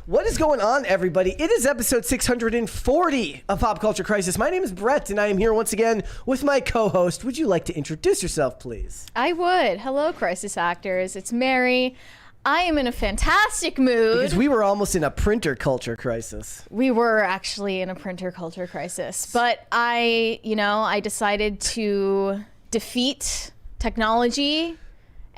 What is going on, everybody? It is episode 640 of Pop Culture Crisis. My name is Brett, and I am here once again with my co-host. Would you like to introduce yourself, please? I would. Hello, Crisis Actors. It's Mary. I am in a fantastic mood. Because we were almost in a printer culture crisis. We were actually in a printer culture crisis. But I decided to defeat technology.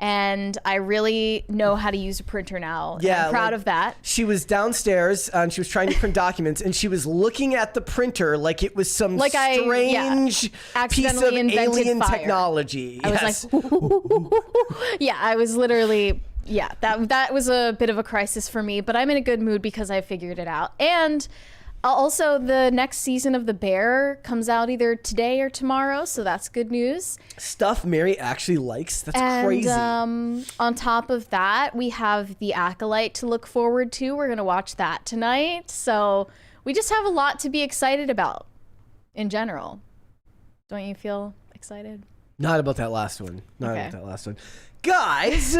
And I really know how to use a printer now. Yeah, I'm proud of that. She was downstairs and she was trying to print documents, and she was looking at the printer like it was some strange piece of alien technology. I was like, yeah, I was literally, that was a bit of a crisis for me, but I'm in a good mood because I figured it out. And also, the next season of The Bear comes out either today or tomorrow, so that's good news. Stuff Mary actually likes. That's crazy. On top of that, we have The Acolyte to look forward to. We're going to watch that tonight. So we just have a lot to be excited about in general. Don't you feel excited? Not about that last one. Not about that last one. Guys...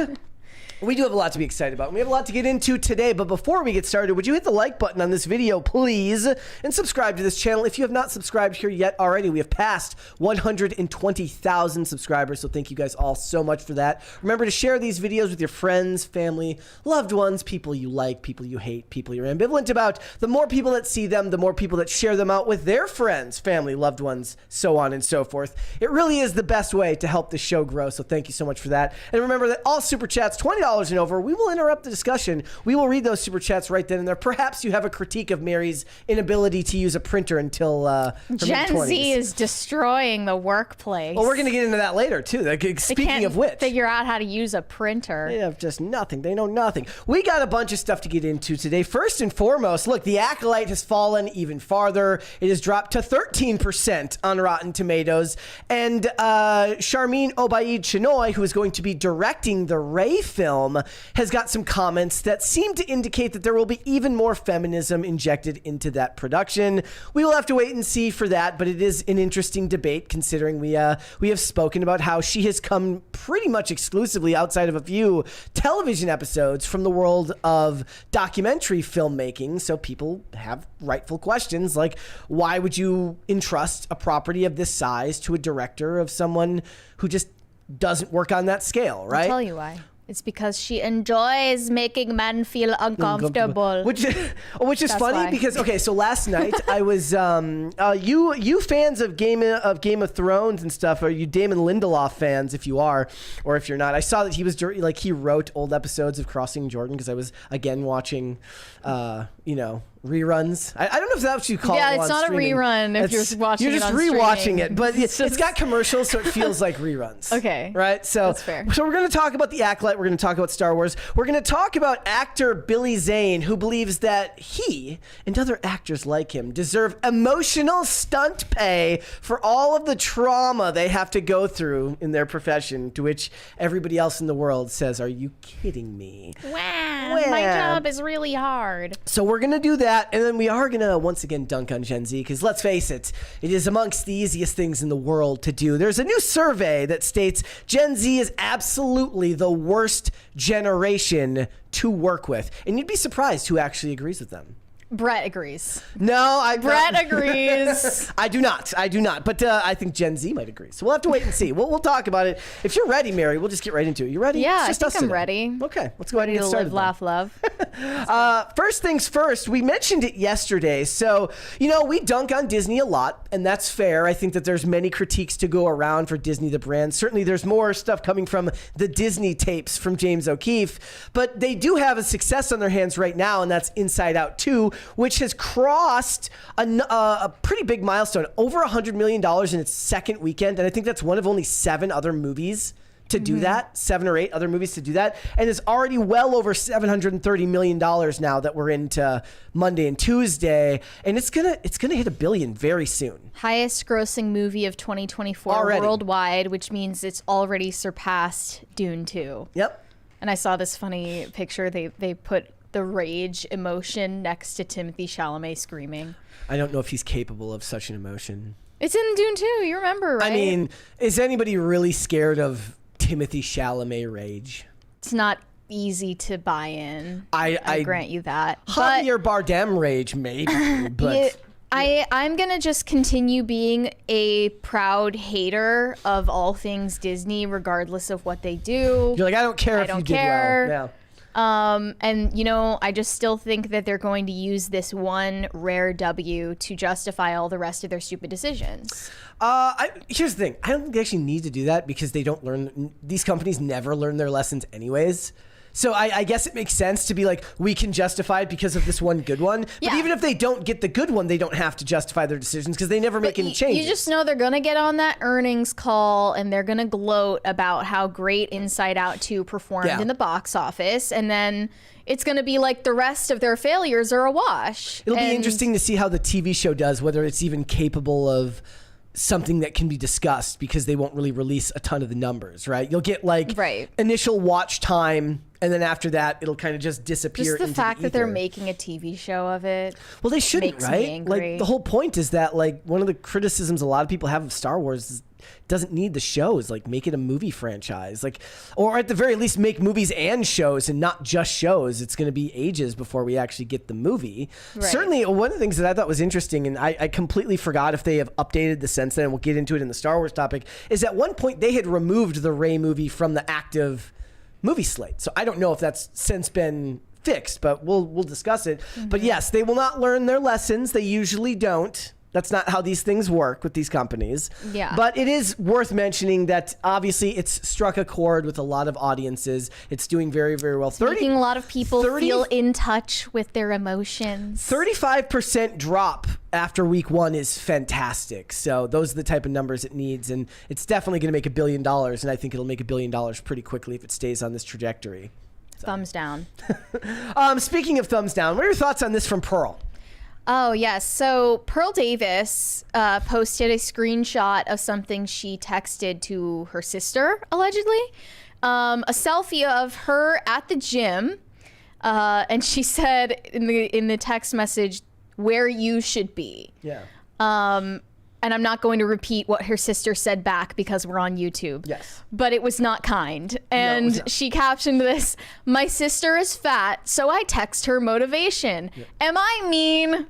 We do have a lot to be excited about. We have a lot to get into today, but before we get started, would you hit the like button on this video, please, and subscribe to this channel. If you have not subscribed here yet already, we have passed 120,000 subscribers, so thank you guys all so much for that. Remember to share these videos with your friends, family, loved ones, people you like, people you hate, people you're ambivalent about. The more people that see them, the more people that share them out with their friends, family, loved ones, so on and so forth. It really is the best way to help the show grow, so thank you so much for that. And remember that all Super Chats, $20 and over, we will interrupt the discussion. We will read those Super Chats right then and there. Perhaps you have a critique of Mary's inability to use a printer until Gen Z is destroying the workplace. Well, we're going to get into that later, too. Speaking of which, figure out how to use a printer. They have just nothing. They know nothing. We got a bunch of stuff to get into today. First and foremost, look, The Acolyte has fallen even farther. It has dropped to 13% on Rotten Tomatoes. And Sharmeen Obaid-Chinoy, who is going to be directing the Ray film, has got some comments that seem to indicate that there will be even more feminism injected into that production. We will have to wait and see for that, but it is an interesting debate considering we have spoken about how she has come pretty much exclusively outside of a few television episodes from the world of documentary filmmaking. So people have rightful questions like, why would you entrust a property of this size to a director of someone who just doesn't work on that scale, right? I'll tell you why. It's because she enjoys making men feel uncomfortable. Which is funny why. Because, okay, so last night I was, you fans of Game of Thrones and stuff, are you Damon Lindelof fans if you are, or if you're not? I saw that he was, like, he wrote old episodes of Crossing Jordan because I was, again, watching, reruns. I don't know if that's what you call it. Yeah, it's not streaming. A rerun if you're watching it. You're just rewatching it, but it's got commercials, so it feels like reruns. Okay. Right? So that's fair. So we're going to talk about The Acolyte. We're going to talk about Star Wars. We're going to talk about actor Billy Zane, who believes that he and other actors like him deserve emotional stunt pay for all of the trauma they have to go through in their profession, to which everybody else in the world says, "Are you kidding me? Wow, my job is really hard." So we're going to do that. And then we are going to once again dunk on Gen Z because let's face it, it is amongst the easiest things in the world to do. There's a new survey that states Gen Z is absolutely the worst generation to work with. And you'd be surprised who actually agrees with them. Brett agrees. No, Brett agrees. I do not. But I think Gen Z might agree. So we'll have to wait and see. We'll talk about it. If you're ready, Mary, we'll just get right into it. You ready? Yeah, I think I'm ready. Okay, let's go ahead and get started. Live, laugh, love. First things first, we mentioned it yesterday. So, we dunk on Disney a lot, and that's fair. I think that there's many critiques to go around for Disney, the brand. Certainly there's more stuff coming from the Disney tapes from James O'Keefe, but they do have a success on their hands right now, and that's Inside Out 2, which has crossed a pretty big milestone, over $100 million in its second weekend. And I think that's one of only 7 other movies to do that, 7 or 8 other movies to do that. And it's already well over $730 million now that we're into Monday and Tuesday. And it's gonna hit $1 billion very soon. Highest grossing movie of 2024 already. Worldwide, which means it's already surpassed Dune 2. Yep. And I saw this funny picture. They put the rage emotion next to Timothée Chalamet screaming. I don't know if he's capable of such an emotion. It's in Dune 2, you remember, right? I mean, is anybody really scared of Timothée Chalamet rage? It's not easy to buy in. I grant you that. Javier Bardem rage, maybe, but I'm gonna just continue being a proud hater of all things Disney, regardless of what they do. you're like, I don't care if you did well. Yeah. And you know, I just still think that they're going to use this one rare W to justify all the rest of their stupid decisions. Here's the thing. I don't think they actually need to do that because they don't learn. These companies never learn their lessons anyways. So I guess it makes sense to be like, we can justify it because of this one good one. But even if they don't get the good one, they don't have to justify their decisions because they never make any changes. You just know they're going to get on that earnings call and they're going to gloat about how great Inside Out 2 performed in the box office. And then it's going to be like the rest of their failures are a wash. It'll be interesting to see how the TV show does, whether it's even capable of something that can be discussed because they won't really release a ton of the numbers, right? You'll get like initial watch time, and then after that, it'll kind of just disappear. Just the into fact the that they're making a TV show of it. Well, they shouldn't, makes me right? angry. Like the whole point is that like one of the criticisms a lot of people have of Star Wars is doesn't need the shows. Like make it a movie franchise, like, or at the very least make movies and shows and not just shows. It's going to be ages before we actually get the movie. Right. Certainly, one of the things that I thought was interesting, and I completely forgot if they have updated the since then, and we'll get into it in the Star Wars topic, is at one point they had removed the Rey movie from the active movie slate. So I don't know if that's since been fixed, but we'll discuss it. Mm-hmm. But yes, they will not learn their lessons. They usually don't. That's not how these things work with these companies. Yeah. But it is worth mentioning that obviously it's struck a chord with a lot of audiences. It's doing very, very well. It's making a lot of people feel in touch with their emotions. 35% drop after week one is fantastic. So those are the type of numbers it needs. And it's definitely going to make $1 billion. And I think it'll make $1 billion pretty quickly if it stays on this trajectory. So. Thumbs down. Speaking of thumbs down, what are your thoughts on this from Pearl? Oh, yes. So Pearl Davis posted a screenshot of something she texted to her sister, allegedly. A selfie of her at the gym. And she said in the text message, where you should be. Yeah. And I'm not going to repeat what her sister said back because we're on YouTube. Yes. But it was not kind. And no, she captioned this, my sister is fat, so I text her motivation. Yeah. Am I mean?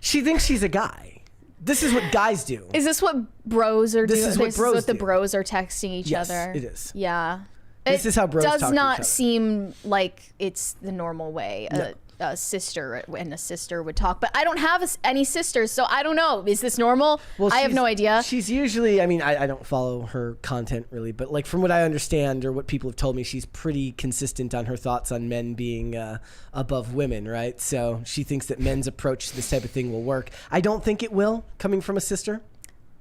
She thinks she's a guy. This is what guys do. Is this what bros are doing? This is what the bros are texting each other. Yes, it is. Yeah. This is how bros talk to each other. Does not seem like it's the normal way. No. A sister and a sister would talk, but I don't have any sisters, so I don't know. Is this normal? Well, I have no idea. She's usually, I mean, I don't follow her content really, but like from what I understand or what people have told me, she's pretty consistent on her thoughts on men being above women, right? So she thinks that men's approach to this type of thing will work. I don't think it will, coming from a sister.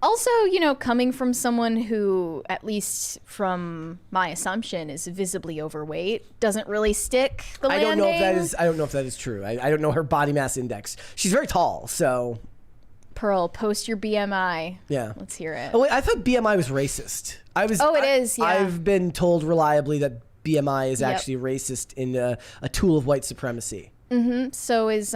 Also, you know, coming from someone who, at least from my assumption, is visibly overweight, doesn't really stick the landing. I don't know if that is true. I don't know her body mass index. She's very tall, so. Pearl, post your BMI. Yeah. Let's hear it. Oh, wait, I thought BMI was racist. It is, yeah. I've been told reliably that BMI is actually racist in a tool of white supremacy. Mm-hmm. So is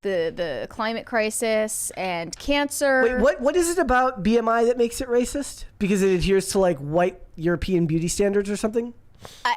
the climate crisis and cancer. Wait, what is it about BMI that makes it racist? Because it adheres to like white European beauty standards or something?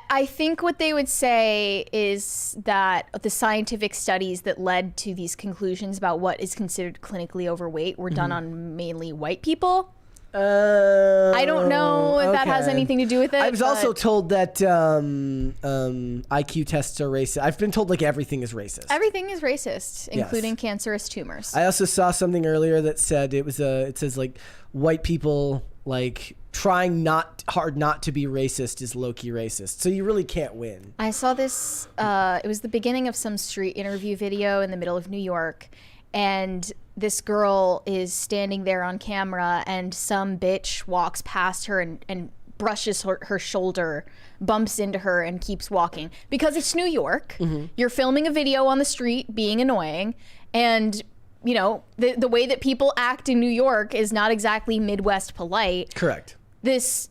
I think what they would say is that the scientific studies that led to these conclusions about what is considered clinically overweight were done on mainly white people. I don't know if that has anything to do with it. I was also told that IQ tests are racist. I've been told like everything is racist. Everything is racist, including cancerous tumors. I also saw something earlier that said it says like white people like trying hard not to be racist is low-key racist. So you really can't win. I saw this, it was the beginning of some street interview video in the middle of New York, and this girl is standing there on camera and some bitch walks past her and brushes her shoulder, bumps into her and keeps walking. Because it's New York, you're filming a video on the street being annoying, and you know, the way that people act in New York is not exactly Midwest polite. Correct. This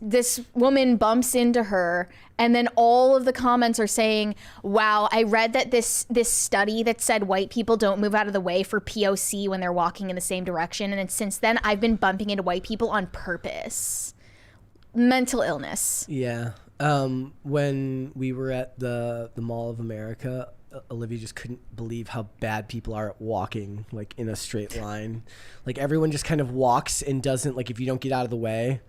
woman bumps into her, and then all of the comments are saying, wow, I read that this study that said white people don't move out of the way for POC when they're walking in the same direction, and since then I've been bumping into white people on purpose. Mental illness. Yeah. When we were at the Mall of America, Olivia just couldn't believe how bad people are at walking, like in a straight line. Like everyone just kind of walks and doesn't, like if you don't get out of the way,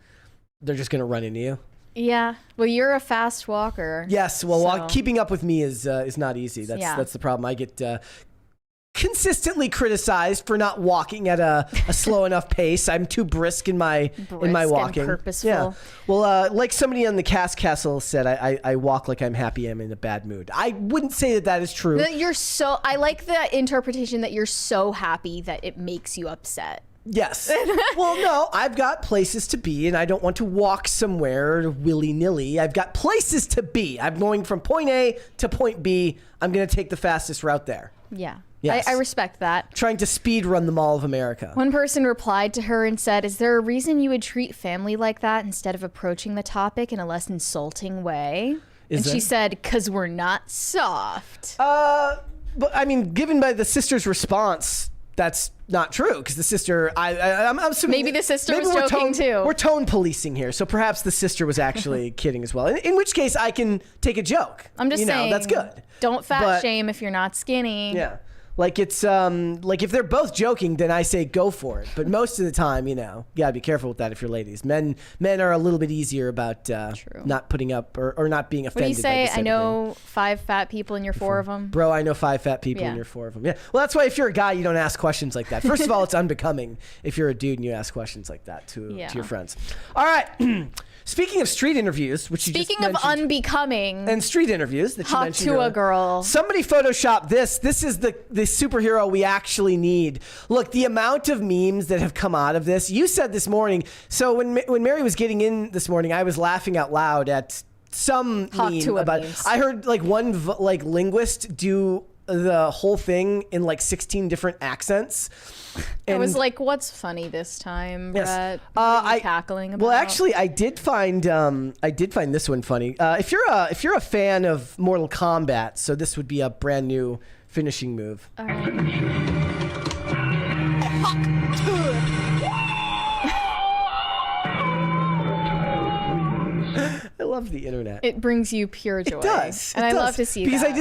they're just gonna run into you. Yeah. Well, you're a fast walker. Yes. Well, keeping up with me is not easy. That's the problem. I get consistently criticized for not walking at a slow enough pace. I'm too brisk in my walking. And purposeful. Yeah. Well, like somebody on the Cast Castle said, I walk like I'm happy. I'm in a bad mood. I wouldn't say that is true. I like the interpretation that you're so happy that it makes you upset. Yes. Well, no, I've got places to be, and I don't want to walk somewhere willy-nilly. I've got places to be. I'm going from point A to point B. I'm going to take the fastest route there. Yeah. Yes. I respect that. Trying to speed run the Mall of America. One person replied to her and said, "Is there a reason you would treat family like that instead of approaching the topic in a less insulting way?" She said, "'Cause we're not soft." But I mean, given by the sister's response, that's not true, because the sister, I'm assuming maybe the sister was joking too. We're tone policing here, so perhaps the sister was actually kidding as well. In which case, I can take a joke. I'm just saying, that's good. Don't fat shame if you're not skinny. Yeah. Like it's like if they're both joking, then I say go for it. But most of the time, you gotta be careful with that if you're ladies. Men are a little bit easier about not putting up or not being offended. What do you say? I know 5 fat people and you're 4 of them. Bro, I know 5 fat people and you're 4 of them. Yeah. Well, that's why if you're a guy, you don't ask questions like that. First of all, it's unbecoming if you're a dude and you ask questions like that to your friends. All right. Speaking of street interviews, which you just mentioned, unbecoming and street interviews that you mentioned Tuah earlier, girl. Somebody photoshopped this. This is the superhero we actually need. Look, the amount of memes that have come out of this. You said this morning. So when Mary was getting in this morning, I was laughing out loud at some meme about. Memes. I heard like one linguist do the whole thing in like 16 different accents. And I was like, what's funny this time, Brett? Yes. What are you cackling about? Well, actually, I did find this one funny. If you're a fan of Mortal Kombat, so this would be a brand new finishing move. All right. I love the internet. It brings you pure joy. It does. And I love to see because that.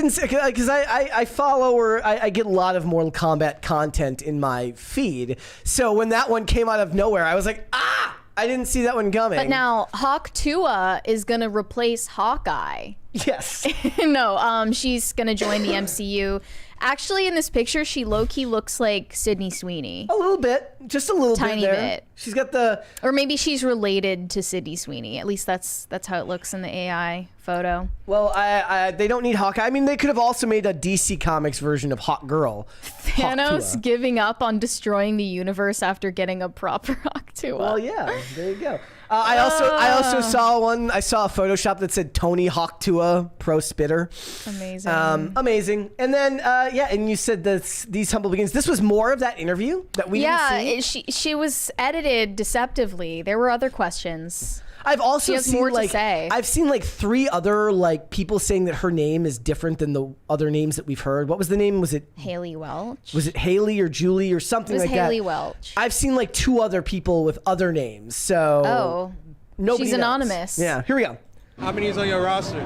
Because I follow or I get a lot of Mortal Kombat content in my feed. So when that one came out of nowhere, I was like, I didn't see that one coming. But now Tuah is going to replace Hawkeye. Yes. No, she's going to join the MCU. Actually, in this picture, she low-key looks like Sydney Sweeney. A little bit. Just a little Tiny bit there. bit. She's got the... Or maybe she's related to Sydney Sweeney. At least that's how it looks in the AI photo. Well, they don't need Hawkeye. I mean, they could have also made a DC Comics version of Hawk Girl. Thanos giving up on destroying the universe after getting a proper Hawk Tuah. Well, yeah. There you go. I also saw one. I saw a Photoshop that said Tony Hawk Tuah Pro Spitter. Amazing. Amazing. And then and you said these humble beginnings. This was more of that interview that we didn't see. She was edited deceptively. There were other questions. I've also seen more to say. I've seen like 3 other people saying that her name is different than the other names that we've heard. What was the name? Was it Haley Welch? Was it Haley or Julie or something like that? It was Haley Welch. I've seen like 2 other people with other names. So nobody she's knows. Anonymous. Yeah, here we go. How many is on your roster?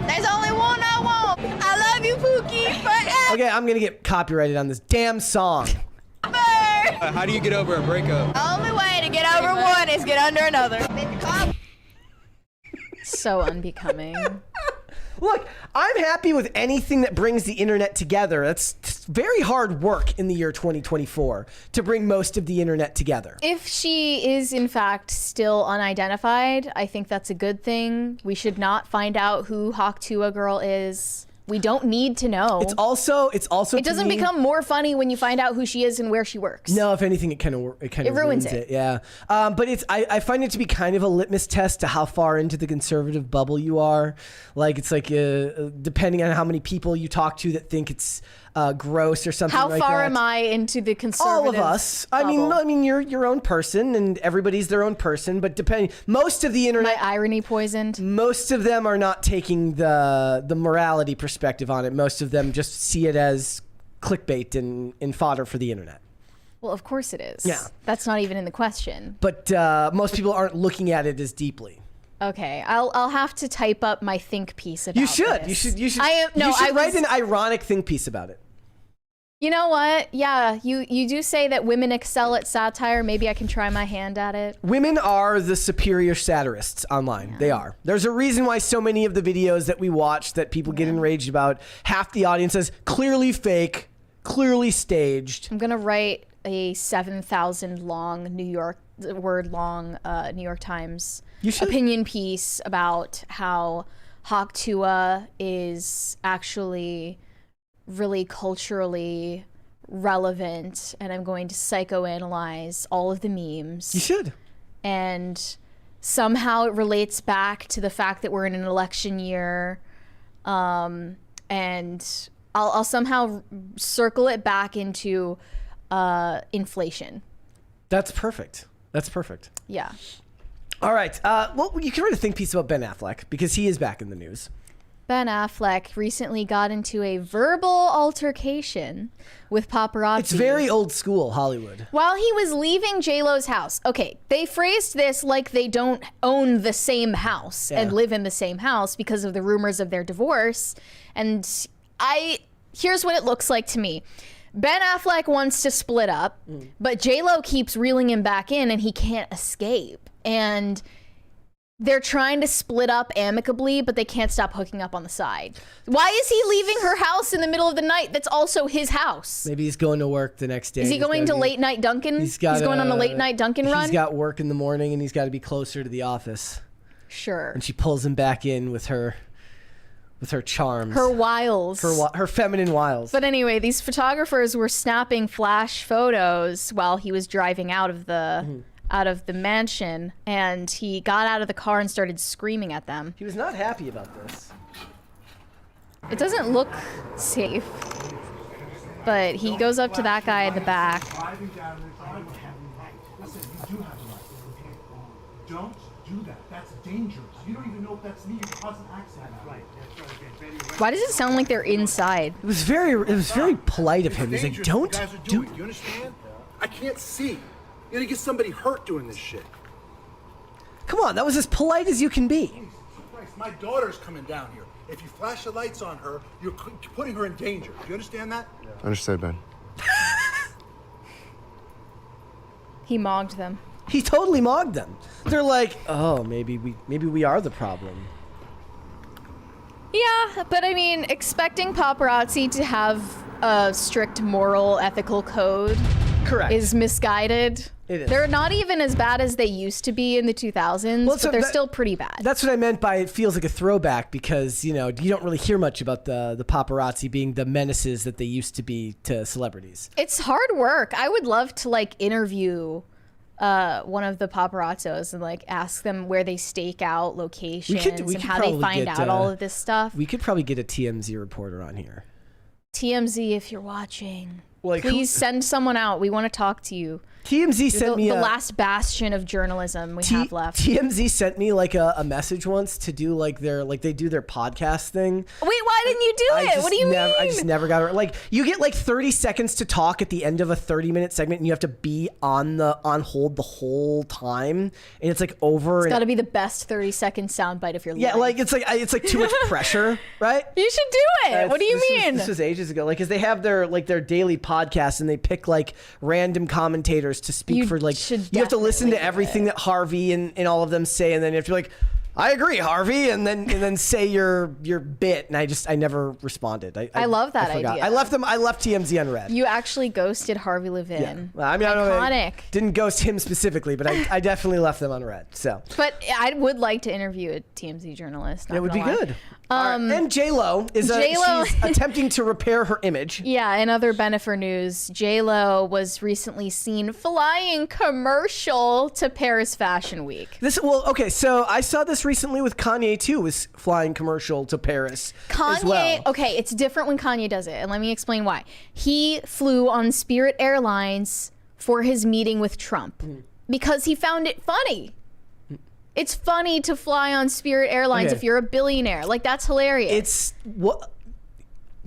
There's only one I want. I love you, Pookie, forever. Okay, I'm gonna get copyrighted on this damn song. How do you get over a breakup? The only way to get over one is get under another. So unbecoming. Look, I'm happy with anything that brings the internet together. It's very hard work in the year 2024 to bring most of the internet together. If she is in fact still unidentified, I think that's a good thing. We should not find out who Hawk Tuah girl is. We don't need to know. It's also. It doesn't become more funny when you find out who she is and where she works. No, if anything, it kind of ruins it. Yeah, but I find it to be kind of a litmus test to how far into the conservative bubble you are. Like it's like depending on how many people you talk to that think it's gross or something like that. How far am I into the conservative All of us. bubble? I mean, you're your own person, and everybody's their own person. But most of the internet, my irony poisoned. Most of them are not taking the morality perspective on it. Most of them just see it as clickbait and fodder for the internet. Well, of course it is. Yeah, that's not even in the question. But most people aren't looking at it as deeply. Okay, I'll have to type up my think piece about You should. this. You should. I write an ironic think piece about it. You know what? Yeah, you do say that women excel at satire. Maybe I can try my hand at it. Women are the superior satirists online. Yeah. They are. There's a reason why so many of the videos that we watch that people get enraged about, half the audience is clearly fake, clearly staged. I'm gonna write a 7,000 word long New York Times opinion piece about how Hawk Tuah is actually really culturally relevant, and I'm going to psychoanalyze all of the memes. You should. And somehow it relates back to the fact that we're in an election year, and I'll somehow circle it back into inflation. That's perfect. That's perfect. Yeah. All right. Well, you can write a think piece about Ben Affleck because he is back in the news. Ben Affleck recently got into a verbal altercation with paparazzi. It's very old school Hollywood. While he was leaving JLo's house. Okay, they phrased this like they don't own the same house and live in the same house because of the rumors of their divorce. And here's what it looks like to me. Ben Affleck wants to split up, but JLo keeps reeling him back in and he can't escape. And they're trying to split up amicably, but they can't stop hooking up on the side. Why is he leaving her house in the middle of the night that's also his house? Maybe he's going to work the next day. Is he going to late night Dunkin'? He's going on a late night Dunkin' run? He's got work in the morning and he's got to be closer to the office. Sure. And she pulls him back in with her charms. Her wiles. Her feminine wiles. But anyway, these photographers were snapping flash photos while he was driving out of the mansion, and he got out of the car and started screaming at them. He was not happy about this. It doesn't look safe, but he goes up to that guy in the back. Don't do that. That's dangerous. You don't even know if that's me. You're causing accident. Right. Why does it sound like they're inside? It was very polite of him. He's like, don't do it. You understand? I can't see. You're gonna get somebody hurt doing this shit. Come on, that was as polite as you can be. Jesus Christ, my daughter's coming down here. If you flash the lights on her, you're putting her in danger. Do you understand that? Yeah. Understood, Ben. He mogged them. He totally mogged them. They're like, oh, maybe we are the problem. Yeah, but I mean, expecting paparazzi to have a strict moral, ethical code is misguided. It is. They're not even as bad as they used to be in the 2000s, but they're still pretty bad. That's what I meant by it feels like a throwback because, you don't really hear much about the paparazzi being the menaces that they used to be to celebrities. It's hard work. I would love to interview one of the paparazzos and ask them where they stake out locations and how they find out all of this stuff. We could probably get a TMZ reporter on here. TMZ, if you're watching, please send someone out. We want to talk to you. TMZ sent me the last bastion of journalism we have left. TMZ sent me a message once to do they do their podcast thing. Wait, why didn't you do it? What do you mean? I just never got it. You get 30 seconds to talk at the end of a 30-minute segment, and you have to be on hold the whole time, and it's over. It's got to be the best 30-second soundbite of your life. Yeah, it's too much pressure, right? You should do it. What do you mean? This was ages ago. Because they have their their podcast, and they pick random commentators to speak you have to listen to everything that Harvey and all of them say, and then you have to be I agree, Harvey, and then say your bit, and I never responded. I love that idea. I left TMZ unread. You actually ghosted Harvey Levin. Yeah. Well, I mean, I didn't ghost him specifically, but I definitely left them unread. So, but I would like to interview a TMZ journalist. It would be good. And JLo is she's attempting to repair her image. Yeah, in other Bennifer news, JLo was recently seen flying commercial to Paris Fashion Week. So I saw this recently with Kanye too, was flying commercial to Paris as well. Okay, it's different when Kanye does it, and let me explain why. He flew on Spirit Airlines for his meeting with Trump because he found it funny. It's funny to fly on Spirit Airlines if you're a billionaire. That's hilarious.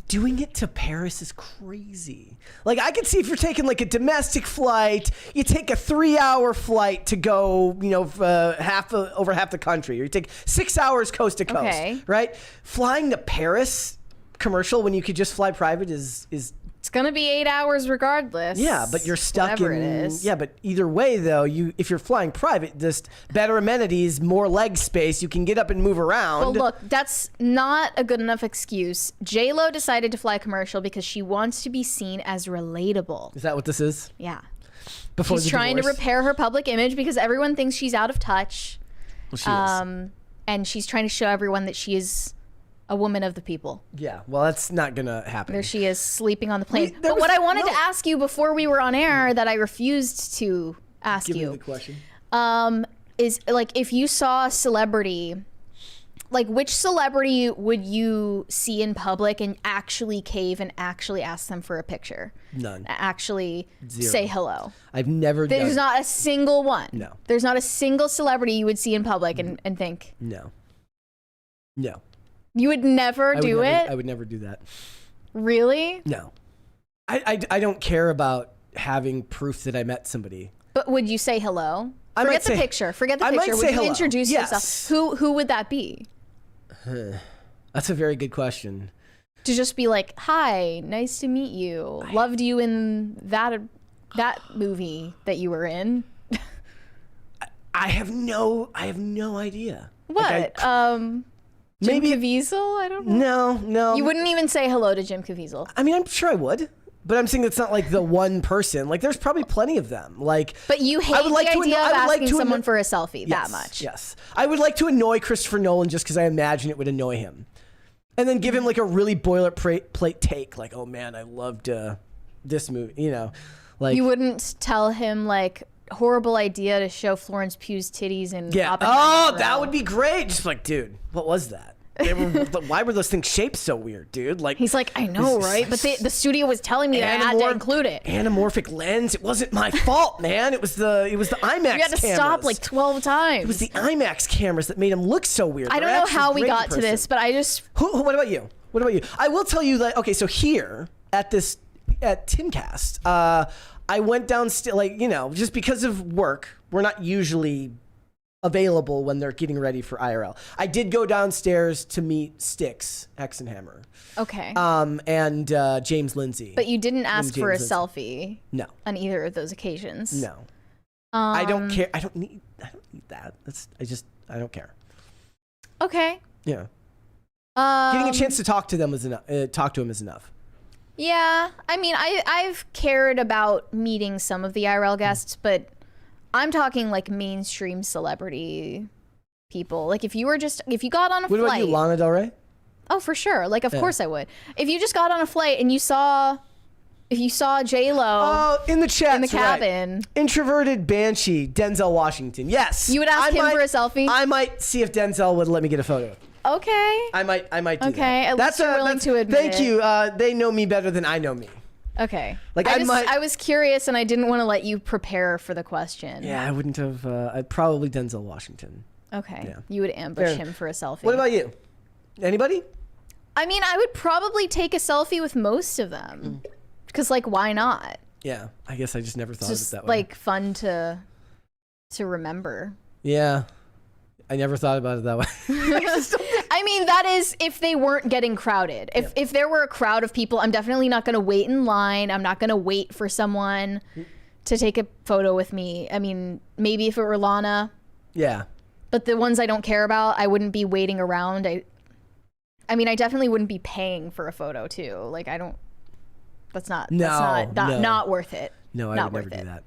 doing it to Paris is crazy. Like, I could see if you're taking like a domestic flight, you take a 3-hour flight to go, over half the country, or you take 6 hours coast to coast, Okay. right? Flying to Paris commercial when you could just fly private is It's gonna be 8 hours regardless. yeah, but you're stuck whatever in. it is. Yeah, but either way though, if you're flying private, just better amenities, more leg space, you can get up and move around. Well, look, that's not a good enough excuse. JLo decided to fly commercial because she wants to be seen as relatable. Is that what this is? Yeah. Before She's the trying to divorce? repair her public image because everyone thinks she's out of touch. Well, she is. And she's trying to show everyone that she is a woman of the people. Yeah, well, that's not gonna happen. There she is, sleeping on the plane. There But what was- I wanted no. to ask you before we were on air that I refused to ask Give me you the question. is, like, if you saw a celebrity, like, which celebrity would you see in public and actually cave and actually ask them for a picture? None. Actually Zero. say hello. I've never There's done. not a single one. No. There's not a single celebrity you would see in public and think, No. you would never I do would never, it? I would never do that. Really? No. I don't care about having proof that I met somebody. But would you say hello? I might Forget the say- picture. Forget the I might picture. say Would you hello. introduce Yes. yourself? Who would that be? That's a very good question. To just be like, "Hi, nice to meet you. Loved you in that movie that you were in." I have no idea. What? Like, Jim maybe- Caviezel? I don't know. No. You wouldn't even say hello to Jim Caviezel. I mean, I'm sure I would, but I'm saying it's not like the one person. Like, there's probably plenty of them. Like, But you hate I would like the to idea anno- of I would like asking to someone anno- for a selfie yes, that much. Yes, I would like to annoy Christopher Nolan just because I imagine it would annoy him, and then give him like a really boilerplate take, like, "Oh man, I loved this movie," like You wouldn't tell him, like, horrible idea to show Florence Pugh's titties and yeah. Oh, that would be great. Just like, dude, what was that? Why were those things shaped so weird, dude? Like, He's like, I know, right? But the studio was telling me that I had to include it. Anamorphic lens. It wasn't my fault, man. It was the IMAX. You had to stop like 12 times. It was the IMAX cameras that made him look so weird. I don't They're know actually how we great in got to person. this, but I just What about you? I will tell you that. Okay, so here at Timcast, I went downstairs, just because of work. We're not usually available when they're getting ready for IRL. I did go downstairs to meet Styx Hexenhammer, okay. and James Lindsay. But you didn't ask for a James Lindsay. selfie No, on either of those occasions. no. I don't care. I don't need that. I don't care. Okay. Yeah. Getting a chance to talk to them is enough. Talk to him is enough. Yeah, I mean, I've cared about meeting some of the IRL guests, but I'm talking like mainstream celebrity people. Like if you got on a What flight. about you, Lana Del Rey? Oh, for sure. Like, of course I would. If you just got on a flight and you saw JLo Oh, in the chat. in the cabin, Introverted Banshee, Denzel Washington. Yes. You would ask him for a selfie? I might see if Denzel would let me get a photo. okay. I might do that. Okay, at least you're willing to admit Thank it. you. They know me better than I know me. Okay. Like, I was curious and I didn't want to let you prepare for the question. Yeah, I wouldn't have. I'd probably Denzel Washington. Okay. Yeah. You would ambush Fair. him for a selfie. What about you? Anybody? I mean, I would probably take a selfie with most of them. Because, like, why not? Yeah, I guess I just never thought It's just, of it that way. like, fun to remember. Yeah, I never thought about it that way. I mean, that is if they weren't getting crowded. If there were a crowd of people, I'm definitely not going to wait in line. I'm not going to wait for someone to take a photo with me. I mean, maybe if it were Lana. Yeah. But the ones I don't care about, I wouldn't be waiting around. I mean, I definitely wouldn't be paying for a photo too. Like, I don't. That's not worth it. No, I not would worth never do it.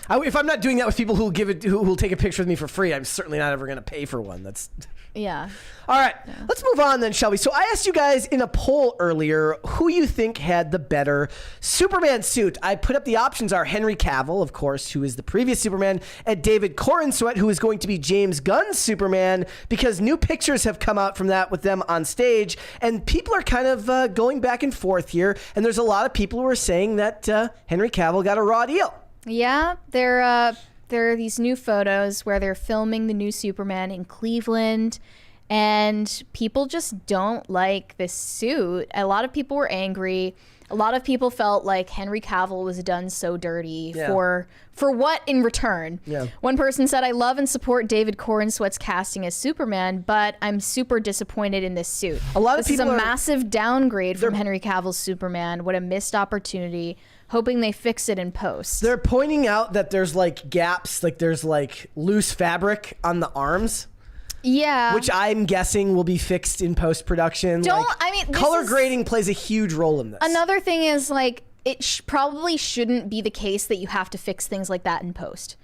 that. If I'm not doing that with people who'll take a picture with me for free, I'm certainly not ever going to pay for one. That's Yeah. all right. Let's move on then, shall we? So I asked you guys in a poll earlier who you think had the better Superman suit. I put up the options are Henry Cavill, of course, who is the previous Superman, and David Corenswet, who is going to be James Gunn's Superman, because new pictures have come out from that with them on stage, and people are kind of going back and forth here. And there's a lot of people who are saying that Henry Cavill got a raw deal. Yeah, there are these new photos where they're filming the new Superman in Cleveland, and people just don't like this suit. A lot of people were angry. A lot of people felt like Henry Cavill was done so dirty for what in return? Yeah. One person said, I love and support David Corenswet's casting as Superman, but I'm super disappointed in this suit. A lot of this people is a massive downgrade from Henry Cavill's Superman. What a missed opportunity. Hoping they fix it in post. They're pointing out that there's like gaps, like there's like loose fabric on the arms. Yeah. Which I'm guessing will be fixed in post-production. Color grading plays a huge role in this. Another thing is, like, it probably shouldn't be the case that you have to fix things like that in post.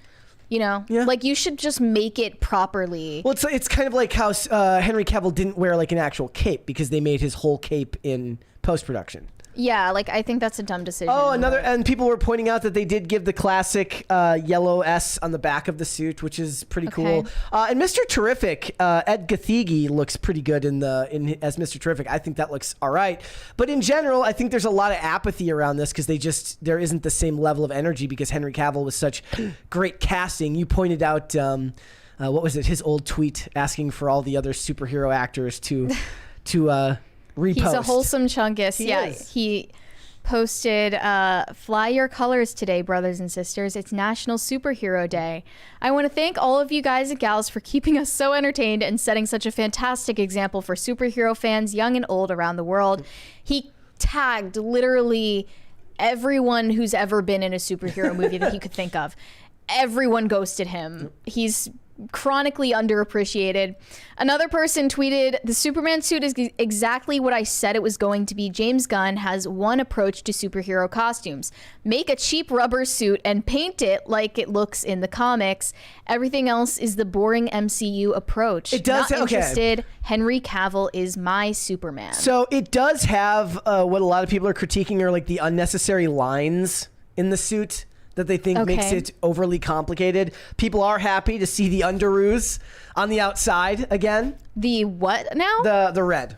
You know? Yeah. Like, you should just make it properly. Well, it's kind of like how Henry Cavill didn't wear like an actual cape because they made his whole cape in post-production. Yeah, like, I think that's a dumb decision. Oh, and people were pointing out that they did give the classic yellow S on the back of the suit, which is pretty cool. And Mr. Terrific, Ed Gathegi looks pretty good as Mr. Terrific. I think that looks all right. But in general, I think there's a lot of apathy around this because there isn't the same level of energy because Henry Cavill was such great casting. You pointed out, what was it, his old tweet asking for all the other superhero actors to repost. He's a wholesome chungus. He posted, fly your colors today, brothers and sisters. It's National Superhero Day. I want to thank all of you guys and gals for keeping us so entertained and setting such a fantastic example for superhero fans, young and old, around the world. He tagged literally everyone who's ever been in a superhero movie that he could think of. Everyone ghosted him. He's chronically underappreciated. Another person tweeted, the Superman suit is exactly what I said it was going to be. James Gunn has one approach to superhero costumes. Make a cheap rubber suit and paint it like it looks in the comics. Everything else is the boring MCU approach. It does. Not interested. Henry Cavill is my Superman. So it does have what a lot of people are critiquing are like the unnecessary lines in the suit that they think makes it overly complicated. People are happy to see the underoos on the outside again. The what now? The red.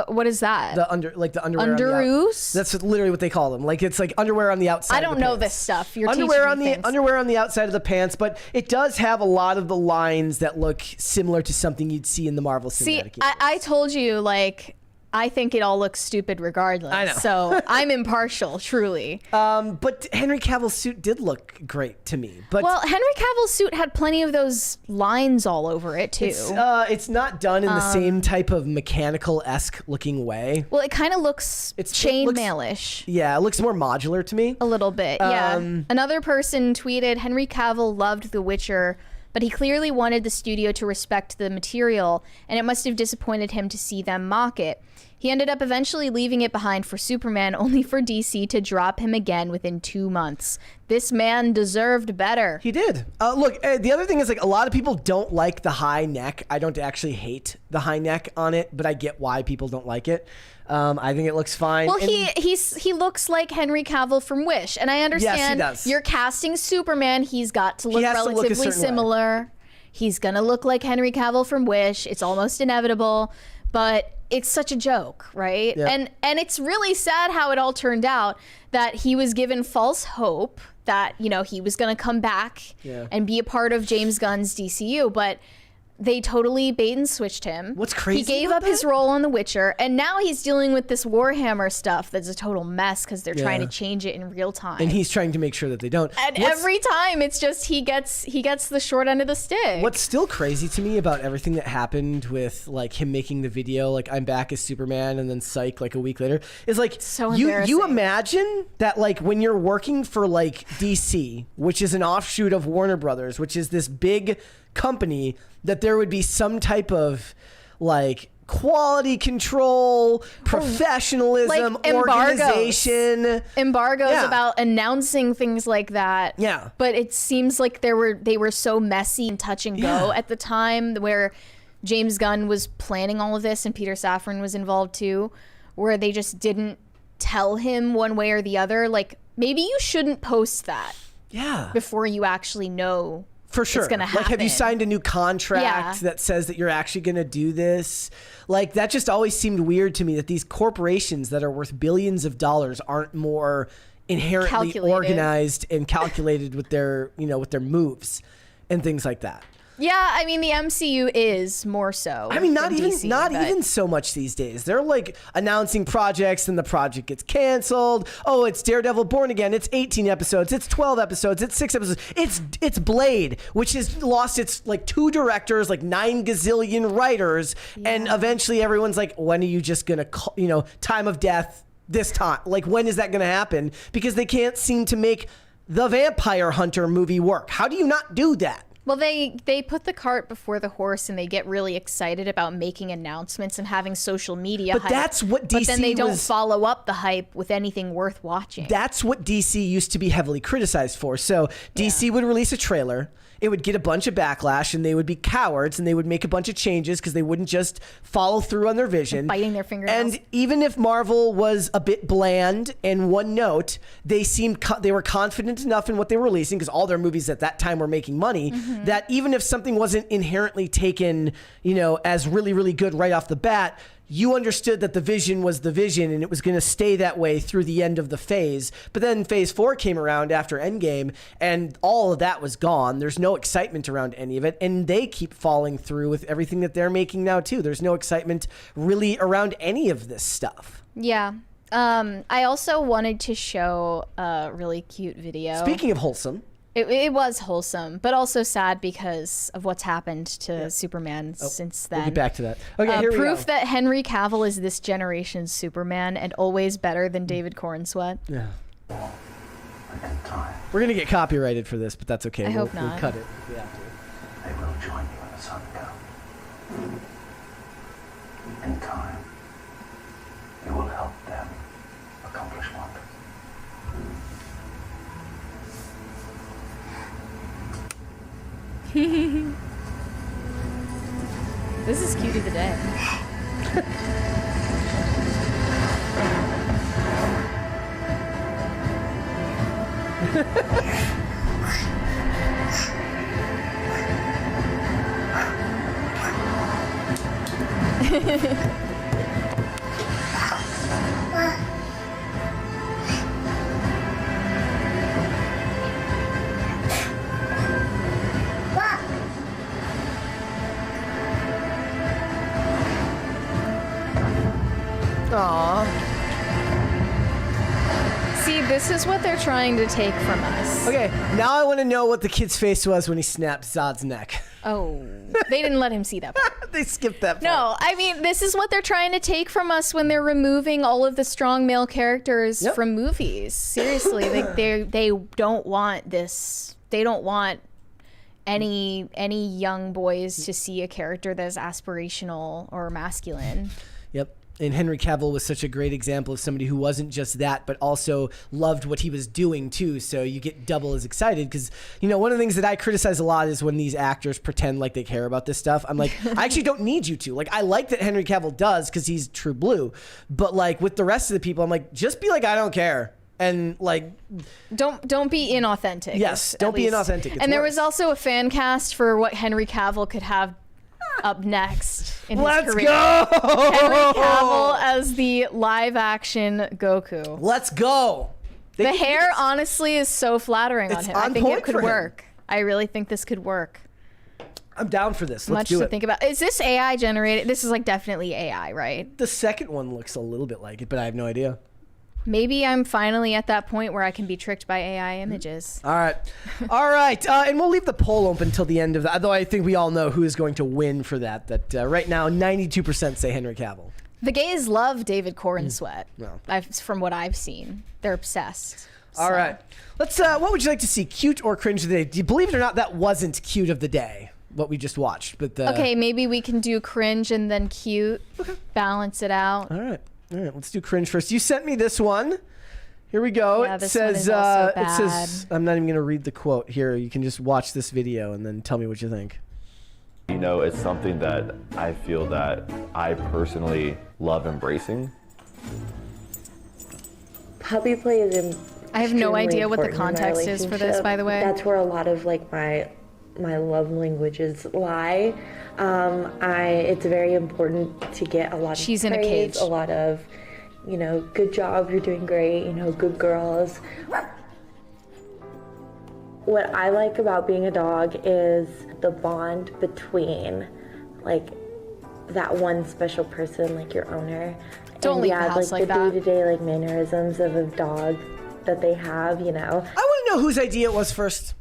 What is that? The underwear. Underoos? That's literally what they call them. Like it's like underwear on the outside. I don't know this stuff. You're underwear teaching me things. Underwear on the outside of the pants, but it does have a lot of the lines that look similar to something you'd see in the Marvel Cinematic Universe. I told you, like, I think it all looks stupid regardless. I know. So I'm impartial, truly. But Henry Cavill's suit did look great to me. But well, Henry Cavill's suit had plenty of those lines all over it too. It's not done in the same type of mechanical-esque looking way. Well, it kind of looks chainmail-ish. Yeah, it looks more modular to me. A little bit, yeah. Another person tweeted, Henry Cavill loved The Witcher, but he clearly wanted the studio to respect the material, and it must have disappointed him to see them mock it. He ended up eventually leaving it behind for Superman, only for DC to drop him again within 2 months. This man deserved better. He did. Look, the other thing is, like, a lot of people don't like the high neck. I don't actually hate the high neck on it, but I get why people don't like it. I think it looks fine. Well, he looks like Henry Cavill from Wish, and I understand yes, he does. You're casting Superman. He's got to look relatively similar. He's gonna look like Henry Cavill from Wish. It's almost inevitable, but it's such a joke, right? Yep. And it's really sad how it all turned out, that he was given false hope that, you know, he was going to come back and be a part of James Gunn's DCU, but they totally bait and switched him. What's crazy? He gave up his role on The Witcher, and now he's dealing with this Warhammer stuff that's a total mess because they're trying to change it in real time. And he's trying to make sure that they don't. And every time it's just he gets the short end of the stick. What's still crazy to me about everything that happened with like him making the video, like I'm back as Superman, and then psych like a week later, is like so you imagine that like when you're working for like DC, which is an offshoot of Warner Brothers, which is this big company, that there would be some type of like quality control, professionalism, like organization, embargoes about announcing things like that. Yeah, but it seems like they were so messy and touch and go at the time, where James Gunn was planning all of this and Peter Safran was involved too, where they just didn't tell him one way or the other. Like, maybe you shouldn't post that before you actually know. For sure. It's gonna happen. Like, have you signed a new contract that says that you're actually going to do this? Like, that just always seemed weird to me, that these corporations that are worth billions of dollars aren't more inherently organized and calculated with their, with their moves and things like that. Yeah, I mean the MCU is more so. I mean, not than even DC, not but- even so much these days. They're like announcing projects, and the project gets canceled. Oh, it's Daredevil Born Again. It's 18 episodes. It's 12 episodes. It's 6 episodes. It's Blade, which has lost its like 2 directors, like 9 gazillion writers, and eventually everyone's like, when are you just gonna call, time of death this time? Like, when is that gonna happen? Because they can't seem to make the Vampire Hunter movie work. How do you not do that? Well, they put the cart before the horse, and they get really excited about making announcements and having social media. But hype. that's what But then they DC don't was- follow up the hype with anything worth watching. That's what DC used to be heavily criticized for. So DC would release a trailer, it would get a bunch of backlash, and they would be cowards, and they would make a bunch of changes because they wouldn't just follow through on their vision. Biting their fingernails. And even if Marvel was a bit bland and one note, they were confident enough in what they were releasing, because all their movies at that time were making money, that even if something wasn't inherently taken, as really, really good right off the bat, you understood that the vision was the vision, and it was going to stay that way through the end of the phase. But then phase 4 came around after Endgame, and all of that was gone. There's no excitement around any of it, and they keep falling through with everything that they're making now too. There's no excitement really around any of this stuff. Yeah. I also wanted to show a really cute video. Speaking of wholesome, It was wholesome, but also sad because of what's happened to Superman since then. we'll get back to that. Okay, here we proof go. that Henry Cavill is this generation's Superman and always better than David Cornsweet. Yeah. We're going to get copyrighted for this, but that's okay. I hope We'll not. cut it if we have to. They will join you when the sun comes. In time, you will help them accomplish wonders. This is cute of the day. Aww. See, this is what they're trying to take from us. Okay, now I want to know what the kid's face was when he snapped Zod's neck. Oh, they didn't let him see that part. They skipped that part. No, I mean, this is what they're trying to take from us when they're removing all of the strong male characters from movies. Seriously, they don't want this. They don't want any young boys to see a character that's aspirational or masculine. Yep. And Henry Cavill was such a great example of somebody who wasn't just that, but also loved what he was doing too. So you get double as excited because, one of the things that I criticize a lot is when these actors pretend like they care about this stuff. I'm like, I actually don't need you to. Like, I like that Henry Cavill does because he's true blue. But like with the rest of the people, I'm like, just be like, I don't care. And like, don't be inauthentic. Yes, at don't be least. inauthentic. It's And there worse. was also a fan cast for what Henry Cavill could have up next in his Let's career. go! Henry Cavill as the live action Goku. Let's go! They The can do hair, this. honestly, is so flattering on It's him. on I think point it could for him. work. I really think this could work. I'm down for this. Let's Much do to it. think about. Is this AI generated? This is like definitely AI, right? The second one looks a little bit like it, but I have no idea. Maybe I'm finally at that point where I can be tricked by AI images. All right. And we'll leave the poll open until the end of that, though I think we all know who is going to win for that. Right now, 92% say Henry Cavill. The gays love David Cornsweet. No. From what I've seen, they're obsessed. All So. right. Let's. What would you like to see, cute or cringe of the day? Do you believe it or not, that wasn't cute of the day, what we just watched. But Okay, maybe we can do cringe and then cute. Balance it out. All right. Let's do cringe first. You sent me this one. Here we go. Yeah, It this one says. is also It says. bad. I'm not even going to read the quote here. You can just watch this video and then tell me what you think. It's something that I feel that I personally love embracing. Puppy play is I have no extremely idea what the important in my context is for this, by the way. That's where a lot of like my love languages lie. It's very important to get a lot of She's in a praise, cage. a lot of, good job, you're doing great, good girls. What I like about being a dog is the bond between, like, that one special person, like your owner. Don't leave the house like that. the day-to-day, like, mannerisms of a dog that they have, you know. I want to know whose idea it was first.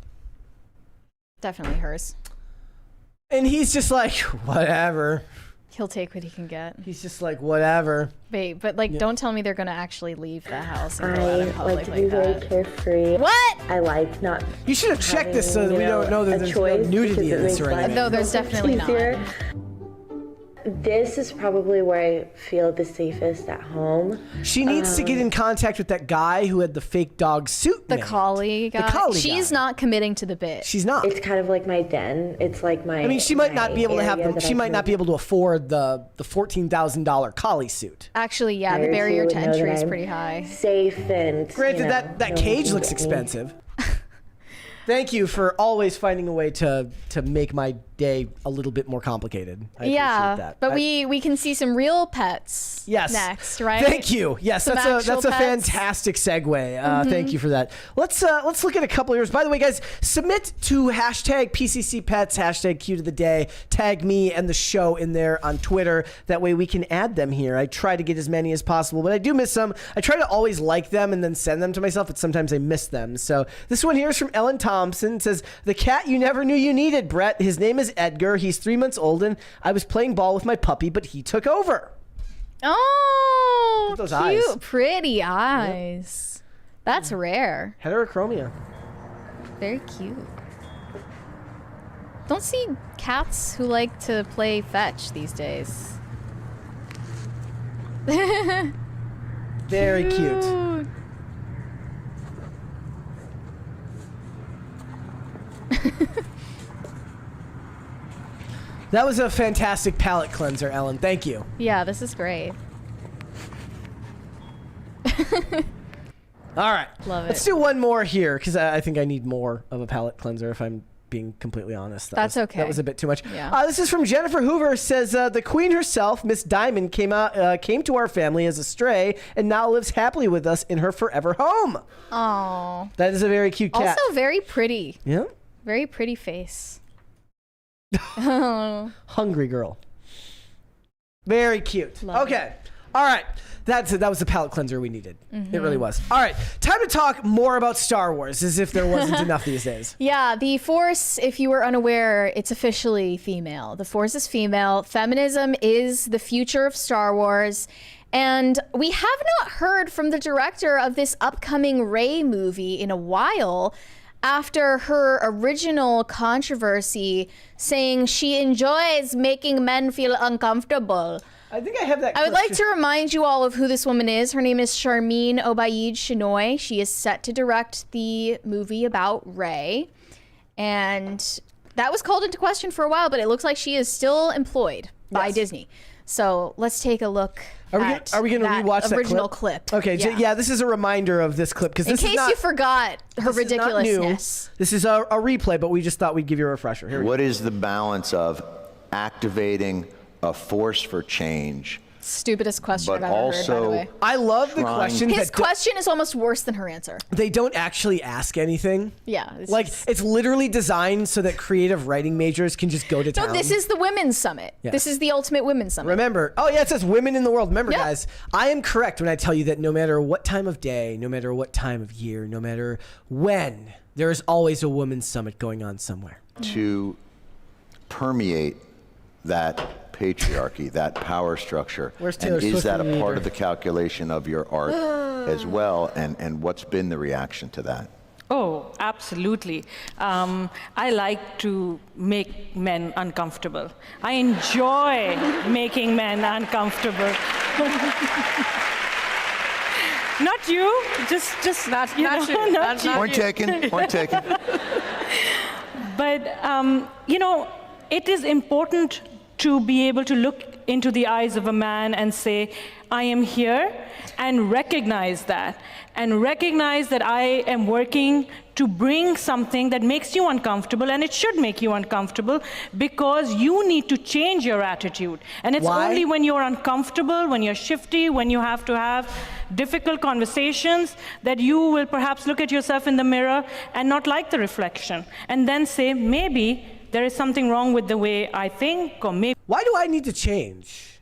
Definitely hers. And he's just like, whatever. He'll take what he can get. He's just like, whatever. Wait, but like, don't tell me they're gonna actually leave the house and go out I in public like to be very that. carefree. What? I like not. You should have checked this so that having, we don't know that there's no nudity in this or anything. No, there's definitely not. This is probably where I feel the safest at home. She needs to get in contact with that guy who had the fake dog suit. The collie guy. She's not committing to the bit. She's not. It's kind of like my den. It's like my. I mean, she might not be able to have them. area that She I might can not be able to afford the $14,000 collie suit. Actually, yeah, the hire barrier to to know entry that is I'm pretty high. Safe and. Granted, you know, that no one cage can looks get me. expensive. Thank you for always finding a way to make my day a little bit more complicated. I appreciate that. But we can see some real pets next, right? Thank you. Yes, Some that's actual a pets. fantastic segue. Thank you for that. Let's look at a couple of yours. By the way, guys, submit to hashtag PCC Pets, hashtag Cute of the Day. Tag me and the show in there on Twitter. That way we can add them here. I try to get as many as possible, but I do miss some. I try to always like them and then send them to myself, but sometimes I miss them. So this one here is from Ellen Thompson. It says, the cat you never knew you needed, Brett. His name is Edgar. He's 3 months old, and I was playing ball with my puppy, but he took over. Oh, Look at those cute, eyes. pretty eyes. That's rare. Heterochromia. Very cute. Don't see cats who like to play fetch these days. Very cute. That was a fantastic palate cleanser, Ellen. Thank you. Yeah, this is great. All right. Love it. Let's do one more here because I think I need more of a palate cleanser if I'm being completely honest. That's okay. That was a bit too much. Yeah. This is from Jennifer Hoover. Says the queen herself, Miss Diamond, came to our family as a stray and now lives happily with us in her forever home. Oh. That is a very cute cat. Also very pretty. Yeah. Very pretty face. Hungry girl. Very cute. Love Okay. All right. That was the palate cleanser we needed. Mm-hmm. It really was. All right. Time to talk more about Star Wars, as if there wasn't enough these days. Yeah, the Force, if you were unaware, it's officially female. The Force is female. Feminism is the future of Star Wars. And we have not heard from the director of this upcoming Rey movie in a while, after her original controversy saying she enjoys making men feel uncomfortable. I think I have that. I would like to remind you all of who this woman is. Her name is Sharmeen Obaid Chinoy. She is set to direct the movie about Rey. And that was called into question for a while, but it looks like she is still employed by Disney. So let's take a look. Are we going to rewatch that original clip? Okay, yeah, this is a reminder of this clip because in case you forgot her ridiculousness. This is a replay, but we just thought we'd give you a refresher. Here we go. What is the balance of activating a force for change? Stupidest question But I've ever heard, by the way. I love the question. His question is almost worse than her answer. They don't actually ask anything. Yeah. It's literally designed so that creative writing majors can just go to town. No, this is the Women's Summit. Yes. This is the ultimate Women's Summit. Remember, it says women in the world. Remember, guys, I am correct when I tell you that no matter what time of day, no matter what time of year, no matter when, there is always a women's summit going on somewhere. To permeate that patriarchy, that power structure. Where's Taylor and is Swift that when you a need part her? of the calculation of your art as well? And what's been the reaction to that? Oh, absolutely. I like to make men uncomfortable. I enjoy making men uncomfortable. Not you, just not you. Not you. Point taken. Point taken. But it is important to be able to look into the eyes of a man and say, I am here, and recognize that. And recognize that I am working to bring something that makes you uncomfortable, and it should make you uncomfortable because you need to change your attitude. And it's only when you're uncomfortable, when you're shifty, when you have to have difficult conversations that you will perhaps look at yourself in the mirror and not like the reflection, and then say, maybe there is something wrong with the way I think, or maybe. Why do I need to change?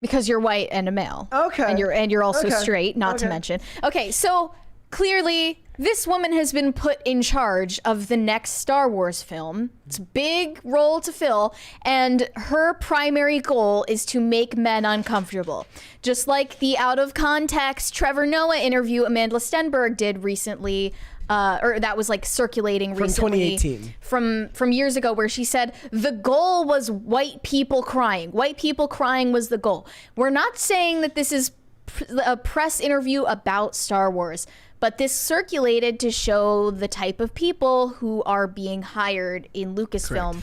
Because you're white and a male. Okay. And you're also Okay. straight, not to Okay. mention. Okay, so clearly this woman has been put in charge of the next Star Wars film. It's a big role to fill, and her primary goal is to make men uncomfortable. Just like the out of context Trevor Noah interview Amanda Stenberg did recently, or that was like circulating From recently 2018. from years ago, where she said the goal was white people crying. White people crying was the goal. We're not saying that this is a press interview about Star Wars, but this circulated to show the type of people who are being hired in Lucasfilm.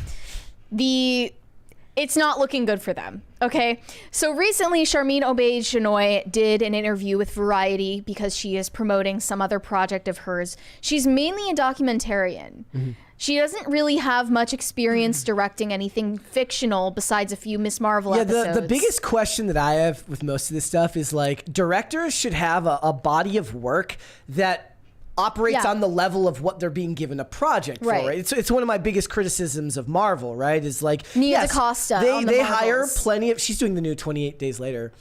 It's not looking good for them, okay? So recently, Sharmeen Obaid-Chinoy did an interview with Variety because she is promoting some other project of hers. She's mainly a documentarian. She doesn't really have much experience directing anything fictional besides a few Ms. Marvel episodes. The biggest question that I have with most of this stuff is like, directors should have a body of work that operates on the level of what they're being given a project for. Right? It's one of my biggest criticisms of Marvel, right? Is like, Nia DaCosta on the they Marvels. hire plenty of. She's doing the new 28 Days Later.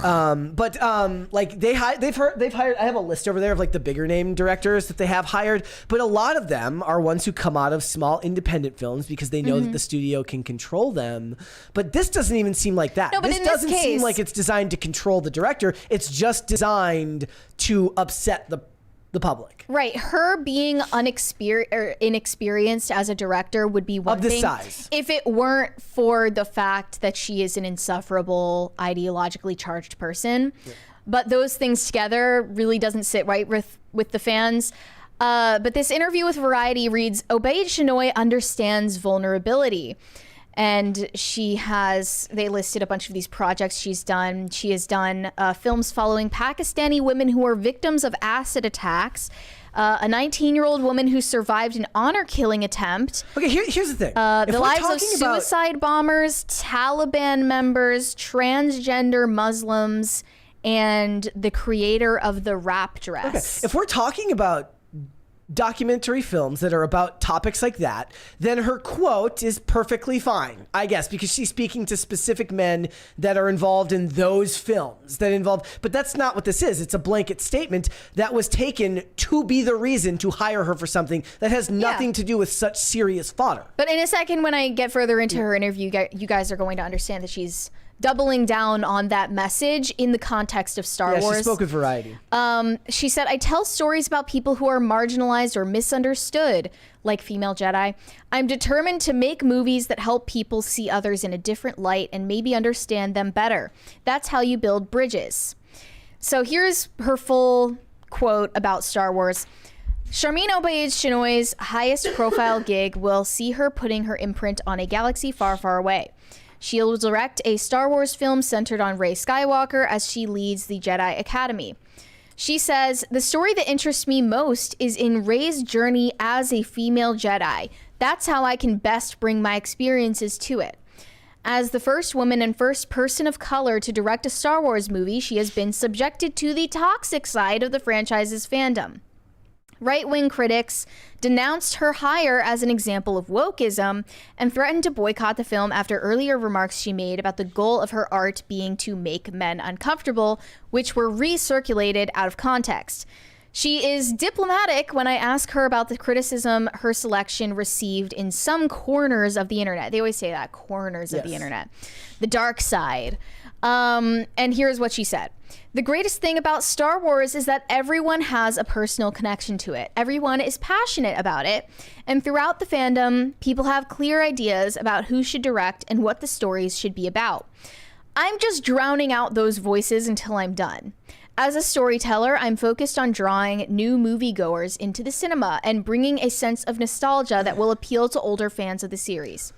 Like they've hired. I have a list over there of like the bigger name directors that they have hired, but a lot of them are ones who come out of small independent films because they know that the studio can control them. But this doesn't even seem like that. No, but this in this doesn't seem case- like it's designed to control the director. It's just designed to upset the public. Right, her being inexperienced as a director would be one Of this thing. size. If it weren't for the fact that she is an insufferable, ideologically charged person. But those things together really doesn't sit right with the fans. But this interview with Variety reads, Obaid-Chinoy understands vulnerability. And they listed a bunch of these projects she's done. She has done films following Pakistani women who were victims of acid attacks, a 19-year-old woman who survived an honor-killing attempt. Okay, here's the thing. The lives of suicide bombers, Taliban members, transgender Muslims, and the creator of the wrap dress. Okay. If we're talking about documentary films that are about topics like that, then her quote is perfectly fine, I guess, because she's speaking to specific men that are involved in those films but that's not what this is. It's a blanket statement that was taken to be the reason to hire her for something that has nothing to do with such serious fodder. But in a second, when I get further into her interview, you guys are going to understand that she's doubling down on that message in the context of Star Wars. She spoke with Variety. She said, I tell stories about people who are marginalized or misunderstood, like female Jedi. I'm determined to make movies that help people see others in a different light and maybe understand them better. That's how you build bridges. So here's her full quote about Star Wars. Sharmeen Obaid-Chinoy's highest profile gig will see her putting her imprint on a galaxy far, far away. She will direct a Star Wars film centered on Rey Skywalker as she leads the Jedi Academy. She says, the story that interests me most is in Rey's journey as a female Jedi. That's how I can best bring my experiences to it. As the first woman and first person of color to direct a Star Wars movie, she has been subjected to the toxic side of the franchise's fandom. Right-wing critics denounced her hire as an example of wokeism and threatened to boycott the film after earlier remarks she made about the goal of her art being to make men uncomfortable, which were recirculated out of context. She is diplomatic when I ask her about the criticism her selection received in some corners of the internet. They always say that, corners of the internet. The dark side. And here's what she said. The greatest thing about Star Wars is that everyone has a personal connection to it. Everyone is passionate about it. And throughout the fandom, people have clear ideas about who should direct and what the stories should be about. I'm just drowning out those voices until I'm done. As a storyteller, I'm focused on drawing new moviegoers into the cinema and bringing a sense of nostalgia that will appeal to older fans of the series.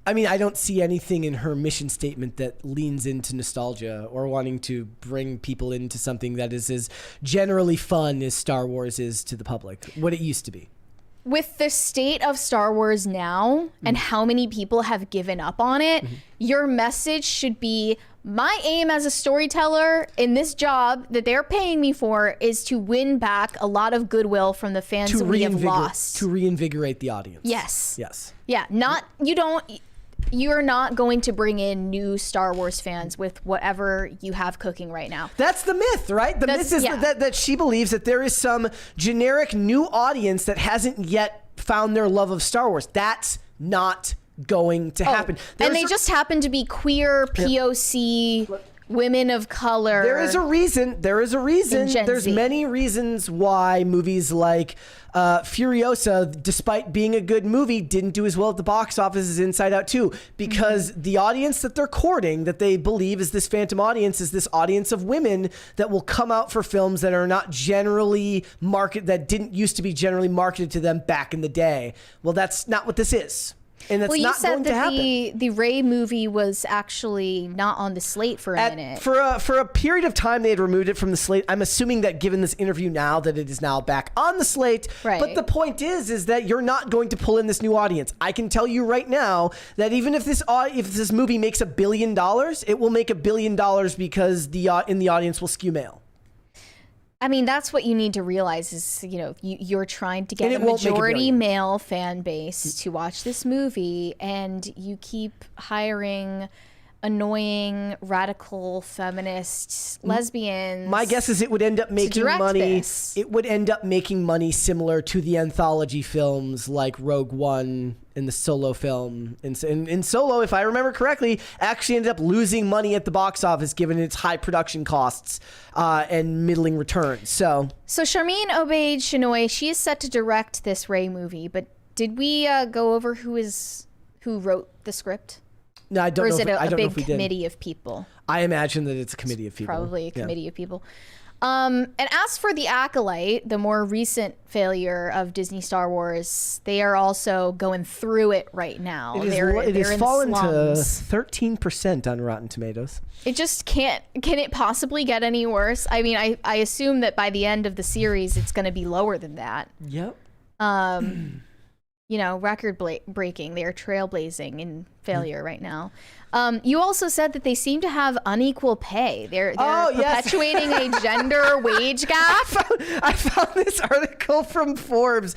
I mean, I don't see anything in her mission statement that leans into nostalgia or wanting to bring people into something that is as generally fun as Star Wars is to the public, what it used to be. With the state of Star Wars now and how many people have given up on it, your message should be, my aim as a storyteller in this job that they're paying me for is to win back a lot of goodwill from the fans that we have lost. To reinvigorate the audience. Yes. Yes. Yeah, you're not going to bring in new Star Wars fans with whatever you have cooking right now. That's the myth, right? The myth is that she believes that there is some generic new audience that hasn't yet found their love of Star Wars. That's not going to happen. And they just happen to be queer, POC, women of color. There is a reason. Gen There's Z. many reasons why movies like Furiosa, despite being a good movie, didn't do as well at the box office as Inside Out 2, because the audience that they're courting, that they believe is this phantom audience, is this audience of women that will come out for films that are not generally that didn't used to be generally marketed to them back in the day. Well, that's not what this is. And that's not going to happen. The Rey movie was actually not on the slate for a minute. For a period of time, they had removed it from the slate. I'm assuming that given this interview now, that it is now back on the slate. Right. But the point is that you're not going to pull in this new audience. I can tell you right now that even if this movie makes $1 billion, it will make $1 billion because in the audience will skew male. I mean, that's what you need to realize is, you're trying to get a majority male fan base to watch this movie, and you keep hiring annoying, radical, feminists, lesbians. My guess is it would end up making money. It would end up making money similar to the anthology films like Rogue One and the Solo film. And Solo, if I remember correctly, actually ended up losing money at the box office given its high production costs and middling returns. So Sharmeen Obaid-Chinoy, she is set to direct this Rey movie, but did we go over who wrote the script? No, I don't know. Or is it a big we did. committee of people? I imagine that it's a committee of people. Probably a committee of people. And as for The Acolyte, the more recent failure of Disney Star Wars, they are also going through it right now. It has fallen to 13% on Rotten Tomatoes. It just can it possibly get any worse? I mean, I assume that by the end of the series, it's going to be lower than that. Yep. Record breaking. They are trailblazing in failure right now. You also said that they seem to have unequal pay. They're perpetuating a gender wage gap. I found this article from Forbes.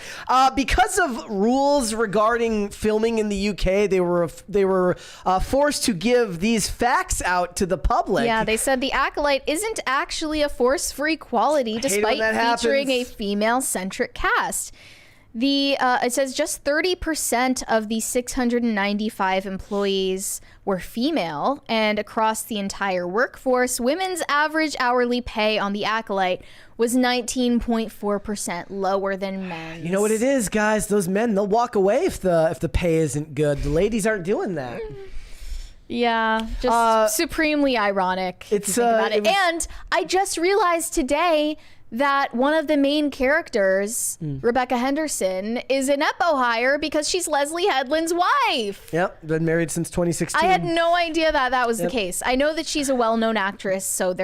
Because of rules regarding filming in the UK, they were forced to give these facts out to the public. Yeah, they said The Acolyte isn't actually a force for equality, despite featuring a female-centric cast. It says just 30% of the 695 employees were female, and across the entire workforce, women's average hourly pay on The Acolyte was 19.4% lower than men's. You know what it is, guys? Those men, they'll walk away if the pay isn't good. The ladies aren't doing that. Yeah, just supremely ironic. If you think about it. And I just realized today that one of the main characters, Rebecca Henderson, is an EPO hire because she's Leslie Headland's wife. Yep, been married since 2016. I had no idea that was the case. I know that she's a well-known actress, so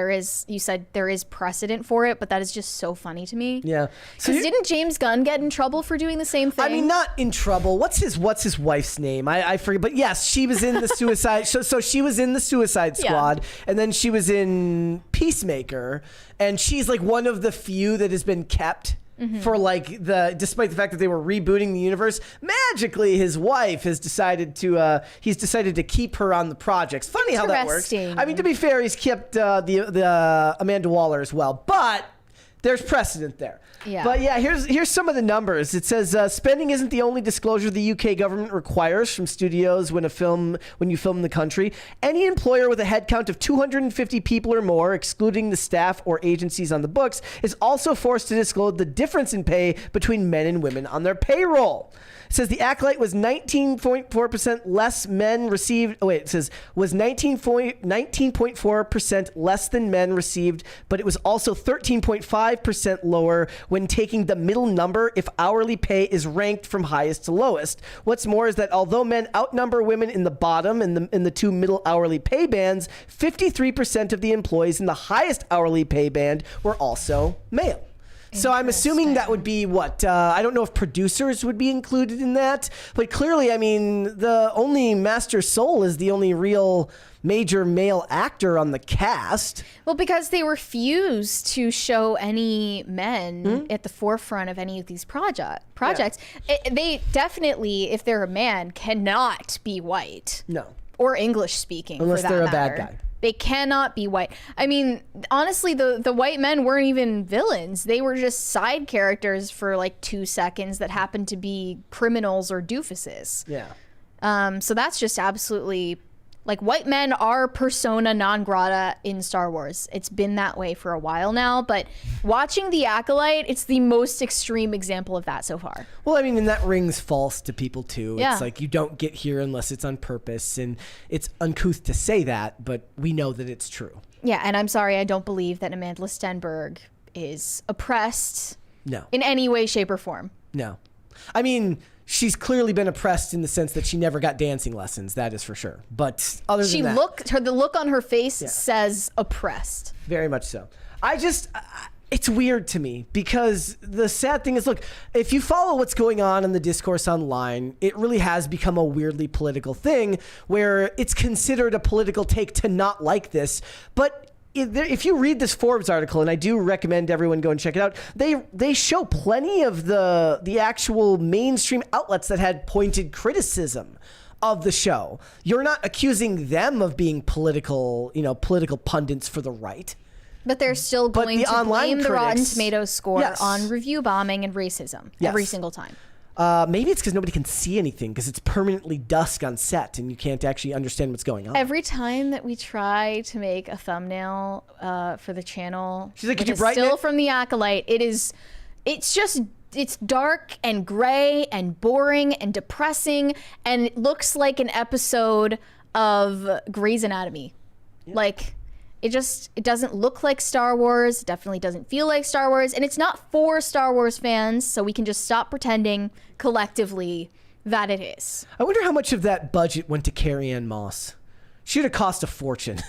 you said there is precedent for it, but that is just so funny to me. Yeah. Because didn't James Gunn get in trouble for doing the same thing? I mean, not in trouble. What's his wife's name? I forget. But yes, she was in the Suicide. So she was in the Suicide Squad, and then she was in Peacemaker. And she's like one of the few that has been kept for despite the fact that they were rebooting the universe. Magically, his wife has decided to keep her on the projects. Funny how that works. I mean, to be fair, he's kept the Amanda Waller as well, but there's precedent there. Yeah. But yeah, here's some of the numbers. It says spending isn't the only disclosure the UK government requires from studios when you film in the country. Any employer with a headcount of 250 people or more, excluding the staff or agencies on the books, is also forced to disclose the difference in pay between men and women on their payroll. It says the Acolyte was 19.4% less men received. Oh wait, it says was 19.4% less than men received, but it was also 13.5% lower when taking the middle number if hourly pay is ranked from highest to lowest. What's more is that although men outnumber women in the bottom and in the two middle hourly pay bands, 53% of the employees in the highest hourly pay band were also male. So I'm assuming that would be what? I don't know if producers would be included in that, but clearly, I mean, the only Master Soul is the only real major male actor on the cast. Well, because they refuse to show any men at the forefront of any of these projects. They definitely, if they're a man, cannot be white. No. Or English speaking. Unless for that they're a matter. bad guy. They cannot be white. I mean, honestly, the white men weren't even villains. They were just side characters for like 2 seconds that happened to be criminals or doofuses. Yeah. So that's just absolutely, like, white men are persona non grata in Star Wars. It's been that way for a while now, but watching The Acolyte, it's the most extreme example of that so far. Well, I mean, and that rings false to people too. Yeah. It's like you don't get here unless it's on purpose, and it's uncouth to say that, but we know that it's true. Yeah, and I'm sorry, I don't believe that Amanda Stenberg is oppressed in any way, shape, or form. No. I mean, she's clearly been oppressed in the sense that she never got dancing lessons. That is for sure. But other than that, the look on her face says oppressed. Very much so. It's weird to me because the sad thing is, look, if you follow what's going on in the discourse online, it really has become a weirdly political thing where it's considered a political take to not like this. But if you read this Forbes article, and I do recommend everyone go and check it out, they show plenty of the actual mainstream outlets that had pointed criticism of the show. You're not accusing them of being political pundits for the right. But they're still going to blame the Rotten Tomatoes score Yes. on review bombing and racism every single time. Maybe it's because nobody can see anything because it's permanently dusk on set and you can't actually understand what's going on. Every time that we try to make a thumbnail for the channel, she's like, "Could you brighten still it?" from The Acolyte, it's dark and gray and boring and depressing, and it looks like an episode of Grey's Anatomy. Yeah. Like, it doesn't look like Star Wars. It definitely doesn't feel like Star Wars. And it's not for Star Wars fans, so we can just stop pretending collectively that it is. I wonder how much of that budget went to Carrie-Anne Moss. She'd have cost a fortune.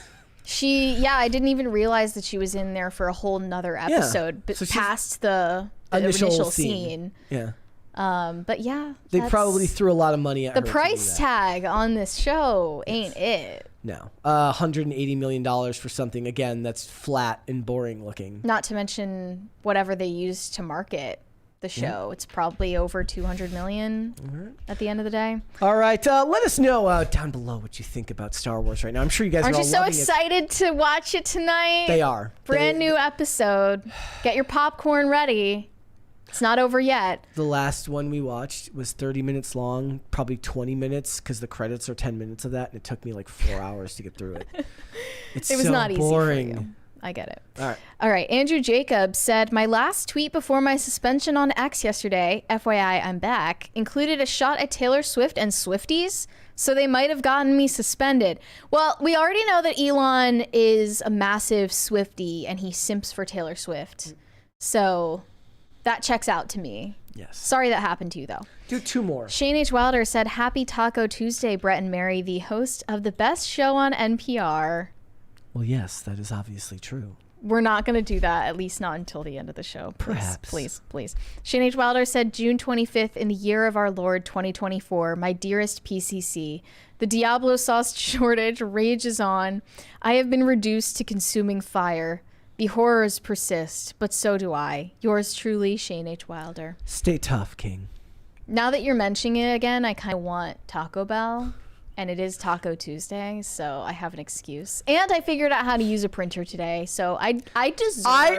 I didn't even realize that she was in there for a whole nother episode, but past the initial scene. Yeah. But yeah. They probably threw a lot of money at her. The price tag on this show ain't it. No. $180 million for something, again, that's flat and boring looking. Not to mention whatever they used to market the show. It's probably over $200 million at the end of the day. All right. Let us know down below what you think about Star Wars right now. I'm sure you guys are all loving it. Aren't you so excited to watch it tonight? They are. Brand new episode. Get your popcorn ready. It's not over yet. The last one we watched was 30 minutes long, probably 20 minutes because the credits are 10 minutes of that, and it took me like 4 hours to get through it. It was not boring. easy for you. I get it. All right. Andrew Jacobs said, my last tweet before my suspension on X yesterday, FYI, I'm back, included a shot at Taylor Swift and Swifties, so they might have gotten me suspended. Well, we already know that Elon is a massive Swiftie and he simps for Taylor Swift. So that checks out to me. Yes. Sorry that happened to you, though. Do two more. Shane H. Wilder said, happy Taco Tuesday, Brett and Mary, the host of the best show on NPR. Well, yes, that is obviously true. We're not going to do that, at least not until the end of the show. Perhaps. Please. Shane H. Wilder said, June 25th in the year of our Lord 2024, my dearest PCC, the Diablo sauce shortage rages on. I have been reduced to consuming fire. The horrors persist, but so do I. Yours truly, Shane H. Wilder. Stay tough, King. Now that you're mentioning it again, I kind of want Taco Bell. And it is Taco Tuesday, so I have an excuse. And I figured out how to use a printer today, so I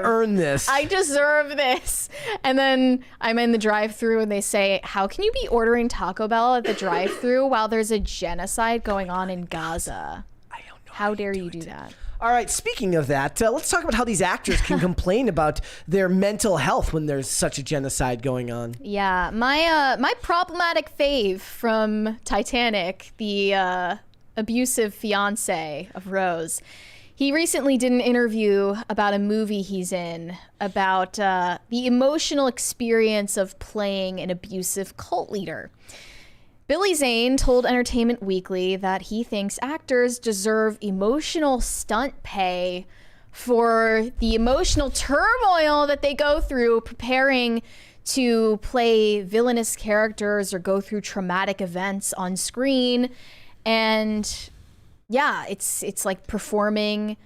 earned this. I deserve this. And then I'm in the drive-thru and they say, how can you be ordering Taco Bell at the drive-thru while there's a genocide going on in Gaza? I don't know. How dare you do that? All right, speaking of that, let's talk about how these actors can complain about their mental health when there's such a genocide going on. Yeah, my problematic fave from Titanic, the abusive fiance of Rose, he recently did an interview about a movie he's in about the emotional experience of playing an abusive cult leader. Billy Zane told Entertainment Weekly that he thinks actors deserve emotional stunt pay for the emotional turmoil that they go through preparing to play villainous characters or go through traumatic events on screen. And yeah, it's like performing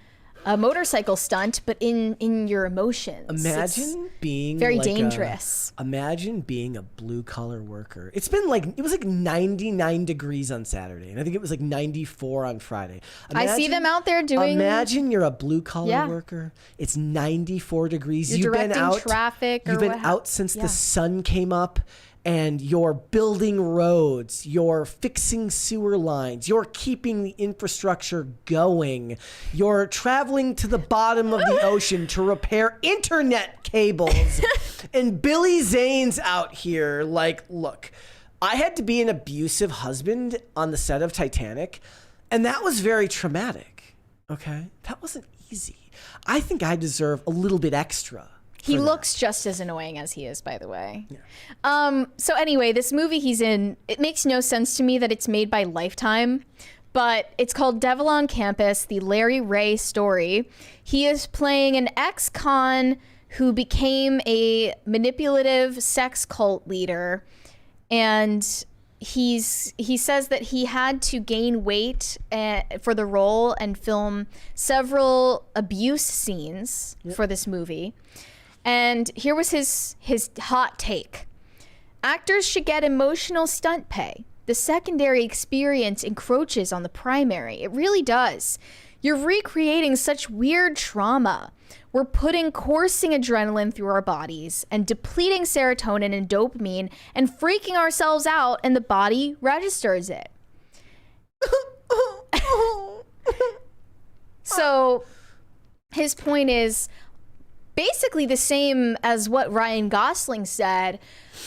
a motorcycle stunt, but in your emotions. Imagine being very like dangerous. Imagine being a blue collar worker. It was like 99 degrees on Saturday, and I think it was like 94 on Friday. I see them out there doing. Imagine you're a blue collar worker. It's 94 degrees. You've been out. Traffic. You've been out since the sun came up. And you're building roads, you're fixing sewer lines, you're keeping the infrastructure going, you're traveling to the bottom of the ocean to repair internet cables. And Billy Zane's out here like, look, I had to be an abusive husband on the set of Titanic, and that was very traumatic, okay? That wasn't easy. I think I deserve a little bit extra. He looks just as annoying as he is, by the way. Yeah. So anyway, this movie he's in, it makes no sense to me that it's made by Lifetime, but it's called Devil on Campus, the Larry Ray story. He is playing an ex-con who became a manipulative sex cult leader, and he says that he had to gain weight for the role and film several abuse scenes for this movie. And here was his hot take. Actors should get emotional stunt pay. The secondary experience encroaches on the primary. It really does. You're recreating such weird trauma. We're putting coursing adrenaline through our bodies and depleting serotonin and dopamine and freaking ourselves out, and the body registers it. So his point is basically the same as what Ryan Gosling said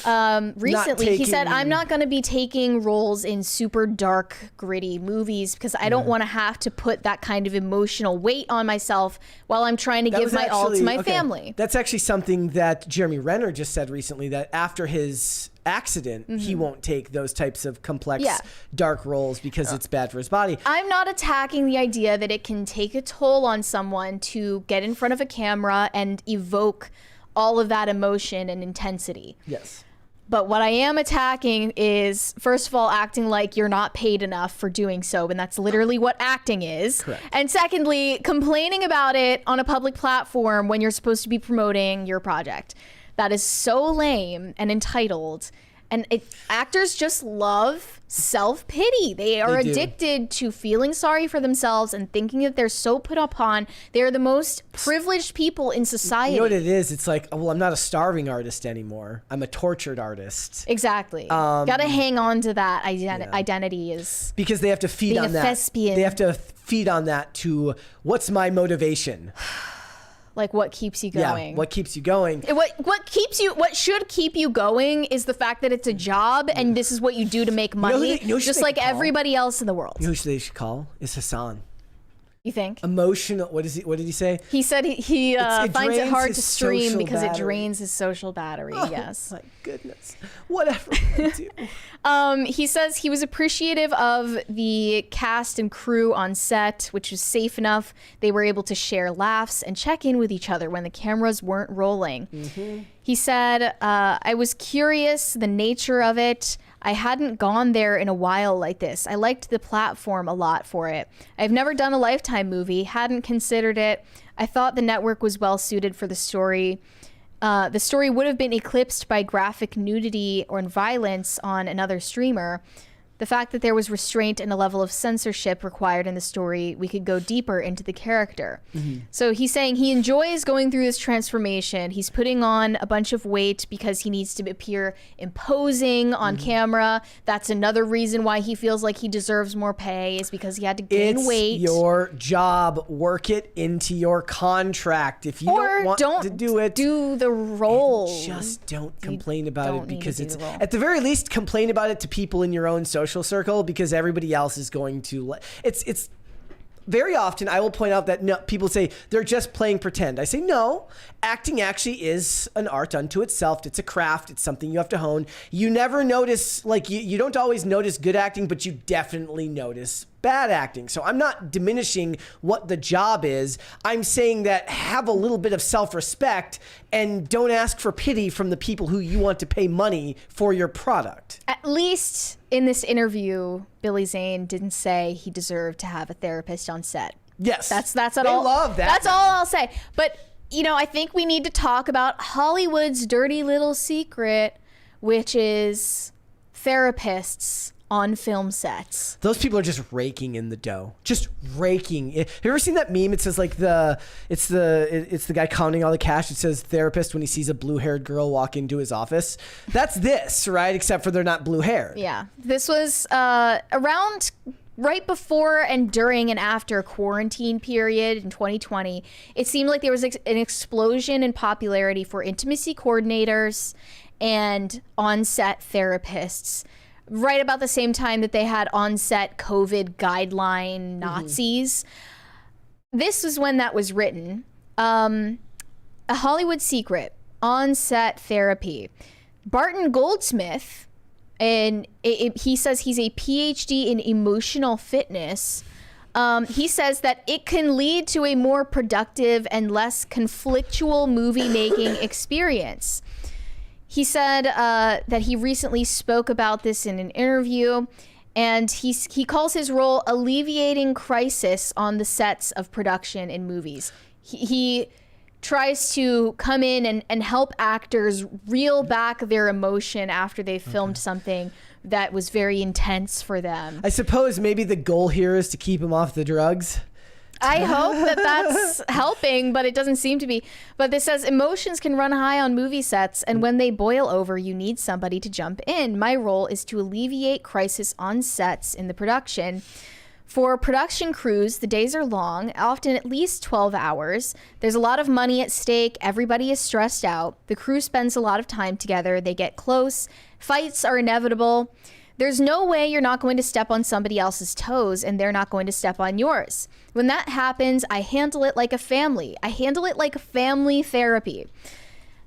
recently. He said, I'm not going to be taking roles in super dark, gritty movies because I don't want to have to put that kind of emotional weight on myself while I'm trying to give my all to my family. That's actually something that Jeremy Renner just said recently, that after his accident, he won't take those types of complex, dark roles because it's bad for his body. I'm not attacking the idea that it can take a toll on someone to get in front of a camera and evoke all of that emotion and intensity. Yes. But what I am attacking is, first of all, acting like you're not paid enough for doing so, and that's literally what acting is. Correct. And secondly, complaining about it on a public platform when you're supposed to be promoting your project. That is so lame and entitled. And actors just love self-pity. They are addicted to feeling sorry for themselves and thinking that they're so put upon. They're the most privileged people in society. You know what it is? It's like, well, I'm not a starving artist anymore. I'm a tortured artist. Exactly. Gotta hang on to that identity is because they have to feed on that. Thespian. They have to feed on that to what's my motivation. Like what keeps you going? Yeah, what keeps you going? What should keep you going is the fact that it's a job and this is what you do to make money, just like everybody else in the world. You know who they should call? Is Hassan. You think? Emotional. What did he say? He said he finds it hard to stream because it drains his social battery. Oh, yes. My goodness. Whatever I do. He says he was appreciative of the cast and crew on set, which was safe enough. They were able to share laughs and check in with each other when the cameras weren't rolling. Mm-hmm. He said, I was curious, the nature of it. I hadn't gone there in a while like this. I liked the platform a lot for it. I've never done a Lifetime movie, hadn't considered it. I thought the network was well suited for the story. The story would have been eclipsed by graphic nudity or violence on another streamer. The fact that there was restraint and a level of censorship required in the story, we could go deeper into the character. So he's saying he enjoys going through this transformation. He's putting on a bunch of weight because he needs to appear imposing on camera. That's another reason why he feels like he deserves more pay, is because he had to gain weight. It's your job. Work it into your contract. If you don't want to do it, do the role. Just don't complain about it, because it's, role. at the very least, complain about it to people in your own social circle, because everybody else is going to. It's very often I will point out that people say they're just playing pretend. I say no, acting actually is an art unto itself. It's a craft. It's something you have to hone. You never notice, like you don't always notice good acting, but you definitely notice bad acting. So I'm not diminishing what the job is. I'm saying that have a little bit of self-respect and don't ask for pity from the people who you want to pay money for your product. At least in this interview, Billy Zane didn't say he deserved to have a therapist on set. Yes. That's they all. love that. That's all I'll say. But, I think we need to talk about Hollywood's dirty little secret, which is therapists on film sets. Those people are just raking in the dough. Just raking. Have you ever seen that meme? It says like it's the guy counting all the cash. It says therapist when he sees a blue-haired girl walk into his office. That's this, right? Except for they're not blue-haired. Yeah. This was around right before and during and after quarantine period in 2020. It seemed like there was an explosion in popularity for intimacy coordinators and on-set therapists. Right about the same time that they had on-set COVID guideline Nazis. This was when that was written. A Hollywood secret, on-set therapy. Barton Goldsmith, and he says he's a PhD in emotional fitness. He says that it can lead to a more productive and less conflictual movie-making experience. He said that he recently spoke about this in an interview, and he calls his role alleviating crisis on the sets of production in movies. He tries to come in and help actors reel back their emotion after they filmed something that was very intense for them. I suppose maybe the goal here is to keep him off the drugs. I hope that that's helping, but it doesn't seem to be. But this says emotions can run high on movie sets, and when they boil over, you need somebody to jump in. My role is to alleviate crisis on sets in the production. For production crews, the days are long, often at least 12 hours. There's a lot of money at stake. Everybody is stressed out. The crew spends a lot of time together. They get close. Fights are inevitable. There's no way you're not going to step on somebody else's toes and they're not going to step on yours. When that happens, I handle it like a family. I handle it like family therapy.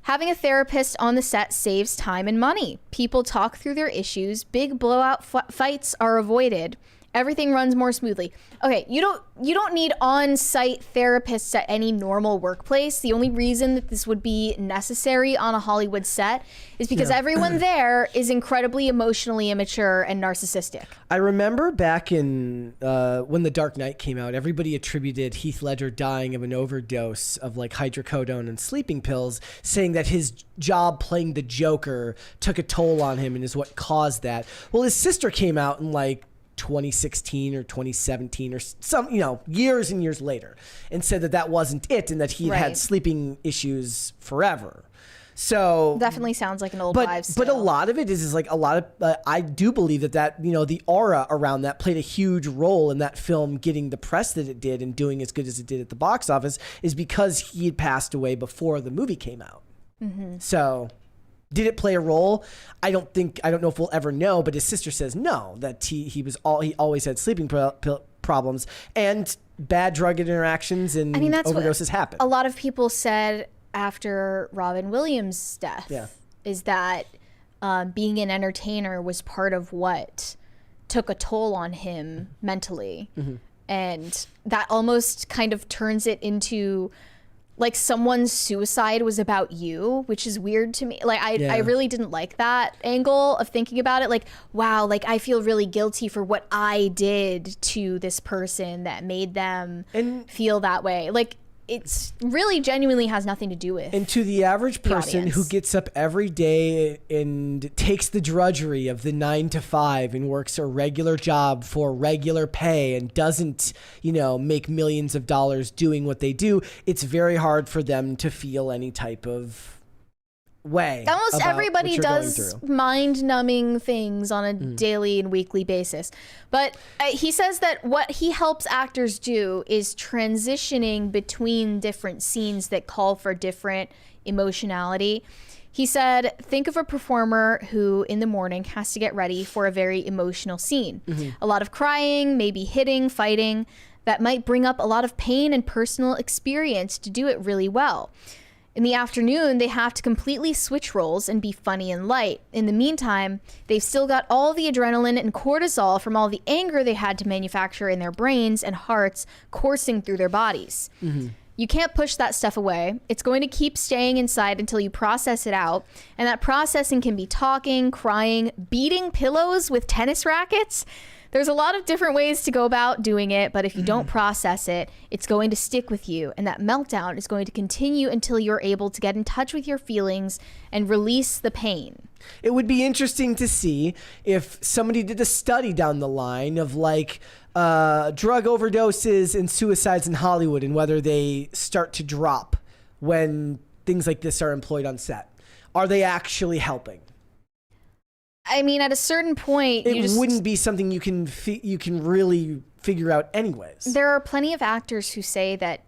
Having a therapist on the set saves time and money. People talk through their issues. Big blowout fights are avoided. Everything runs more smoothly. Okay, you don't need on-site therapists at any normal workplace. The only reason that this would be necessary on a Hollywood set is because everyone there is incredibly emotionally immature and narcissistic. I remember back in when The Dark Knight came out, everybody attributed Heath Ledger dying of an overdose of like hydrocodone and sleeping pills, saying that his job playing the Joker took a toll on him and is what caused that. Well, his sister came out in like 2016 or 2017 or some, years and years later, and said that that wasn't it, and that he had sleeping issues forever. So definitely sounds like an old wives' but a tale. lot of it is like a lot of I do believe that the aura around that played a huge role in that film getting the press that it did and doing as good as it did at the box office, is because he had passed away before the movie came out. So did it play a role? I don't know if we'll ever know, but his sister says no, that he always had sleeping problems and bad drug interactions, and that's overdoses happen. A lot of people said after Robin Williams' death is that being an entertainer was part of what took a toll on him mentally. And that almost kind of turns it into like someone's suicide was about you, which is weird to me. Like I really didn't like that angle of thinking about it. Like, wow, like I feel really guilty for what I did to this person that made them feel that way. Like it's really genuinely has nothing to do with. And to the average person who audience. gets up every day and takes the drudgery of the 9 to 5 and works a regular job for regular pay and doesn't, make millions of dollars doing what they do, it's very hard for them to feel any type of way. Almost about everybody what you're going does through. mind-numbing things on a daily and weekly basis. But he says that what he helps actors do is transitioning between different scenes that call for different emotionality. He said, think of a performer who in the morning has to get ready for a very emotional scene. A lot of crying, maybe hitting, fighting, that might bring up a lot of pain and personal experience to do it really well. In the afternoon, they have to completely switch roles and be funny and light. In the meantime, they've still got all the adrenaline and cortisol from all the anger they had to manufacture in their brains and hearts coursing through their bodies. You can't push that stuff away. It's going to keep staying inside until you process it out. And that processing can be talking, crying, beating pillows with tennis rackets. There's a lot of different ways to go about doing it, but if you don't process it, it's going to stick with you. And that meltdown is going to continue until you're able to get in touch with your feelings and release the pain. It would be interesting to see if somebody did a study down the line of drug overdoses and suicides in Hollywood and whether they start to drop when things like this are employed on set. Are they actually helping? I mean, at a certain point, it wouldn't be something you can really figure out anyways. There are plenty of actors who say that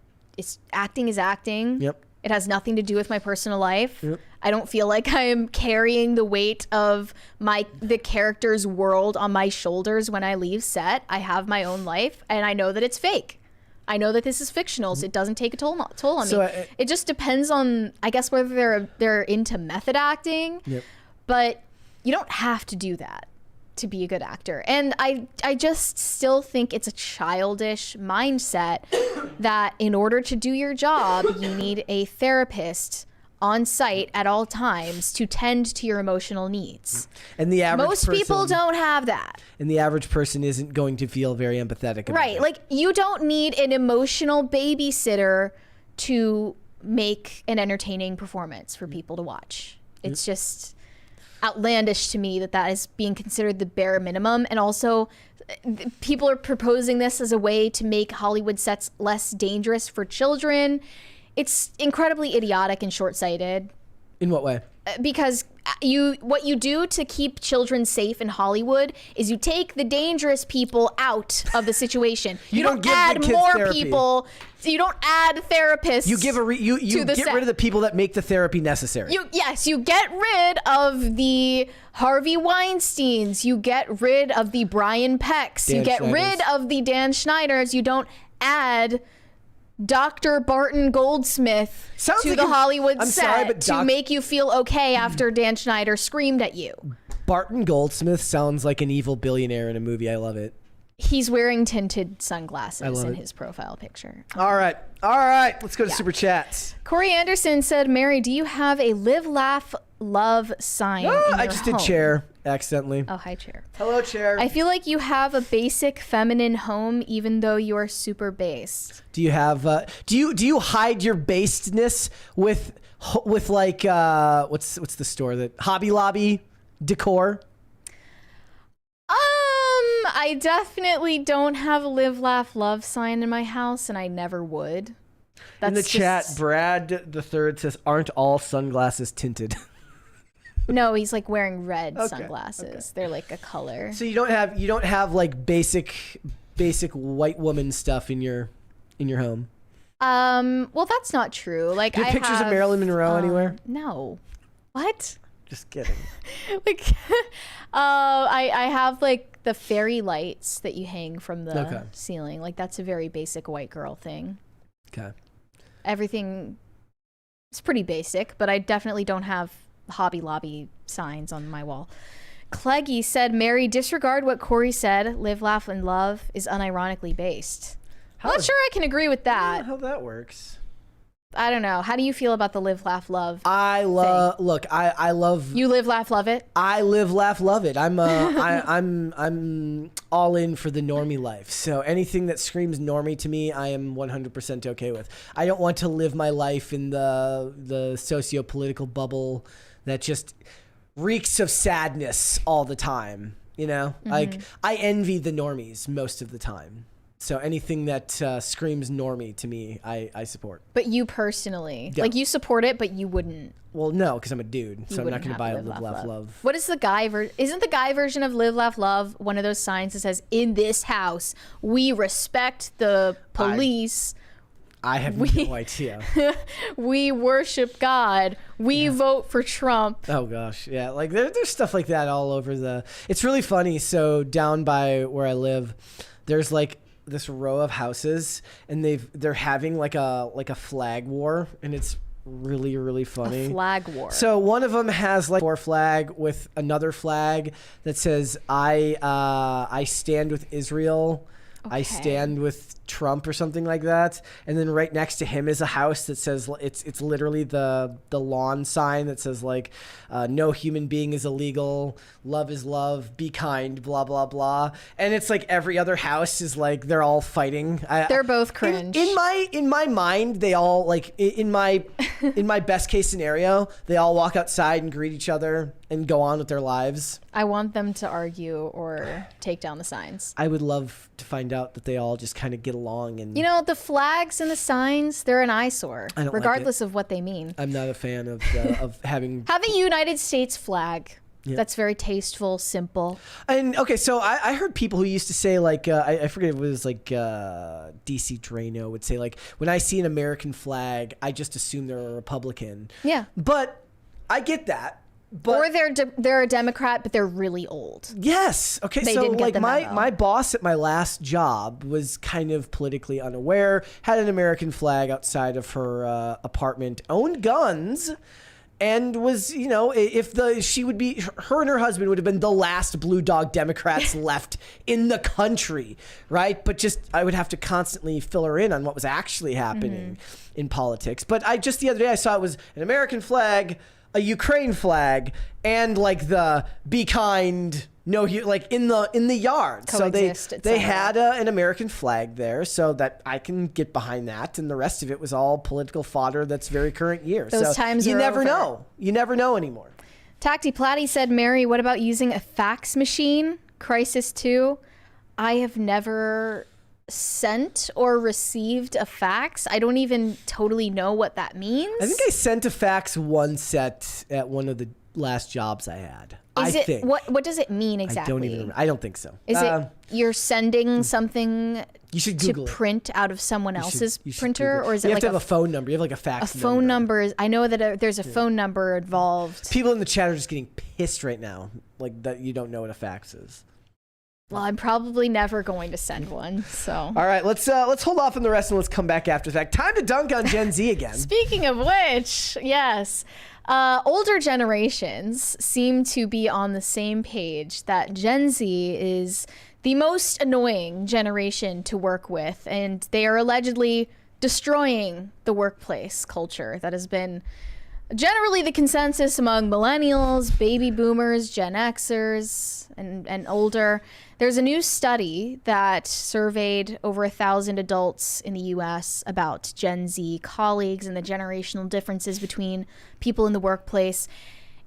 acting is acting. Yep. It has nothing to do with my personal life. Yep. I don't feel like I am carrying the weight of the character's world on my shoulders when I leave set. I have my own life, and I know that it's fake. I know that this is fictional, so it doesn't take a toll on me. It just depends on, I guess, whether they're into method acting. Yep. But you don't have to do that to be a good actor. And I just still think it's a childish mindset that in order to do your job, you need a therapist on site at all times to tend to your emotional needs. And the average Most people don't have that. And the average person isn't going to feel very empathetic about Right. it. Like, you don't need an emotional babysitter to make an entertaining performance for people to watch. It's just outlandish to me that is being considered the bare minimum. And also, people are proposing this as a way to make Hollywood sets less dangerous for children. It's incredibly idiotic and short-sighted. In what way? Because what you do to keep children safe in Hollywood is you take the dangerous people out of the situation. You don't give add the kids more therapy. people. You don't add therapists. You give you the get set. rid of the people that make the therapy necessary. You get rid of the Harvey Weinsteins. You get rid of the Brian Pecks. You get rid of the Dan Schneiders. You don't add Dr. Barton Goldsmith to the Hollywood set to make you feel okay after Dan Schneider screamed at you. Barton Goldsmith sounds like an evil billionaire in a movie. I love it. He's wearing tinted sunglasses in his profile picture. All right. Let's go to Super Chats. Corey Anderson said, Mary, do you have a live, laugh, love sign in your I just did home? Chair accidentally. Oh, hi, Chair. Hello, Chair. I feel like you have a basic feminine home, even though you are super based. Do you have? Do you hide your basedness with like what's the store that Hobby Lobby decor? I definitely don't have a live, laugh, love sign in my house, and I never would. In the chat, Brad the Third says, "Aren't all sunglasses tinted?" No, he's like wearing red sunglasses. Okay. They're like a color. So you don't have like basic white woman stuff in your home. Well, that's not true. Like, do you have pictures of Marilyn Monroe anywhere? No. What? Just kidding. Like, I have like the fairy lights that you hang from the ceiling. Like, that's a very basic white girl thing. Okay. Everything is pretty basic, but I definitely don't have Hobby Lobby signs on my wall. Cleggy said, Mary, disregard what Corey said. Live, laugh, and love is unironically based. I'm not sure I can agree with that. How that works. I don't know. How do you feel about the live, laugh, love? I love. Look, I love. You live, laugh, love it. I live, laugh, love it. I'm I'm all in for the normie life. So anything that screams normie to me, I am 100% okay with. I don't want to live my life in the socio-political bubble that just reeks of sadness all the time. You know, like I envy the normies most of the time. So anything that screams normie to me, I support. But you personally, Yeah. like you support it, but you wouldn't. Well, no, because I'm a dude, so I'm not wouldn't going to have buy a live, live, laugh, laugh, love. What is the guy isn't the guy version of live, laugh, love one of those signs that says, in this house, we respect the police. I have no idea. We worship God. We vote for Trump. Oh gosh, yeah. Like there's stuff like that all over the. It's really funny. So down by where I live, there's like this row of houses, and they're having like a flag war, and it's really, really funny. A flag war. So one of them has like a flag with another flag that says I stand with Israel. Okay. I stand with Trump or something like that. And then right next to him is a house that says it's literally the lawn sign that says like no human being is illegal, love is love, be kind, blah blah blah. And it's like every other house is like they're all fighting. They're both cringe. In my mind, they all like in my best case scenario, they all walk outside and greet each other and go on with their lives. I want them to argue or take down the signs. I would love to find out that they all just kind of get along. And You know, the flags and the signs, they're an eyesore, I don't like regardless it. of what they mean. I'm not a fan of having. Have a United States flag. Yeah. That's very tasteful, simple. And okay, so I heard people who used to say like I forget if it was like DC Drano would say like when I see an American flag, I just assume they're a Republican. Yeah. But I get that. But Or they're a Democrat, but they're really old. yes. Okay. They So didn't get like the my memo. boss at my last job was kind of politically unaware, had an American flag outside of her apartment, owned guns, and was, you know, her and her husband would have been the last blue dog Democrats left in the country, right? But just I would have to constantly fill her in on what was actually happening in politics. But the other day I saw it was an American flag, a Ukraine flag, and like the be kind, no, like in the yard. Coexist, So et they cetera. had an American flag there, so that I can get behind that, and the rest of it was all political fodder that's very current year. Those so times you are never over. know. You never know anymore. Tacti Platty said, Mary, what about using a fax machine? Crisis 2. I have never sent or received a fax. I don't even totally know what that means. I think I sent a fax once at one of the last jobs I had. Is I it think. what does it mean exactly? I don't even remember. I don't think so. Is it you're sending something You should to Google it. print out of someone else's You should printer, Google or is you it have like to have a phone number? You have like a fax a phone number? I know that there's a phone number involved. People in the chat are just getting pissed right now, like that you don't know what a fax is. Well, I'm probably never going to send one. So, All right, let's hold off on the rest and let's come back after the fact. Time to dunk on Gen Z again. speaking of which, yes, older generations seem to be on the same page that Gen Z is the most annoying generation to work with, and they are allegedly destroying the workplace culture that has been generally the consensus among millennials, baby boomers, Gen Xers, and older. There's a new study that surveyed over 1,000 adults in the US about Gen Z colleagues and the generational differences between people in the workplace.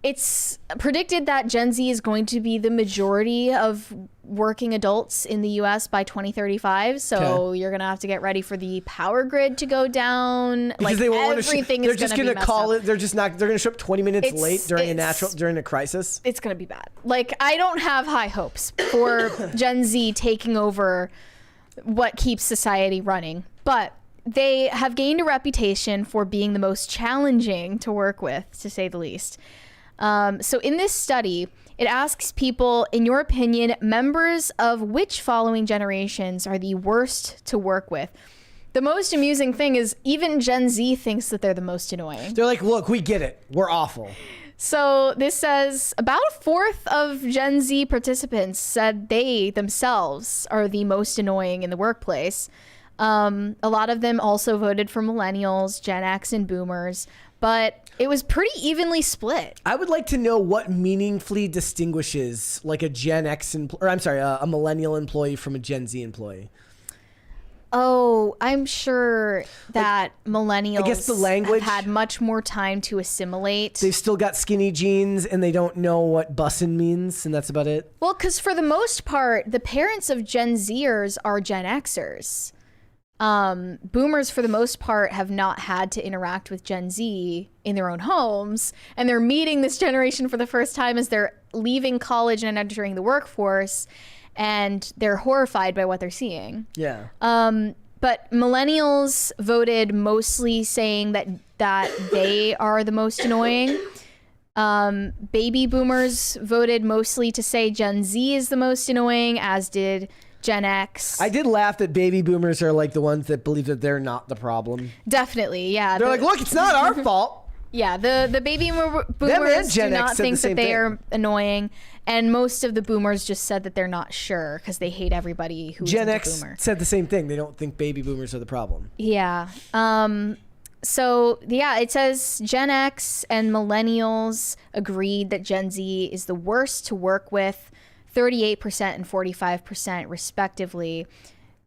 It's predicted that Gen Z is going to be the majority of working adults in the US by 2035. So Okay. you're going to have to get ready for the power grid to go down. Because like they won't want to everything they're is just going to call it. They're just not. They're going to show up 20 minutes late during a crisis. It's going to be bad. Like, I don't have high hopes for Gen Z taking over what keeps society running, but they have gained a reputation for being the most challenging to work with, to say the least. So in this study, it asks people, in your opinion, members of which following generations are the worst to work with? The most amusing thing is even Gen Z thinks that they're the most annoying. They're like, look, we get it. We're awful. So this says about a fourth of Gen Z participants said they themselves are the most annoying in the workplace. A lot of them also voted for millennials, Gen X, and boomers, but it was pretty evenly split. I would like to know what meaningfully distinguishes like a Gen X, a millennial employee from a Gen Z employee. Oh, I'm sure that millennials I guess the language have had much more time to assimilate. They've still got skinny jeans and they don't know what bussin' means, and that's about it. Well, because for the most part, the parents of Gen Zers are Gen Xers. Boomers, for the most part, have not had to interact with Gen Z in their own homes, and they're meeting this generation for the first time as they're leaving college and entering the workforce, and they're horrified by what they're seeing. Yeah. But millennials voted mostly saying that they are the most annoying. Baby boomers voted mostly to say Gen Z is the most annoying, as did Gen X. I did laugh that baby boomers are like the ones that believe that they're not the problem. Definitely, yeah. They're like, look, it's not our fault. Yeah, the baby boomers do not think that they are annoying, and most of the boomers just said that they're not sure because they hate everybody who's Gen a X boomer. said the same thing. They don't think baby boomers are the problem. Yeah. So, yeah, it says Gen X and millennials agreed that Gen Z is the worst to work with, 38% and 45% respectively.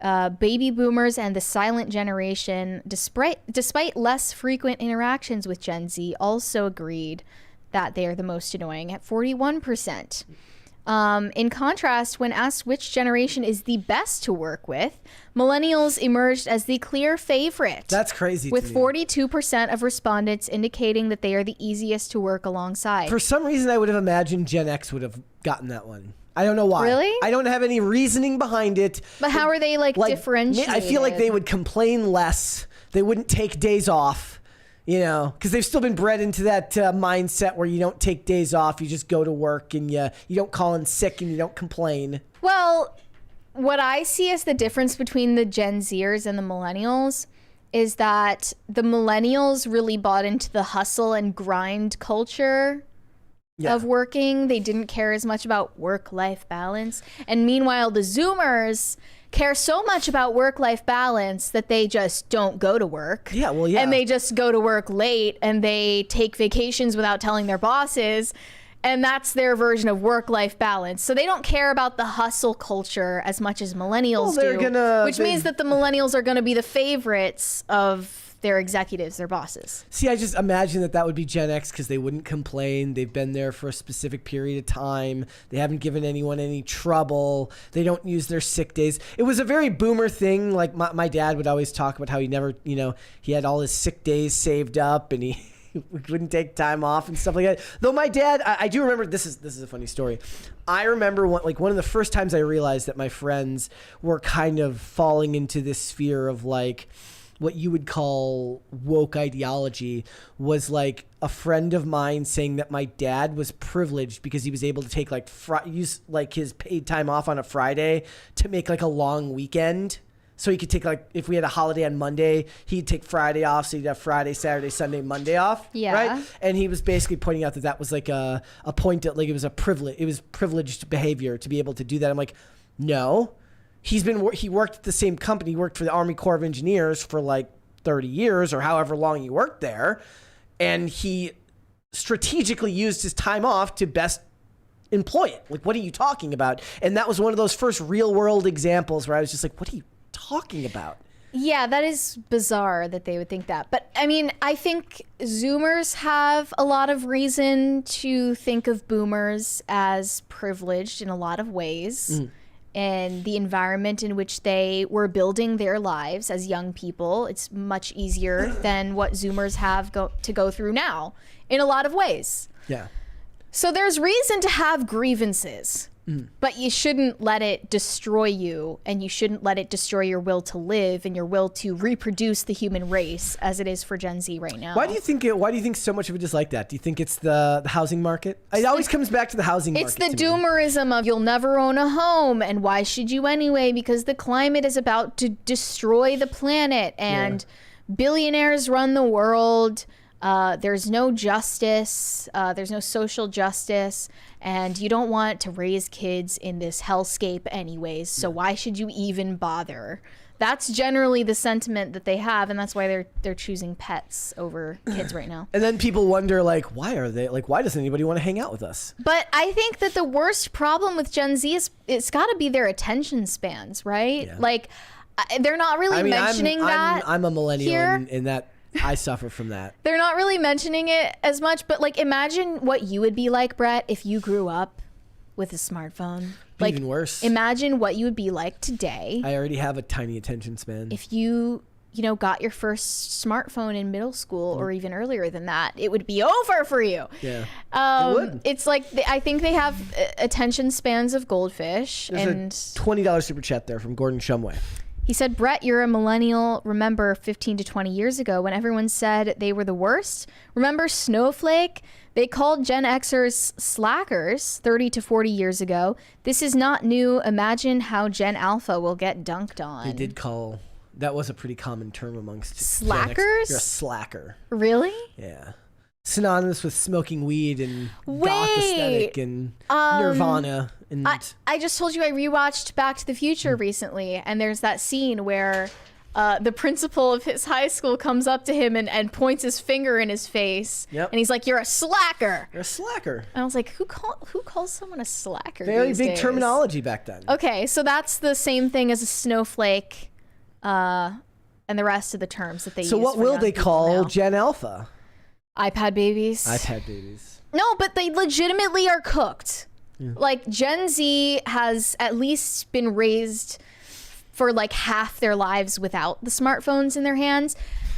Baby boomers and the silent generation, despite less frequent interactions with Gen Z, also agreed that they are the most annoying at 41%. In contrast, when asked which generation is the best to work with, millennials emerged as the clear favorite. That's crazy. With 42% of respondents indicating that they are the easiest to work alongside. For some reason, I would have imagined Gen X would have gotten that one. I don't know why. Really? I don't have any reasoning behind it. But how are they like differentiated? I feel like they would complain less. They wouldn't take days off, you know, because they've still been bred into that mindset where you don't take days off. You just go to work and you don't call in sick and you don't complain. Well, what I see as the difference between the Gen Zers and the millennials is that the millennials really bought into the hustle and grind culture of working. They didn't care as much about work-life balance. And meanwhile, the Zoomers care so much about work-life balance that they just don't go to work. Yeah, well, yeah. And they just go to work late and they take vacations without telling their bosses. And that's their version of work-life balance. So they don't care about the hustle culture as much as millennials do. Which means that the millennials are going to be the favorites of their executives, their bosses. See, I just imagine that would be Gen X because they wouldn't complain. They've been there for a specific period of time. They haven't given anyone any trouble. They don't use their sick days. It was a very boomer thing. Like my dad would always talk about how he never, he had all his sick days saved up and he wouldn't take time off and stuff like that. Though my dad, I do remember, this is a funny story. I remember one of the first times I realized that my friends were kind of falling into this sphere of like, what you would call woke ideology was like a friend of mine saying that my dad was privileged because he was able to take use his paid time off on a Friday to make like a long weekend. So he could take if we had a holiday on Monday, he'd take Friday off. So he'd have Friday, Saturday, Sunday, Monday off. Yeah. Right. And he was basically pointing out that was like a point that like it was a privilege. It was privileged behavior to be able to do that. I'm like, no. He worked at the same company. He worked for the Army Corps of Engineers for like 30 years or however long he worked there. And he strategically used his time off to best employ it. Like, what are you talking about? And that was one of those first real world examples where I was just like, what are you talking about? Yeah, that is bizarre that they would think that. But I mean, I think Zoomers have a lot of reason to think of boomers as privileged in a lot of ways. And the environment in which they were building their lives as young people, it's much easier than what Zoomers have to go through now in a lot of ways. Yeah. So there's reason to have grievances, but you shouldn't let it destroy you, and you shouldn't let it destroy your will to live and your will to reproduce the human race as it is for Gen Z right now. Why do you think so much of it is like that? Do you think it's the housing market? It always comes back to the housing market. It's the doomerism of you'll never own a home, and why should you anyway? Because the climate is about to destroy the planet, and billionaires run the world. There's no justice. There's no social justice. And you don't want to raise kids in this hellscape anyways. So why should you even bother? That's generally the sentiment that they have, and that's why they're choosing pets over kids right now. And then people wonder, like, why doesn't anybody want to hang out with us? But I think that the worst problem with Gen Z is it's got to be their attention spans, right? Yeah. Like, they're not really mentioning that. I'm a millennial here. in that I suffer from that. They're not really mentioning it as much, but like, imagine what you would be like, Brett, if you grew up with a smartphone. Like, even worse. Imagine what you would be like today. I already have a tiny attention span. If you got your first smartphone in middle school or even earlier than that, it would be over for you. Yeah, it would. It's like, I think they have attention spans of goldfish. There's and a $20 super chat there from Gordon Shumway. He said, Brett, you're a millennial. Remember 15 to 20 years ago when everyone said they were the worst? Remember Snowflake? They called Gen Xers slackers 30 to 40 years ago. This is not new. Imagine how Gen Alpha will get dunked on. They did call, that was a pretty common term amongst slackers? Gen X. You're a slacker. Really? Yeah. Synonymous with smoking weed and goth aesthetic and Nirvana. And I just told you I rewatched Back to the Future recently, and there's that scene where the principal of his high school comes up to him and points his finger in his face. Yep. And he's like, "You're a slacker." You're a slacker. And I was like, who calls someone a slacker? Very these big days? terminology back then. Okay, so that's the same thing as a snowflake, and the rest of the terms that they use. So what for will young they people call now. Gen Alpha? iPad babies. iPad babies. No, but they legitimately are cooked. Yeah. Like, Gen Z has at least been raised for like half their lives without the smartphones in their hands.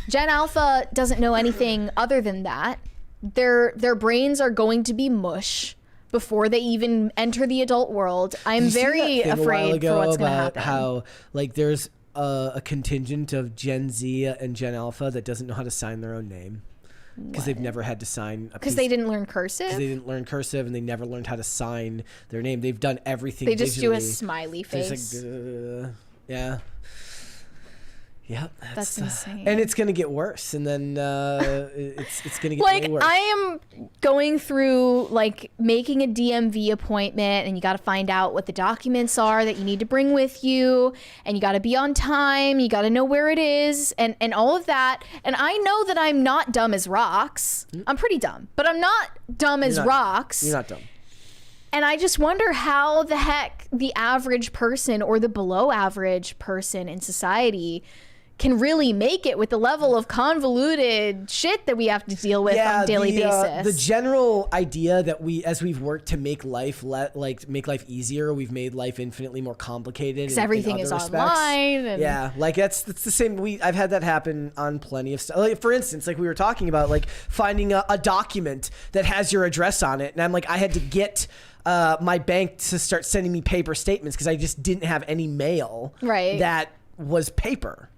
Gen Alpha doesn't know anything other than that. Their brains are going to be mush before they even enter the adult world. I'm very afraid for what's going to happen. How like there's a contingent of Gen Z and Gen Alpha that doesn't know how to sign their own name. Because they've never had to sign because they didn't learn cursive. Because they didn't learn cursive, and they never learned how to sign their name. They've done everything. They just digitally. do a smiley face. Like, yeah. Yep. That's insane. And it's gonna get worse, and then it's gonna get like way worse. I am going through like making a DMV appointment, and you got to find out what the documents are that you need to bring with you, and you got to be on time. You got to know where it is, and all of that. And I know that I'm not dumb as rocks. I'm pretty dumb, but I'm not dumb as rocks. You're not dumb. And I just wonder how the heck the average person or the below average person in society can really make it with the level of convoluted shit that we have to deal with on a daily basis. The general idea that as we've worked to make life make life easier, we've made life infinitely more complicated. Because everything is online. And yeah, like that's the same. I've had that happen on plenty of stuff. Like, for instance, like we were talking about, like finding a document that has your address on it, and I'm like, I had to get my bank to start sending me paper statements because I just didn't have any mail that was paper.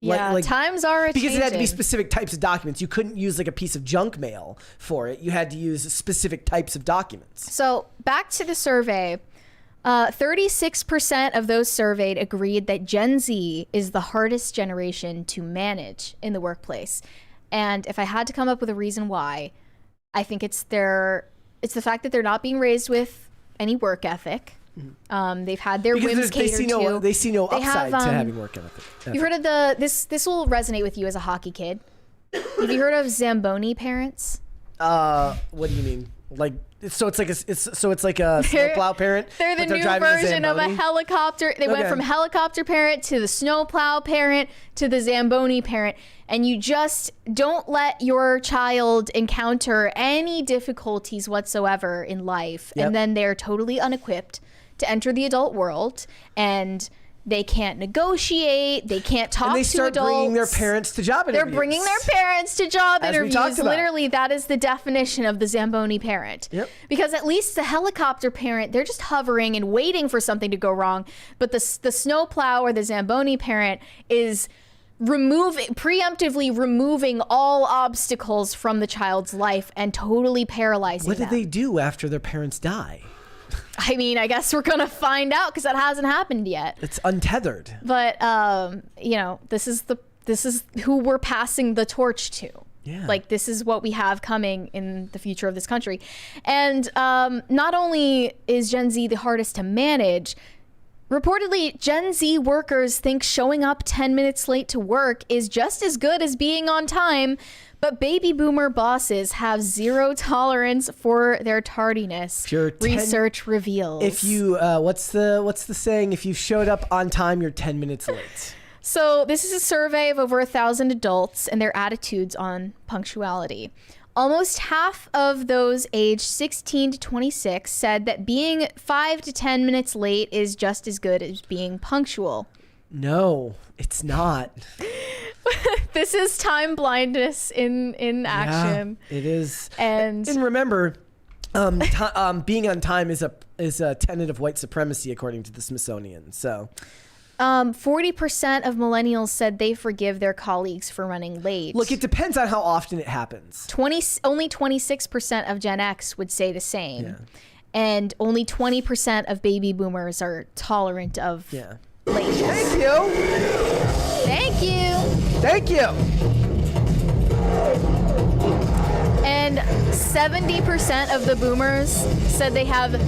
Yeah, like, times are changing. Because it had to be specific types of documents. You couldn't use like a piece of junk mail for it. You had to use specific types of documents. So back to the survey, 36% of those surveyed agreed that Gen Z is the hardest generation to manage in the workplace. And if I had to come up with a reason why, I think it's the fact that they're not being raised with any work ethic. They've had their whims catered to. They see no upside to having work ethic. You heard of this will resonate with you as a hockey kid. Have you heard of Zamboni parents? What do you mean? Like, so it's like a snowplow parent. They're the new version of a helicopter. They went from helicopter parent to the snowplow parent to the Zamboni parent. And you just don't let your child encounter any difficulties whatsoever in life. Yep. And then they're totally unequipped to enter the adult world, and they can't negotiate. They can't talk to adults. And they start bringing their parents to job interviews. They're bringing their parents to job interviews. Literally, that is the definition of the Zamboni parent. Yep. Because at least the helicopter parent, they're just hovering and waiting for something to go wrong. But the snowplow or the Zamboni parent is preemptively removing all obstacles from the child's life and totally paralyzing them. What do they do after their parents die? I mean, I guess we're gonna find out because that hasn't happened yet. It's untethered. But this is who we're passing the torch to. Yeah. Like, this is what we have coming in the future of this country. And not only is Gen Z the hardest to manage, Reportedly, Gen Z workers think showing up 10 minutes late to work is just as good as being on time, but baby boomer bosses have zero tolerance for their tardiness. Research reveals. If you, what's the saying? If you showed up on time, you're 10 minutes late. So this is a survey of over 1,000 adults and their attitudes on punctuality. Almost half of those aged 16 to 26 said that being 5 to 10 minutes late is just as good as being punctual. No, it's not. This is time blindness in action. Yeah, it is. And remember, being on time is a tenet of white supremacy, according to the Smithsonian. So 40% of millennials said they forgive their colleagues for running late. Look, it depends on how often it happens. Only 26% of Gen X would say the same. Yeah. And only 20% of baby boomers are tolerant of lateness. Thank you. Thank you. Thank you. And 70% of the boomers said they have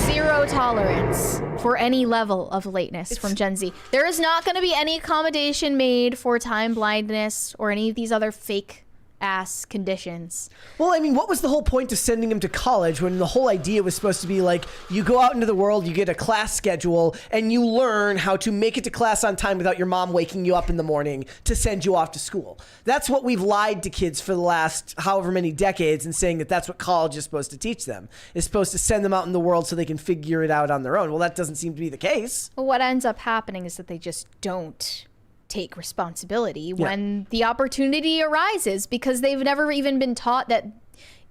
zero tolerance for any level of lateness from Gen Z. There is not going to be any accommodation made for time blindness or any of these other fake ass conditions. Well, I mean, what was the whole point of sending him to college when the whole idea was supposed to be like, you go out into the world, you get a class schedule, and you learn how to make it to class on time without your mom waking you up in the morning to send you off to school. That's what we've lied to kids for the last however many decades and saying that that's what college is supposed to teach them. It's supposed to send them out in the world so they can figure it out on their own. Well, that doesn't seem to be the case. Well, what ends up happening is that they just don't take responsibility when the opportunity arises, because they've never even been taught that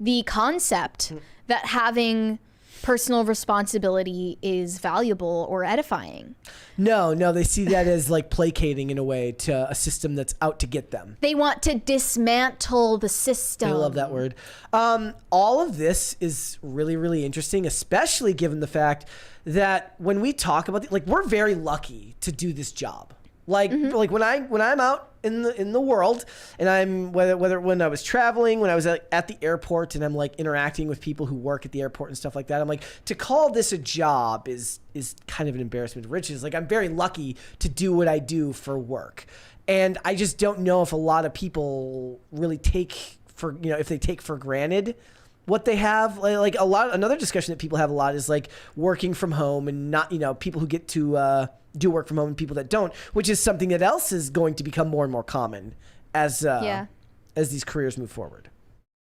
the concept that having personal responsibility is valuable or edifying. No, they see that as like placating in a way to a system that's out to get them. They want to dismantle the system. I love that word. All of this is really, really interesting, especially given the fact that when we talk about we're very lucky to do this job. Like when I'm out in the world, and I'm whether when I was traveling, when I was at the airport, and I'm like interacting with people who work at the airport and stuff like that, I'm like, to call this a job is kind of an embarrassment of riches. Like, I'm very lucky to do what I do for work, and I just don't know if a lot of people really take for granted what they have. Like another discussion that people have a lot is like working from home, and not people who get to do work from home and people that don't, which is something that else is going to become more and more common as these careers move forward.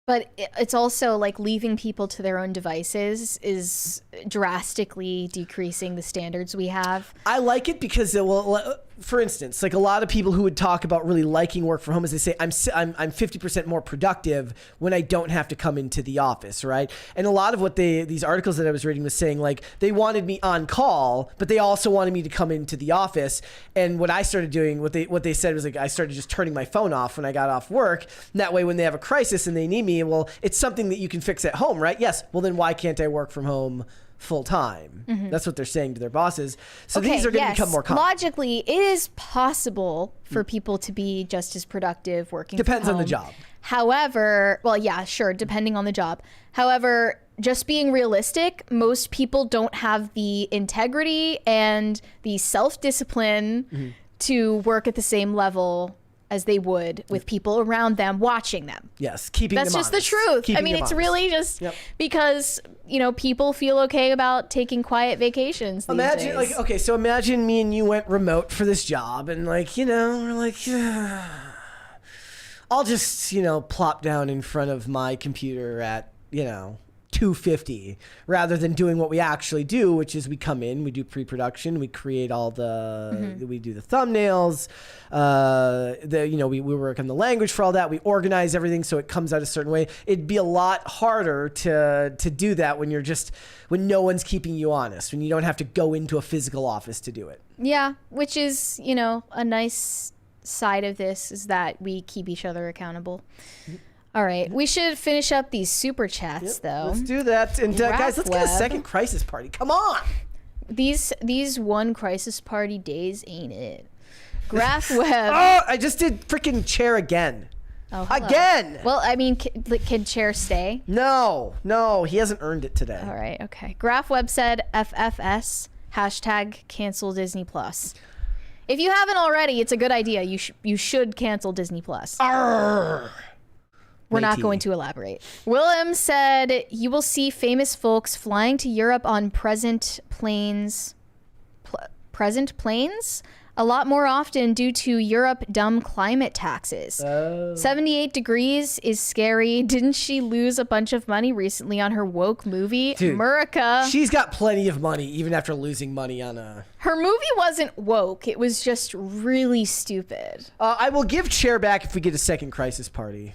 But it's also like leaving people to their own devices is drastically decreasing the standards we have. I like it because it will, for instance, like a lot of people who would talk about really liking work from home is they say, I'm 50% more productive when I don't have to come into the office, right? And a lot of what these articles that I was reading was saying, like, they wanted me on call, but they also wanted me to come into the office. And what I started doing, what they said was like, I started just turning my phone off when I got off work. And that way, when they have a crisis and they need me, well, it's something that you can fix at home, right? Yes. Well, then why can't I work from home full time? That's what they're saying to their bosses. So these are going to become more common. Logically, it is possible for people to be just as productive working Depends from home. on the job. However, well, yeah, sure, depending on the job. However, just being realistic, most people don't have the integrity and the self-discipline to work at the same level as they would with people around them watching them. Yes, keeping That's them just honest. the truth. Keeping I mean, them it's honest. really just because, people feel okay about taking quiet vacations these days. Imagine me and you went remote for this job, and we're like, I'll just, plop down in front of my computer at, 250 rather than doing what we actually do, which is we come in, we do pre-production, we create all the, we do the thumbnails, we work on the language for all that, we organize everything so it comes out a certain way. It'd be a lot harder to do that when when no one's keeping you honest, when you don't have to go into a physical office to do it. Yeah, which is, a nice side of this is that we keep each other accountable. All right, we should finish up these super chats though. Let's do that. And guys, let's get a second crisis party. Come on. These one crisis party days ain't it. Graph Web. Oh, I just did freaking chair again. Oh, again. Well, I mean, can chair stay? No, he hasn't earned it today. All right, okay. Graph Web said FFS. Hashtag cancel Disney Plus. If you haven't already, it's a good idea. You should cancel Disney Plus. Arrgh. We're not going to elaborate. Willem said, you will see famous folks flying to Europe on present planes a lot more often due to Europe dumb climate taxes. 78 degrees is scary. Didn't she lose a bunch of money recently on her woke movie, Dude, Murica? She's got plenty of money, even after losing money on a... Her movie wasn't woke. It was just really stupid. I will give Chair back if we get a second Crisis Party.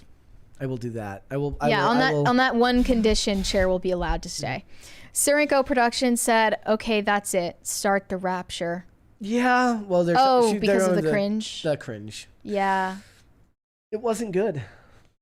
I will do that. On that one condition, Chair will be allowed to stay. Sirenko Productions said, okay, that's it. Start the rapture. Yeah, well, there's... because of the cringe? The cringe. Yeah. It wasn't good.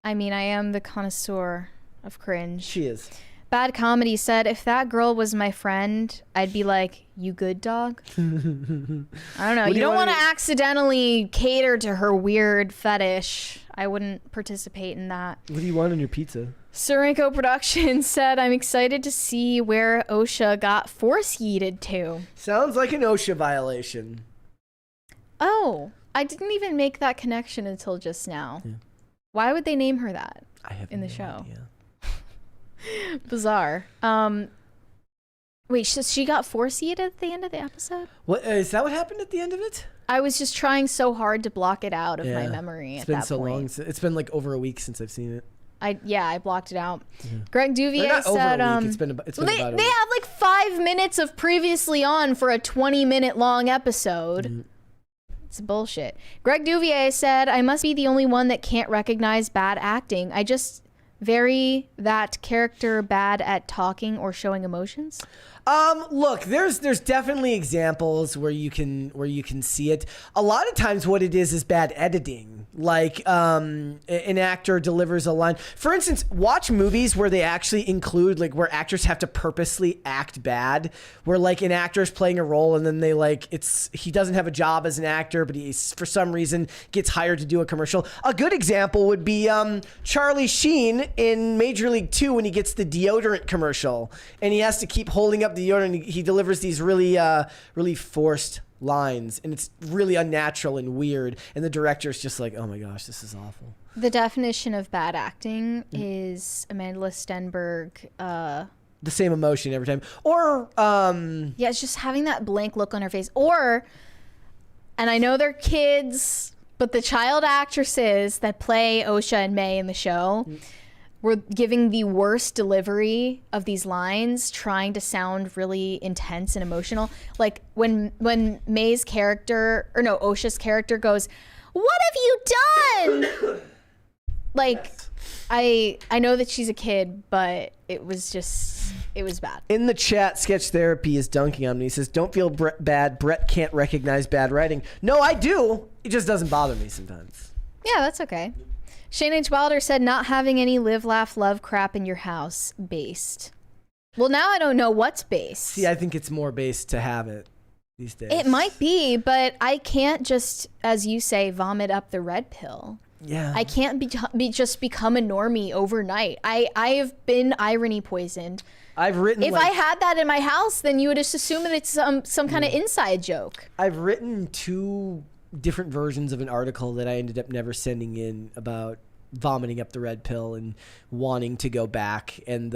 I mean, I am the connoisseur of cringe. She is. Bad Comedy said, if that girl was my friend, I'd be like, you good, dog? I don't know. You don't want to accidentally cater to her weird fetish. I wouldn't participate in that. What do you want on your pizza? Sirenko Productions said, I'm excited to see where OSHA got force yeeted to. Sounds like an OSHA violation. Oh, I didn't even make that connection until just now. Yeah. Why would they name her that in the show? Bizarre. Wait, she got force yeeted at the end of the episode? What is that? What happened at the end of it? I was just trying so hard to block it out of my memory. It's been so long. It's been like over a week since I've seen it. I blocked it out. Greg Duvier said, over a week. It's been about a week. They have like 5 minutes of previously on for a 20-minute long episode. It's bullshit. Greg Duvier said, I must be the only one that can't recognize bad acting. I just vary that character bad at talking or showing emotions. Look, there's definitely examples where you can see it. A lot of times what it is bad editing. Like an actor delivers a line. For instance, watch movies where they actually include like where actors have to purposely act bad, where like an actor is playing a role and then they he doesn't have a job as an actor, but he for some reason gets hired to do a commercial. A good example would be Charlie Sheen in Major League 2 when he gets the deodorant commercial and he has to keep holding up the deodorant. He delivers these really forced lines and it's really unnatural and weird, and the director's just like, oh my gosh, this is awful. The definition of bad acting is Amanda Stenberg the same emotion every time, or it's just having that blank look on her face, and I know they're kids, but the child actresses that play Osha and May in the show were giving the worst delivery of these lines, trying to sound really intense and emotional. Like when May's character, or no, Osha's character goes, "What have you done?" Like, I know that she's a kid, but it was bad. In the chat, Sketch Therapy is dunking on me. He says, don't feel bad. Brett can't recognize bad writing. No, I do. It just doesn't bother me sometimes. Yeah, that's okay. Shane H. Wilder said, not having any live, laugh, love crap in your house. Based. Well, now I don't know what's based. See, I think it's more based to have it these days. It might be, but I can't just, as you say, vomit up the red pill. Yeah. I can't just become a normie overnight. I have been irony poisoned. I've written. If I had that in my house, then you would just assume that it's some kind of inside joke. I've written 2 different versions of an article that I ended up never sending in about vomiting up the red pill and wanting to go back, and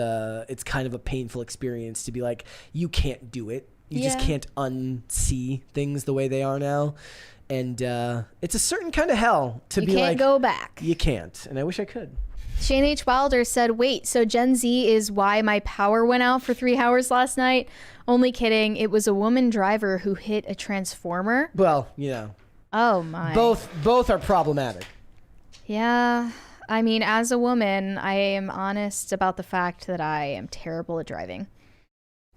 it's kind of a painful experience to be like, you can't do it. You just can't unsee things the way they are now. And it's a certain kind of hell to be like, you can't go back. You can't, and I wish I could. Shane H. Wilder said, wait, so Gen Z is why my power went out for 3 hours last night? Only kidding. It was a woman driver who hit a transformer. Well, you know. Oh, my. Both are problematic. Yeah. I mean, as a woman, I am honest about the fact that I am terrible at driving.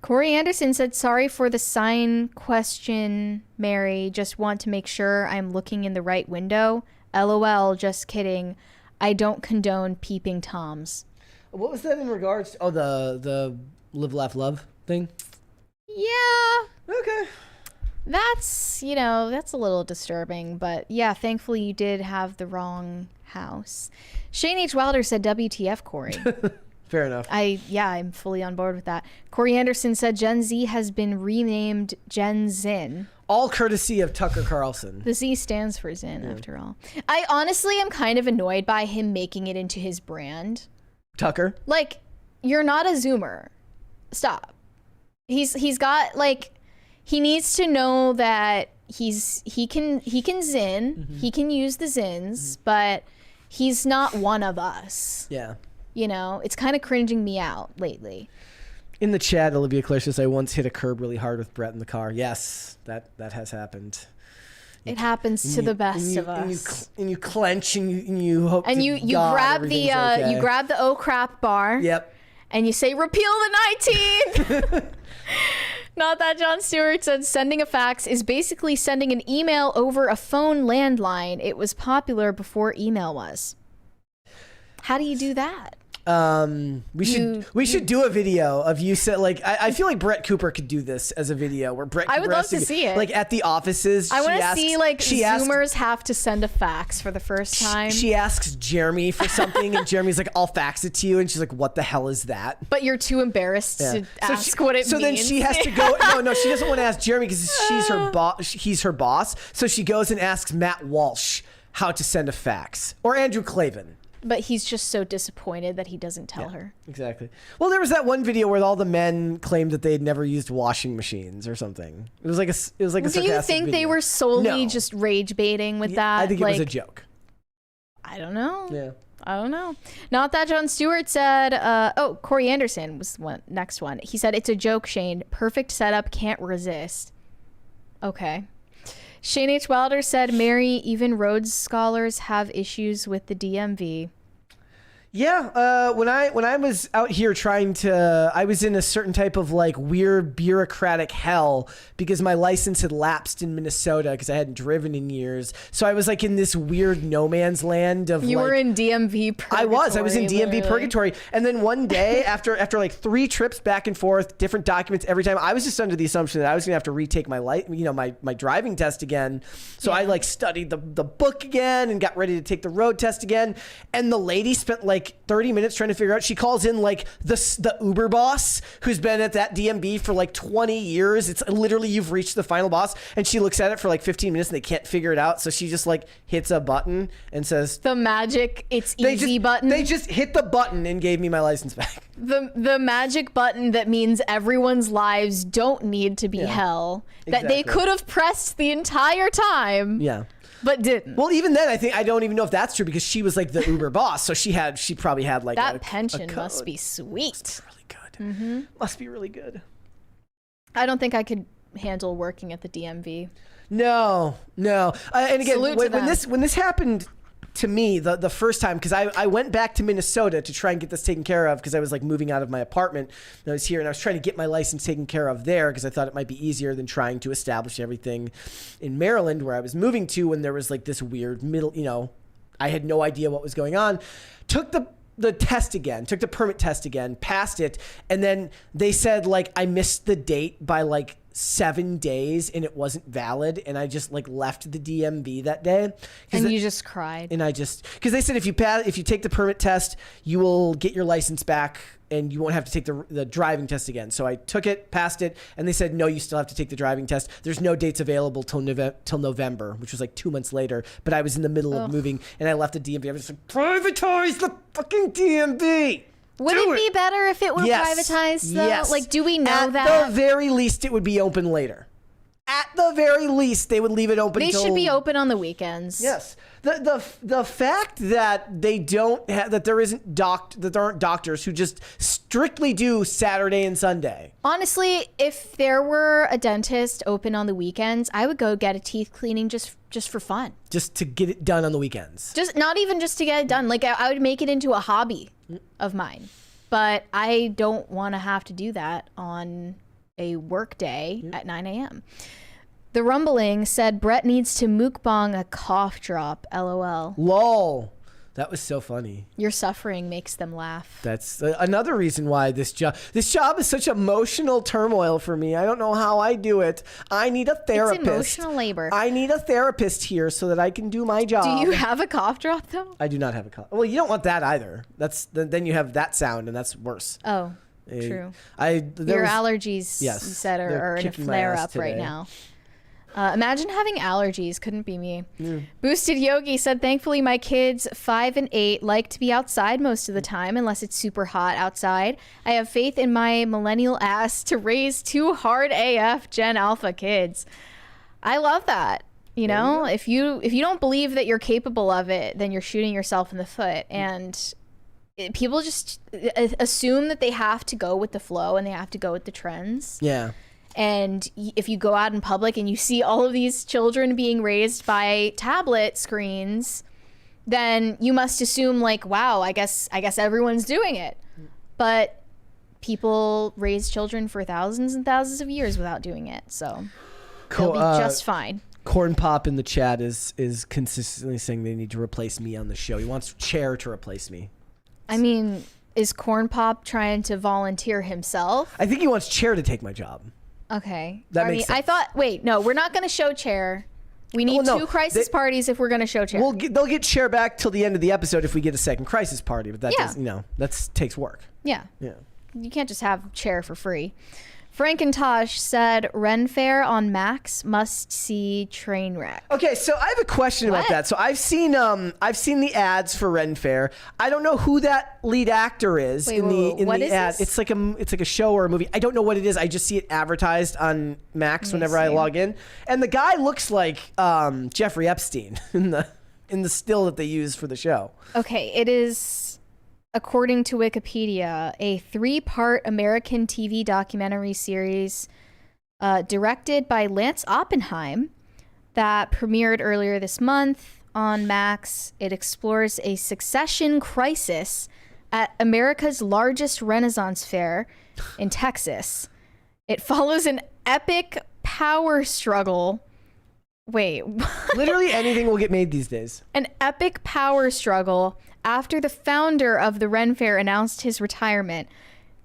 Corey Anderson said, sorry for the sign question, Mary. Just want to make sure I'm looking in the right window. LOL, just kidding. I don't condone peeping Toms. What was that in regards to? Oh, the live, laugh, love thing? Yeah. Okay. That's, that's a little disturbing. But yeah, thankfully you did have the wrong house. Shane H. Wilder said, WTF, Corey. Fair enough. I'm fully on board with that. Corey Anderson said Gen Z has been renamed Gen Zin. All courtesy of Tucker Carlson. The Z stands for Zin, after all. I honestly am kind of annoyed by him making it into his brand. Tucker? Like, you're not a Zoomer. Stop. He's got, like, he needs to know that he can Zin, he can use the Zins, but he's not one of us. Yeah. You know, it's kind of cringing me out lately. In the chat, Olivia Claire says, I once hit a curb really hard with Brett in the car. Yes, that has happened. It happens to the best of us. And you clench and you hope and you grab the okay. you grab the oh crap bar. Yep. And you say repeal the 19. Not that John Stewart said sending a fax is basically sending an email over a phone landline. It was popular before email was. How do you do that? We should do a video of you said like I feel like Brett Cooper could do this as a video where Brett Cooper I would love to see it. Like at the offices. I want to see like Zoomers have to send a fax for the first time. She asks Jeremy for something and Jeremy's like, I'll fax it to you, and she's like, what the hell is that? But you're too embarrassed to ask what it means. So then she has to go. No, she doesn't want to ask Jeremy because she's her boss. He's her boss. So she goes and asks Matt Walsh how to send a fax, or Andrew Clavin. But he's just so disappointed that he doesn't tell her. Exactly. Well, there was that one video where all the men claimed that they had never used washing machines or something. It was like a Do you think they were solely just rage baiting with that? I think it was a joke. I don't know. Yeah. I don't know. Not that John Stewart said, Corey Anderson was next one. He said, it's a joke, Shane. Perfect setup, can't resist. Okay. Shane H. Wilder said, Mary, even Rhodes scholars have issues with the DMV. Yeah, when I was out here I was in a certain type of like weird bureaucratic hell because my license had lapsed in Minnesota because I hadn't driven in years. So I was like in this weird no man's land of You were in DMV purgatory. I was in DMV purgatory. And then one day after like 3 trips back and forth, different documents every time, I was just under the assumption that I was gonna have to retake my my driving test again. So I like studied the book again and got ready to take the road test again. And the lady spent like 30 minutes trying to figure out. She calls in like the Uber boss who's been at that DMV for like 20 years. It's literally you've reached the final boss, and she looks at it for like 15 minutes and they can't figure it out. So she just like hits a button and says the magic it's easy button. They just hit the button and gave me my license back. The magic button that means everyone's lives don't need to be hell. That they could have pressed the entire time. Yeah. But didn't. Well, even then, I don't even know if that's true because she was like the Uber boss, so she probably had like that pension must be sweet. Must be really good. Must be really good. I don't think I could handle working at the DMV. No. And again, when this happened to me the first time, because I went back to Minnesota to try and get this taken care of because I was like moving out of my apartment and I was here and I was trying to get my license taken care of there because I thought it might be easier than trying to establish everything in Maryland where I was moving to when there was like this weird I had no idea what was going on. Took the test again, took the permit test again, passed it, and then they said like I missed the date by like 7 days and it wasn't valid, and I just like left the DMV that day. And you just cried. And I just because they said if you take the permit test, you will get your license back and you won't have to take the driving test again. So I took it, passed it, and they said no, you still have to take the driving test. There's no dates available till November, which was like 2 months later. But I was in the middle of moving and I left the DMV. I was just like, privatize the fucking DMV. Would it be better if it were privatized, though? Yes. Like, do we know At that? At the very least, it would be open later. At the very least, they would leave it open. They should be open on the weekends. Yes. The fact that they don't have, that there aren't doctors who just strictly do Saturday and Sunday. Honestly, if there were a dentist open on the weekends, I would go get a teeth cleaning just for fun. Just to get it done on the weekends. Just not even just to get it done. Like I would make it into a hobby of mine. But I don't want to have to do that on a work day at 9 a.m. The Rumbling said Brett needs to mukbang a cough drop. LOL. Lol. That was so funny. Your suffering makes them laugh. That's another reason why this job is such emotional turmoil for me. I don't know how I do it. I need a therapist. It's emotional labor. I need a therapist here so that I can do my job. Do you have a cough drop though? I do not have a cough. Well, you don't want that either. Then you have that sound, and that's worse. Oh, true. Your allergies, yes, you said, are in a flare up right now. Imagine having allergies. Couldn't be me. Boosted Yogi said, thankfully my kids 5 and 8 like to be outside most of the time unless it's super hot outside. I have faith in my millennial ass to raise 2 hard AF Gen Alpha kids. I love that. You know, if you don't believe that you're capable of it, then you're shooting yourself in the foot. And people just assume that they have to go with the flow and they have to go with the trends. Yeah. And if you go out in public and you see all of these children being raised by tablet screens, then you must assume like, wow, I guess everyone's doing it. But people raise children for thousands and thousands of years without doing it. So they'll be just fine. Corn Pop in the chat is consistently saying they need to replace me on the show. He wants Chair to replace me. I mean, is Corn Pop trying to volunteer himself? I think he wants Chair to take my job. Okay. That makes sense. I thought, wait, no, we're not going to show Chair. We need 2 crisis parties if we're going to show Chair. They'll get Chair back till the end of the episode if we get a second crisis party, but that does, that takes work. Yeah. Yeah. You can't just have Chair for free. Frank and Tosh said Ren Fair on Max must see train wreck. Okay, so I have a question about that. So I've seen the ads for Ren Fair. I don't know who that lead actor is in the ad. It's like a show or a movie. I don't know what it is. I just see it advertised on Max whenever I log in, and the guy looks like Jeffrey Epstein in the still that they use for the show. Okay, it is, according to Wikipedia, a 3-part American TV documentary series directed by Lance Oppenheim that premiered earlier this month on Max. It explores a succession crisis at America's largest Renaissance fair in Texas. It follows an epic power struggle. Wait. Literally anything will get made these days. An epic power struggle after the founder of the Ren Fair announced his retirement.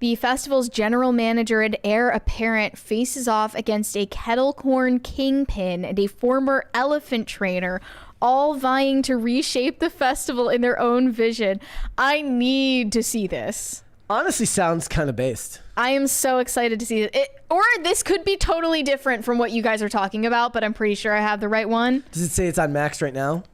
The festival's general manager and heir apparent faces off against a kettle corn kingpin and a former elephant trainer, all vying to reshape the festival in their own vision. I need to see this. Honestly, sounds kind of based. I am so excited to see it. Or this could be totally different from what you guys are talking about, but I'm pretty sure I have the right one. Does it say it's on Max right now?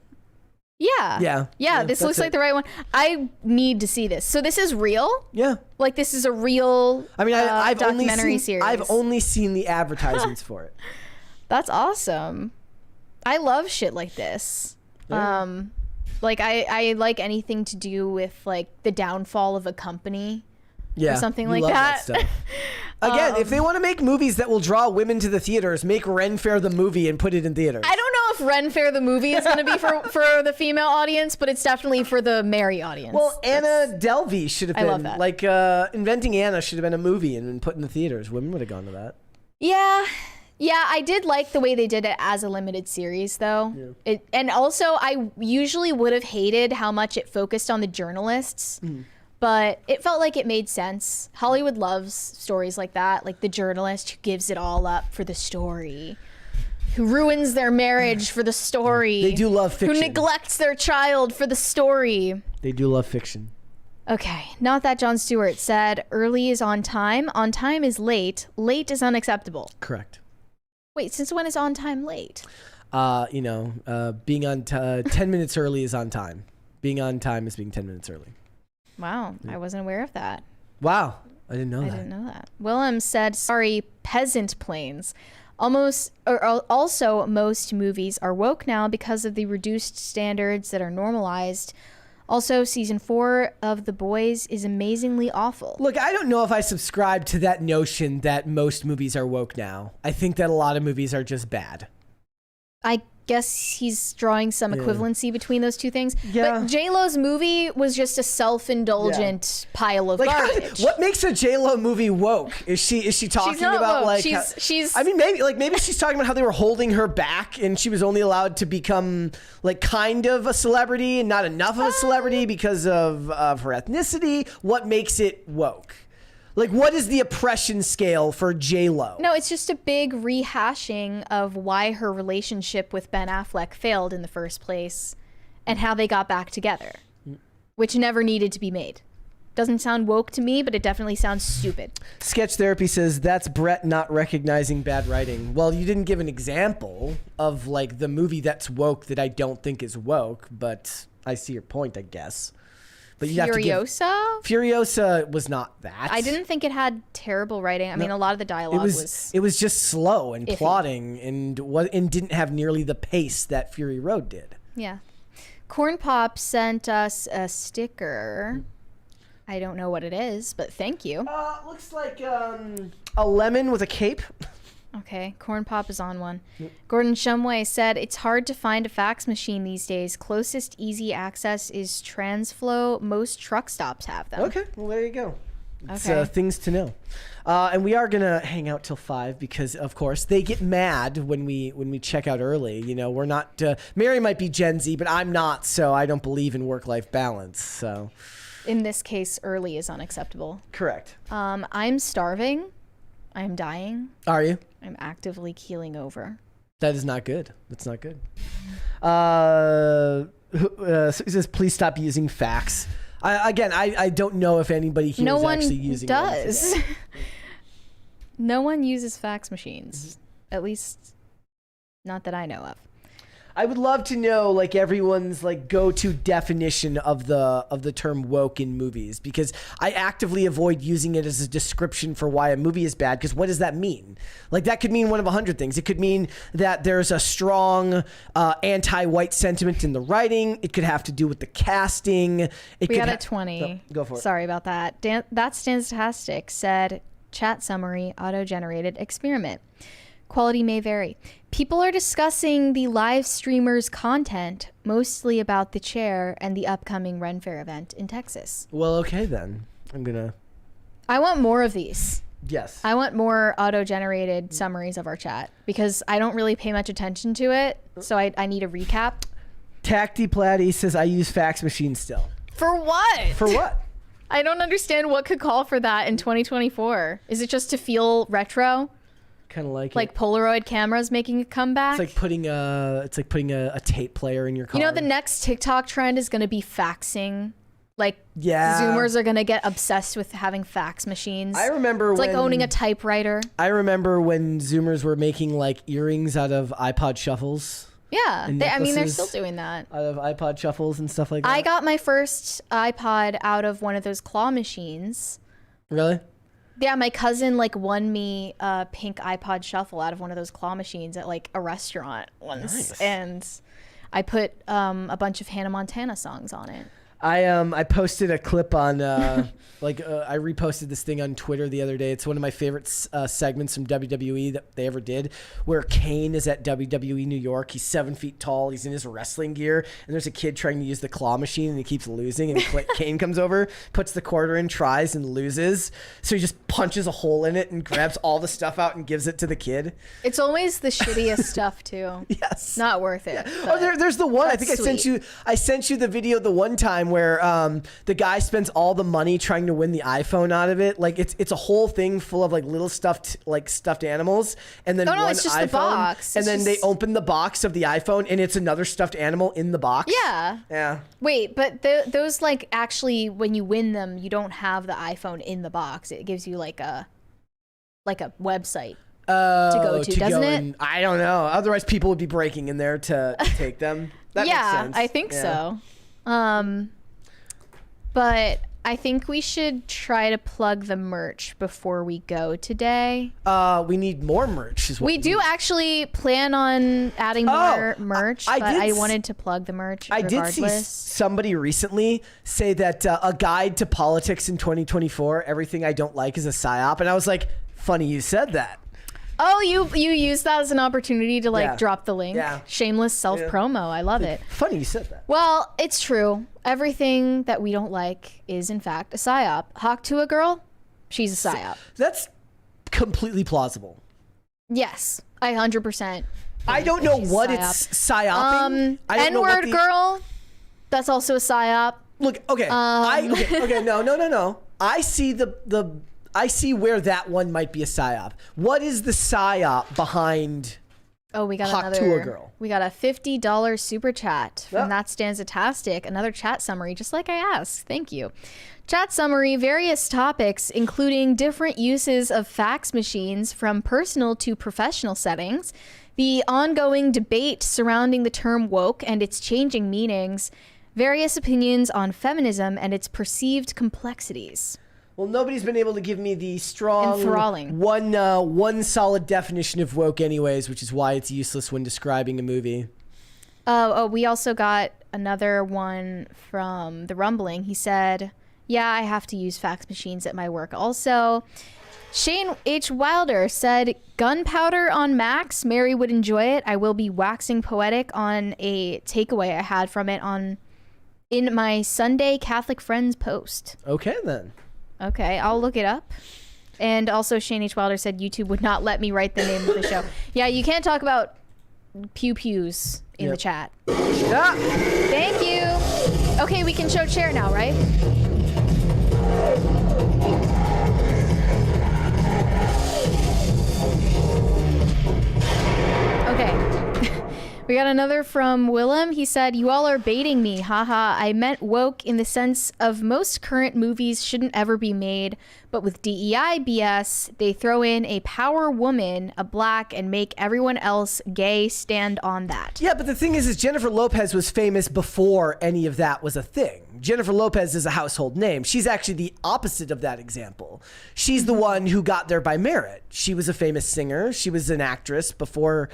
Yeah, this looks like the right one. I need to see this. So this is real? Yeah. Like this is a real I've documentary series. I've only seen the advertisements for it. That's awesome. I love shit like this. Yeah. Like I like anything to do with like the downfall of a company. Yeah, or something you like love that. stuff. Again, if they want to make movies that will draw women to the theaters, make Ren Fair the movie and put it in theaters. I don't know if Ren Fair the movie is going to be for the female audience, but it's definitely for the Mary audience. Well, Anna Delvey should have been. I love that. Like Inventing Anna should have been a movie and been put in the theaters. Women would have gone to that. Yeah, I did like the way they did it as a limited series, though. Yeah. And also, I usually would have hated how much it focused on the journalists. But it felt like it made sense. Hollywood loves stories like that, like the journalist who gives it all up for the story, who ruins their marriage for the story. They do love fiction. Who neglects their child for the story. They do love fiction. Okay, Not That Jon Stewart said, early is on time is late is unacceptable. Correct. Wait, since when is on time late? Being on 10 minutes early is on time. Being on time is being 10 minutes early. Wow, I wasn't aware of that. Wow, I didn't know that. I didn't know that. Willem said, sorry, peasant planes. Also, most movies are woke now because of the reduced standards that are normalized. Also, season 4 of The Boys is amazingly awful. Look, I don't know if I subscribe to that notion that most movies are woke now. I think that a lot of movies are just bad. I guess he's drawing some equivalency between those two things. Yeah. But JLo's movie was just a self-indulgent pile of garbage. What makes a JLo movie woke? Is she talking not about woke. like She's I mean maybe she's talking about how they were holding her back and she was only allowed to become like kind of a celebrity and not enough of a celebrity because of her ethnicity. What makes it woke? Like, what is the oppression scale for JLo? No, it's just a big rehashing of why her relationship with Ben Affleck failed in the first place and how they got back together, which never needed to be made. Doesn't sound woke to me, but it definitely sounds stupid. Sketch Therapy says, that's Brett not recognizing bad writing. Well, you didn't give an example of, like, the movie that's woke that I don't think is woke, but I see your point, I guess. But you Furiosa? Furiosa was not that. I didn't think it had terrible writing. I mean, a lot of the dialogue was It was just slow and iffy. plotting and didn't have nearly the pace that Fury Road did. Yeah. Corn Pop sent us a sticker. I don't know what it is, but thank you. Looks like a lemon with a cape. Okay, Corn Pop is on one. Gordon Shumway said, it's hard to find a fax machine these days. Closest easy access is Transflow. Most truck stops have them. Okay, well, there you go. It's Okay. things to know. And we are going to hang out till 5 because, of course, they get mad when we check out early. You know, we're not... Mary might be Gen Z, but I'm not, so I don't believe in work-life balance, so... In this case, early is unacceptable. Correct. I'm starving. I'm dying. Are you? I'm actively keeling over. That is not good. That's not good. It says, please stop using fax. I don't know if anybody here is actually using one one does. today. No one uses fax machines. At least, not that I know of. I would love to know like everyone's like go-to definition of the term woke in movies, because I actively avoid using it as a description for why a movie is bad, because what does that mean? Like that could mean one of 100 things. It could mean that there's a strong anti-white sentiment in the writing. It could have to do with the casting. We got a 20. Go for it. Sorry about that. That Stanstastic said, chat summary, auto-generated experiment. Quality may vary. People are discussing the live streamers' content, mostly about the chair and the upcoming Ren Fair event in Texas. Well, okay then. I want more of these. Yes. I want more auto-generated summaries of our chat because I don't really pay much attention to it, so I need a recap. Tacty Platty says, I use fax machines still. For what? For what? I don't understand what could call for that in 2024. Is it just to feel retro? Kind of like Polaroid cameras making a comeback. It's like putting a tape player in your car. You know, the next TikTok trend is going to be faxing. Like, yeah, Zoomers are going to get obsessed with having fax machines. I remember it's like owning a typewriter. I remember when Zoomers were making like earrings out of iPod shuffles. Yeah, I mean, they're still doing that. Out of iPod shuffles and stuff like that. I got my first iPod out of one of those claw machines. Really? Yeah, my cousin like won me a pink iPod shuffle out of one of those claw machines at like a restaurant once. Nice. And I put a bunch of Hannah Montana songs on it. I posted a clip on I reposted this thing on Twitter the other day. It's one of my favorite segments from WWE that they ever did, where Kane is at WWE New York. He's 7 feet tall. He's in his wrestling gear, and there's a kid trying to use the claw machine, and he keeps losing. And Kane comes over, puts the quarter in, tries, and loses. So he just punches a hole in it and grabs all the stuff out and gives it to the kid. It's always the shittiest stuff too. Yes, not worth it. Oh, there's the one. I think I sent you the video the one time where the guy spends all the money trying to win the iPhone out of it. Like it's a whole thing full of like little stuffed animals, and then one it's just iPhone, the box. and then they open the box of the iPhone, and it's another stuffed animal in the box. Yeah. Wait, but those like actually when you win them, you don't have the iPhone in the box. It gives you like a website to go to, doesn't it? I don't know. Otherwise, people would be breaking in there to take them. That makes sense. I think so. But I think we should try to plug the merch before we go today. We need more merch. We do actually plan on adding more merch, but I wanted to plug the merch regardless. I did see somebody recently say that a guide to politics in 2024, everything I don't like is a psyop. And I was like, funny you said that. Oh, you use that as an opportunity to like Yeah. drop the link. Yeah. Shameless self promo. I love it. Funny you said that. Well, it's true. Everything that we don't like is in fact a psyop. Hawk Tuah girl, she's a psyop. That's completely plausible. Yes, I 100%. I don't know She's what psyop. it's psyoping. I don't know what N-word the- girl, that's also a psyop. Look, okay. Okay, no. I see where that one might be a psyop. What is the psyop behind Oh, we got Hawk another Tuah girl? We got a $50 super chat from Yeah. That Stanzatastic. Another chat summary, just like I asked. Thank you. Chat summary, various topics, including different uses of fax machines from personal to professional settings, the ongoing debate surrounding the term woke and its changing meanings, various opinions on feminism and its perceived complexities. Well, nobody's been able to give me the strong Enthralling. one solid definition of woke anyways, which is why it's useless when describing a movie. Oh, we also got another one from The Rumbling. He said, yeah, I have to use fax machines at my work also. Shane H. Wilder said, gunpowder on Max. Mary would enjoy it. I will be waxing poetic on a takeaway I had from it in my Sunday Catholic Friends post. Okay, then. Okay, I'll look it up. And also Shane H. Wilder said YouTube would not let me write the name of the show. Yeah, you can't talk about pew-pews in the chat. Ah! Thank you. Okay, we can show chair now, right? Okay. We got another from Willem. He said, you all are baiting me. Haha. I meant woke in the sense of most current movies shouldn't ever be made, but with DEI BS, they throw in a power woman, a black, and make everyone else gay stand on that. Yeah, but the thing is Jennifer Lopez was famous before any of that was a thing. Jennifer Lopez is a household name. She's actually the opposite of that example. She's the one who got there by merit. She was a famous singer. She was an actress before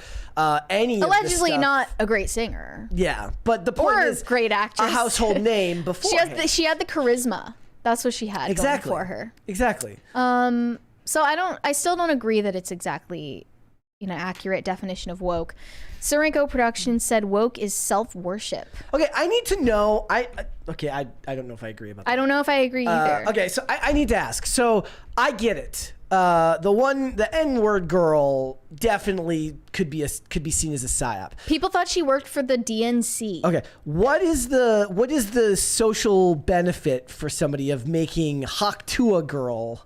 any Allegedly of this stuff. not a great singer. Yeah, but the point Or is great actress. a household name before. She had the charisma. That's what she had Exactly. going for her. Exactly. So I still don't agree that it's exactly, accurate definition of woke. Surenko Productions said woke is self-worship. Okay, I need to know. I don't know if I agree about that. I don't know if I agree either. Okay, so I need to ask. So I get it. The N-word girl definitely could be seen as a psyop. People thought she worked for the DNC. Okay, what is the social benefit for somebody of making Hawk Tuah girl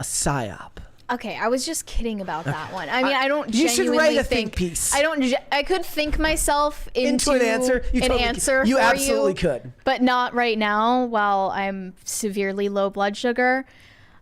a psyop? Okay, I was just kidding about that one. I mean, I don't You should genuinely write a think piece. I could think myself into an answer. You totally answer could. You for absolutely could. But not right now while I'm severely low blood sugar.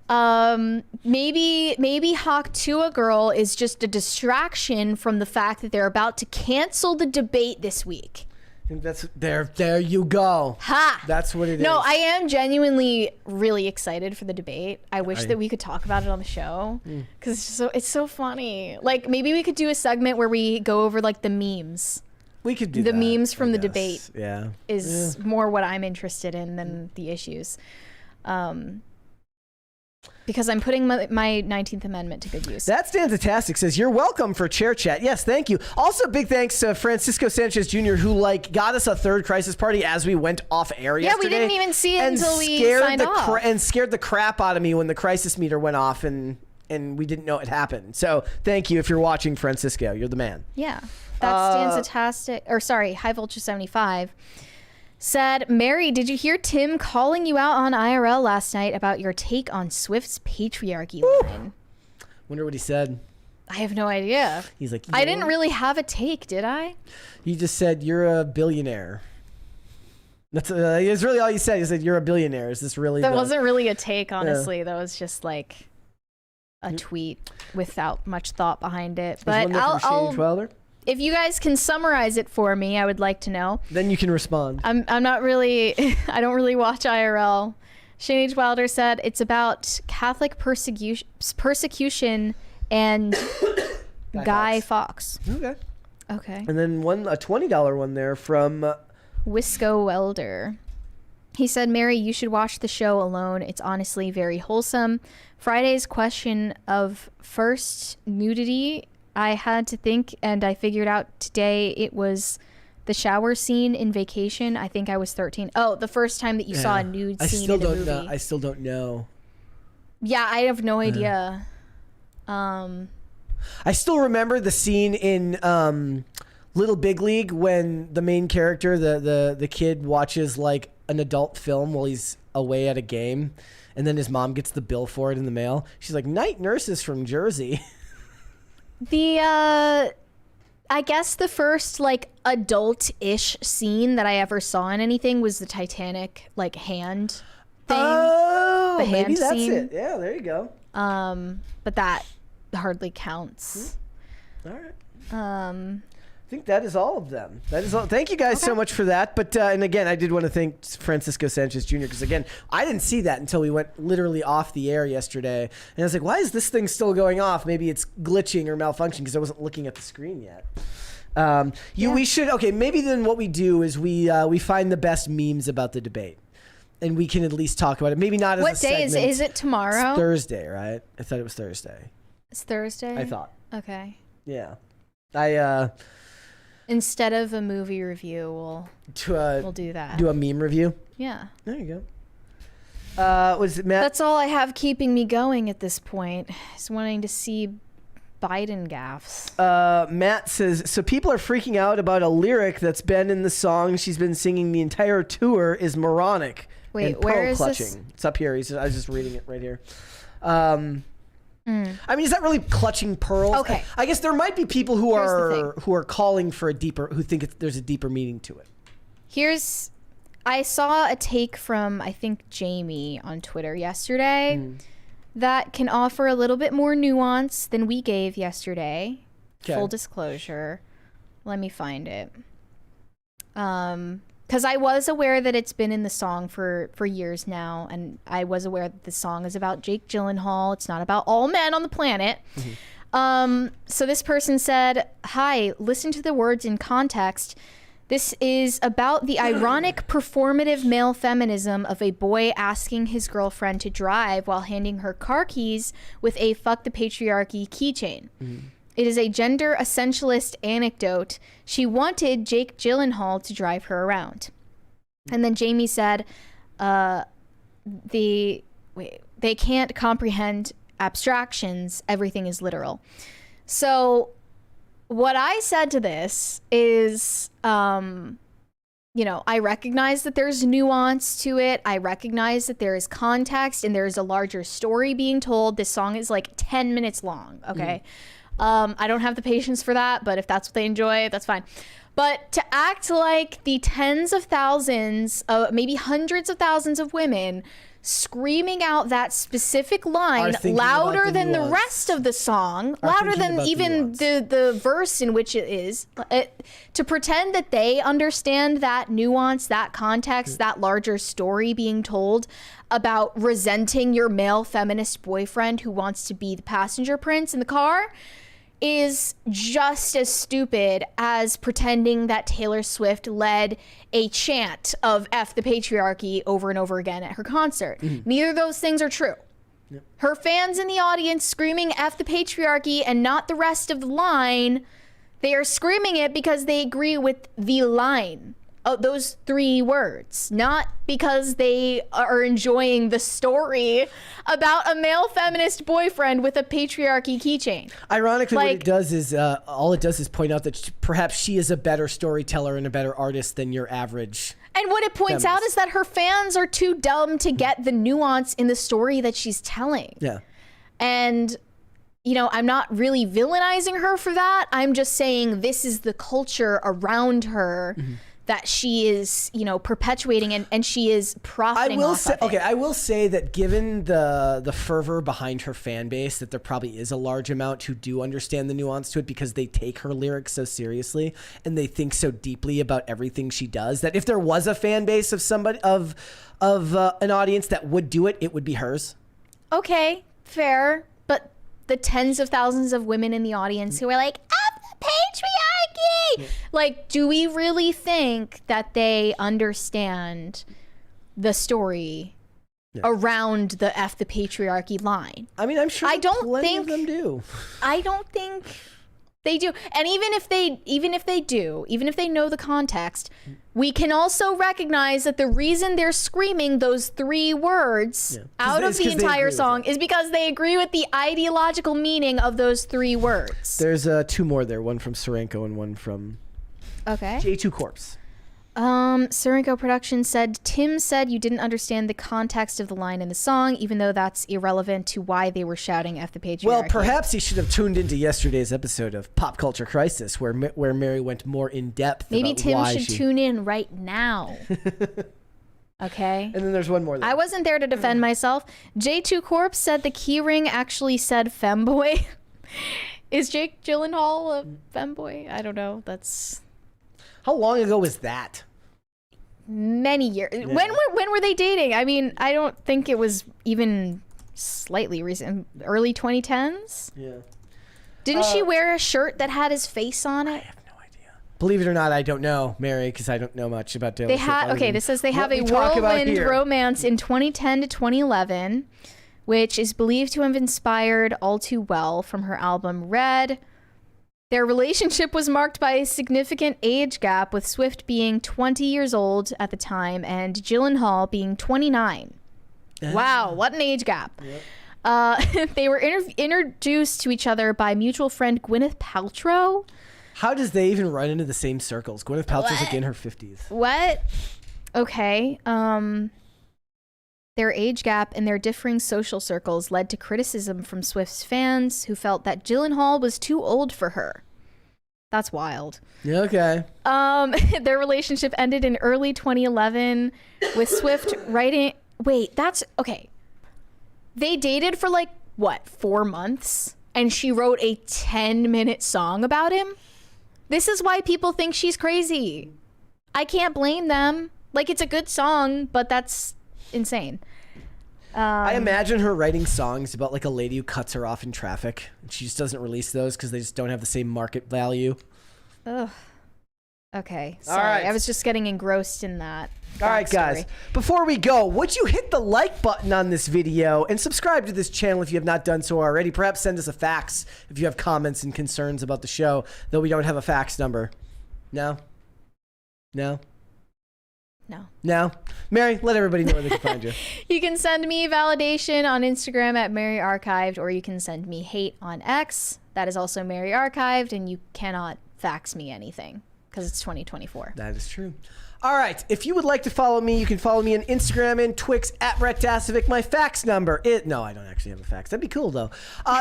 Maybe Hawk Tuah girl is just a distraction from the fact that they're about to cancel the debate this week. I think that's there you go. Ha! That's what it is. No, I am genuinely really excited for the debate. I wish that we could talk about it on the show because it's so funny. Like maybe we could do a segment where we go over like the memes. We could do the that, memes from I the guess. debate. Yeah. Is more what I'm interested in than the issues. Because I'm putting my 19th Amendment to good use. That Stanzatastic says, you're welcome for chair chat. Yes, thank you. Also, big thanks to Francisco Sanchez Jr., who got us a third crisis party as we went off air yesterday. We didn't even see it and until we scared signed off. and scared the crap out of me when the crisis meter went off and we didn't know it happened. So thank you if you're watching, Francisco. You're the man. Yeah. That Stanzatastic, or sorry, High Vulture 75 said, Mary, did you hear Tim calling you out on IRL last night about your take on Swift's patriarchy line? Wonder what he said. I have no idea. He's like, I didn't really have a take, did I? He just said, you're a billionaire. That's it's really all you said. He said, you're a billionaire. Is this really That wasn't really a take, honestly. That was just like a tweet without much thought behind it. But I'll if you guys can summarize it for me, I would like to know. Then you can respond. I'm not really, I don't really watch IRL. Shane H. Wilder said it's about Catholic persecution and Guy Fawkes. Okay. And then a $20 one there from Wisco Welder. He said, Mary, you should watch the show alone. It's honestly very wholesome. Friday's question of first nudity, I had to think, and I figured out today it was the shower scene in Vacation. I think I was 13. Oh, the first time that you saw a nude scene in a movie. I still don't know. Yeah, I have no idea. I still remember the scene in Little Big League when the main character, the kid, watches like an adult film while he's away at a game, and then his mom gets the bill for it in the mail. She's like, "Night nurses from Jersey." I guess the first like adult-ish scene that I ever saw in anything was the Titanic like hand thing. Oh, the hand maybe that's scene. it. Yeah, there you go. But that hardly counts. All right. I think that is all of them. That is all. Thank you guys so much for that. But and again, I did want to thank Francisco Sanchez Jr. because again, I didn't see that until we went literally off the air yesterday, and I was like, "Why is this thing still going off? Maybe it's glitching or malfunctioning because I wasn't looking at the screen yet." We should. Okay, maybe then what we do is we find the best memes about the debate, and we can at least talk about it. Maybe not as what a day segment. is it tomorrow? It's Thursday, right? I thought it was Thursday. It's Thursday. I thought. Okay. Yeah, I. Instead of a movie review, we'll do that. Do a meme review? Yeah. There you go. Was it Matt? That's all I have keeping me going at this point, is wanting to see Biden gaffes. Matt says, so people are freaking out about a lyric that's been in the song she's been singing the entire tour is moronic. Wait, and where is clutching. this? It's up here. I was just reading it right here. I mean, is that really clutching pearls? Okay. I guess there might be people who are calling for who think there's a deeper meaning to it. I saw a take from, I think, Jamie on Twitter yesterday that can offer a little bit more nuance than we gave yesterday. Okay. Full disclosure. Let me find it. Because I was aware that it's been in the song for years now, and I was aware that the song is about Jake Gyllenhaal. It's not about all men on the planet. So this person said, hi, listen to the words in context. This is about the ironic performative male feminism of a boy asking his girlfriend to drive while handing her car keys with a fuck the patriarchy keychain. It is a gender essentialist anecdote. She wanted Jake Gyllenhaal to drive her around. And then Jamie said, they can't comprehend abstractions. Everything is literal. So what I said to this is, I recognize that there's nuance to it. I recognize that there is context and there's a larger story being told. This song is like 10 minutes long, okay? I don't have the patience for that, but if that's what they enjoy, that's fine. But to act like the tens of thousands, maybe hundreds of thousands of women screaming out that specific line louder than the rest of the song, louder than even the verse in which it is, to pretend that they understand that nuance, that context, that larger story being told about resenting your male feminist boyfriend who wants to be the passenger prince in the car is just as stupid as pretending that Taylor Swift led a chant of F the patriarchy over and over again at her concert. Neither of those things are true. Her fans in the audience screaming F the patriarchy and not the rest of the line, they are screaming it because they agree with the line. Those three words, not because they are enjoying the story about a male feminist boyfriend with a patriarchy keychain. Ironically, what it does is all it does is point out that perhaps she is a better storyteller and a better artist than your average. And what it points out is that her fans are too dumb to get the nuance in the story that she's telling. Yeah. And I'm not really villainizing her for that. I'm just saying this is the culture around her that she is, perpetuating and she is profiting off of it. Okay, I will say that given the fervor behind her fan base, that there probably is a large amount who do understand the nuance to it because they take her lyrics so seriously and they think so deeply about everything she does that if there was a fan base of somebody of an audience that would do it, it would be hers. Okay, fair, but the tens of thousands of women in the audience who are like, patriarchy! Like, do we really think that they understand the story around the F the patriarchy line. I mean, I'm sure I don't plenty think of them do. I don't think they do. And even if they know the context, we can also recognize that the reason they're screaming those 3 words out of the entire song is because they agree with the ideological meaning of those 3 words. There's 2 more there, one from Serenko and one from J2 Corpse. Serenko Productions said, Tim said you didn't understand the context of the line in the song, even though that's irrelevant to why they were shouting F the patriarchy. Well, perhaps he should have tuned into yesterday's episode of Pop Culture Crisis, where Mary went more in depth. Maybe about Tim why should tune in right now. Okay. And then there's one more. I wasn't there to defend myself. J2 Corp said the keyring actually said femboy. Is Jake Gyllenhaal a femboy? I don't know. That's... How long ago was that? Many years. Yeah. When were they dating? I mean, I don't think it was even slightly recent. Early 2010s? Yeah. Didn't she wear a shirt that had his face on it? I have no idea. Believe it or not, I don't know, Mary, because I don't know much about Taylor Swift. This says they have a whirlwind romance in 2010 to 2011, which is believed to have inspired All Too Well from her album Red. Their relationship was marked by a significant age gap, with Swift being 20 years old at the time and Gyllenhaal being 29. Wow, what an age gap. Yep. They were introduced to each other by mutual friend Gwyneth Paltrow. How does they even run into the same circles? Gwyneth Paltrow's like in her 50s. What? Okay. Their age gap and their differing social circles led to criticism from Swift's fans, who felt that Gyllenhaal was too old for her. That's wild. Yeah, okay. Their relationship ended in early 2011 with Swift writing... Wait, that's... Okay. They dated for 4 months? And she wrote a 10-minute song about him? This is why people think she's crazy. I can't blame them. It's a good song, but that's insane. I imagine her writing songs about a lady who cuts her off in traffic, and she just doesn't release those because they just don't have the same market value. Ugh. Okay. Sorry. All right. I was just getting engrossed in that. All right, guys. Before we go, would you hit the like button on this video and subscribe to this channel if you have not done so already? Perhaps send us a fax if you have comments and concerns about the show, though we don't have a fax number. No? No? No? Mary, let everybody know where they can find you. You can send me validation on Instagram at Mary Archived, or you can send me hate on X. That is also Mary Archived, and you cannot fax me anything because it's 2024. That is true. All right. If you would like to follow me, you can follow me on Instagram and Twix at Brett Dasovic. My fax number is... No, I don't actually have a fax. That'd be cool, though.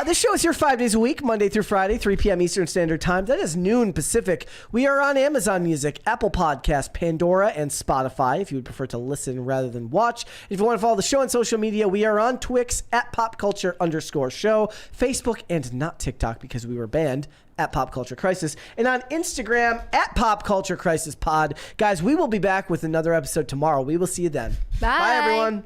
This show is here 5 days a week, Monday through Friday, 3 p.m. Eastern Standard Time. That is noon Pacific. We are on Amazon Music, Apple Podcasts, Pandora, and Spotify, if you would prefer to listen rather than watch. If you want to follow the show on social media, we are on Twix at popculture_show, Facebook, and not TikTok because we were banned, at Pop Culture Crisis, and on Instagram at Pop Culture Crisis Pod. Guys, we will be back with another episode tomorrow. We will see you then. Bye. Bye, everyone.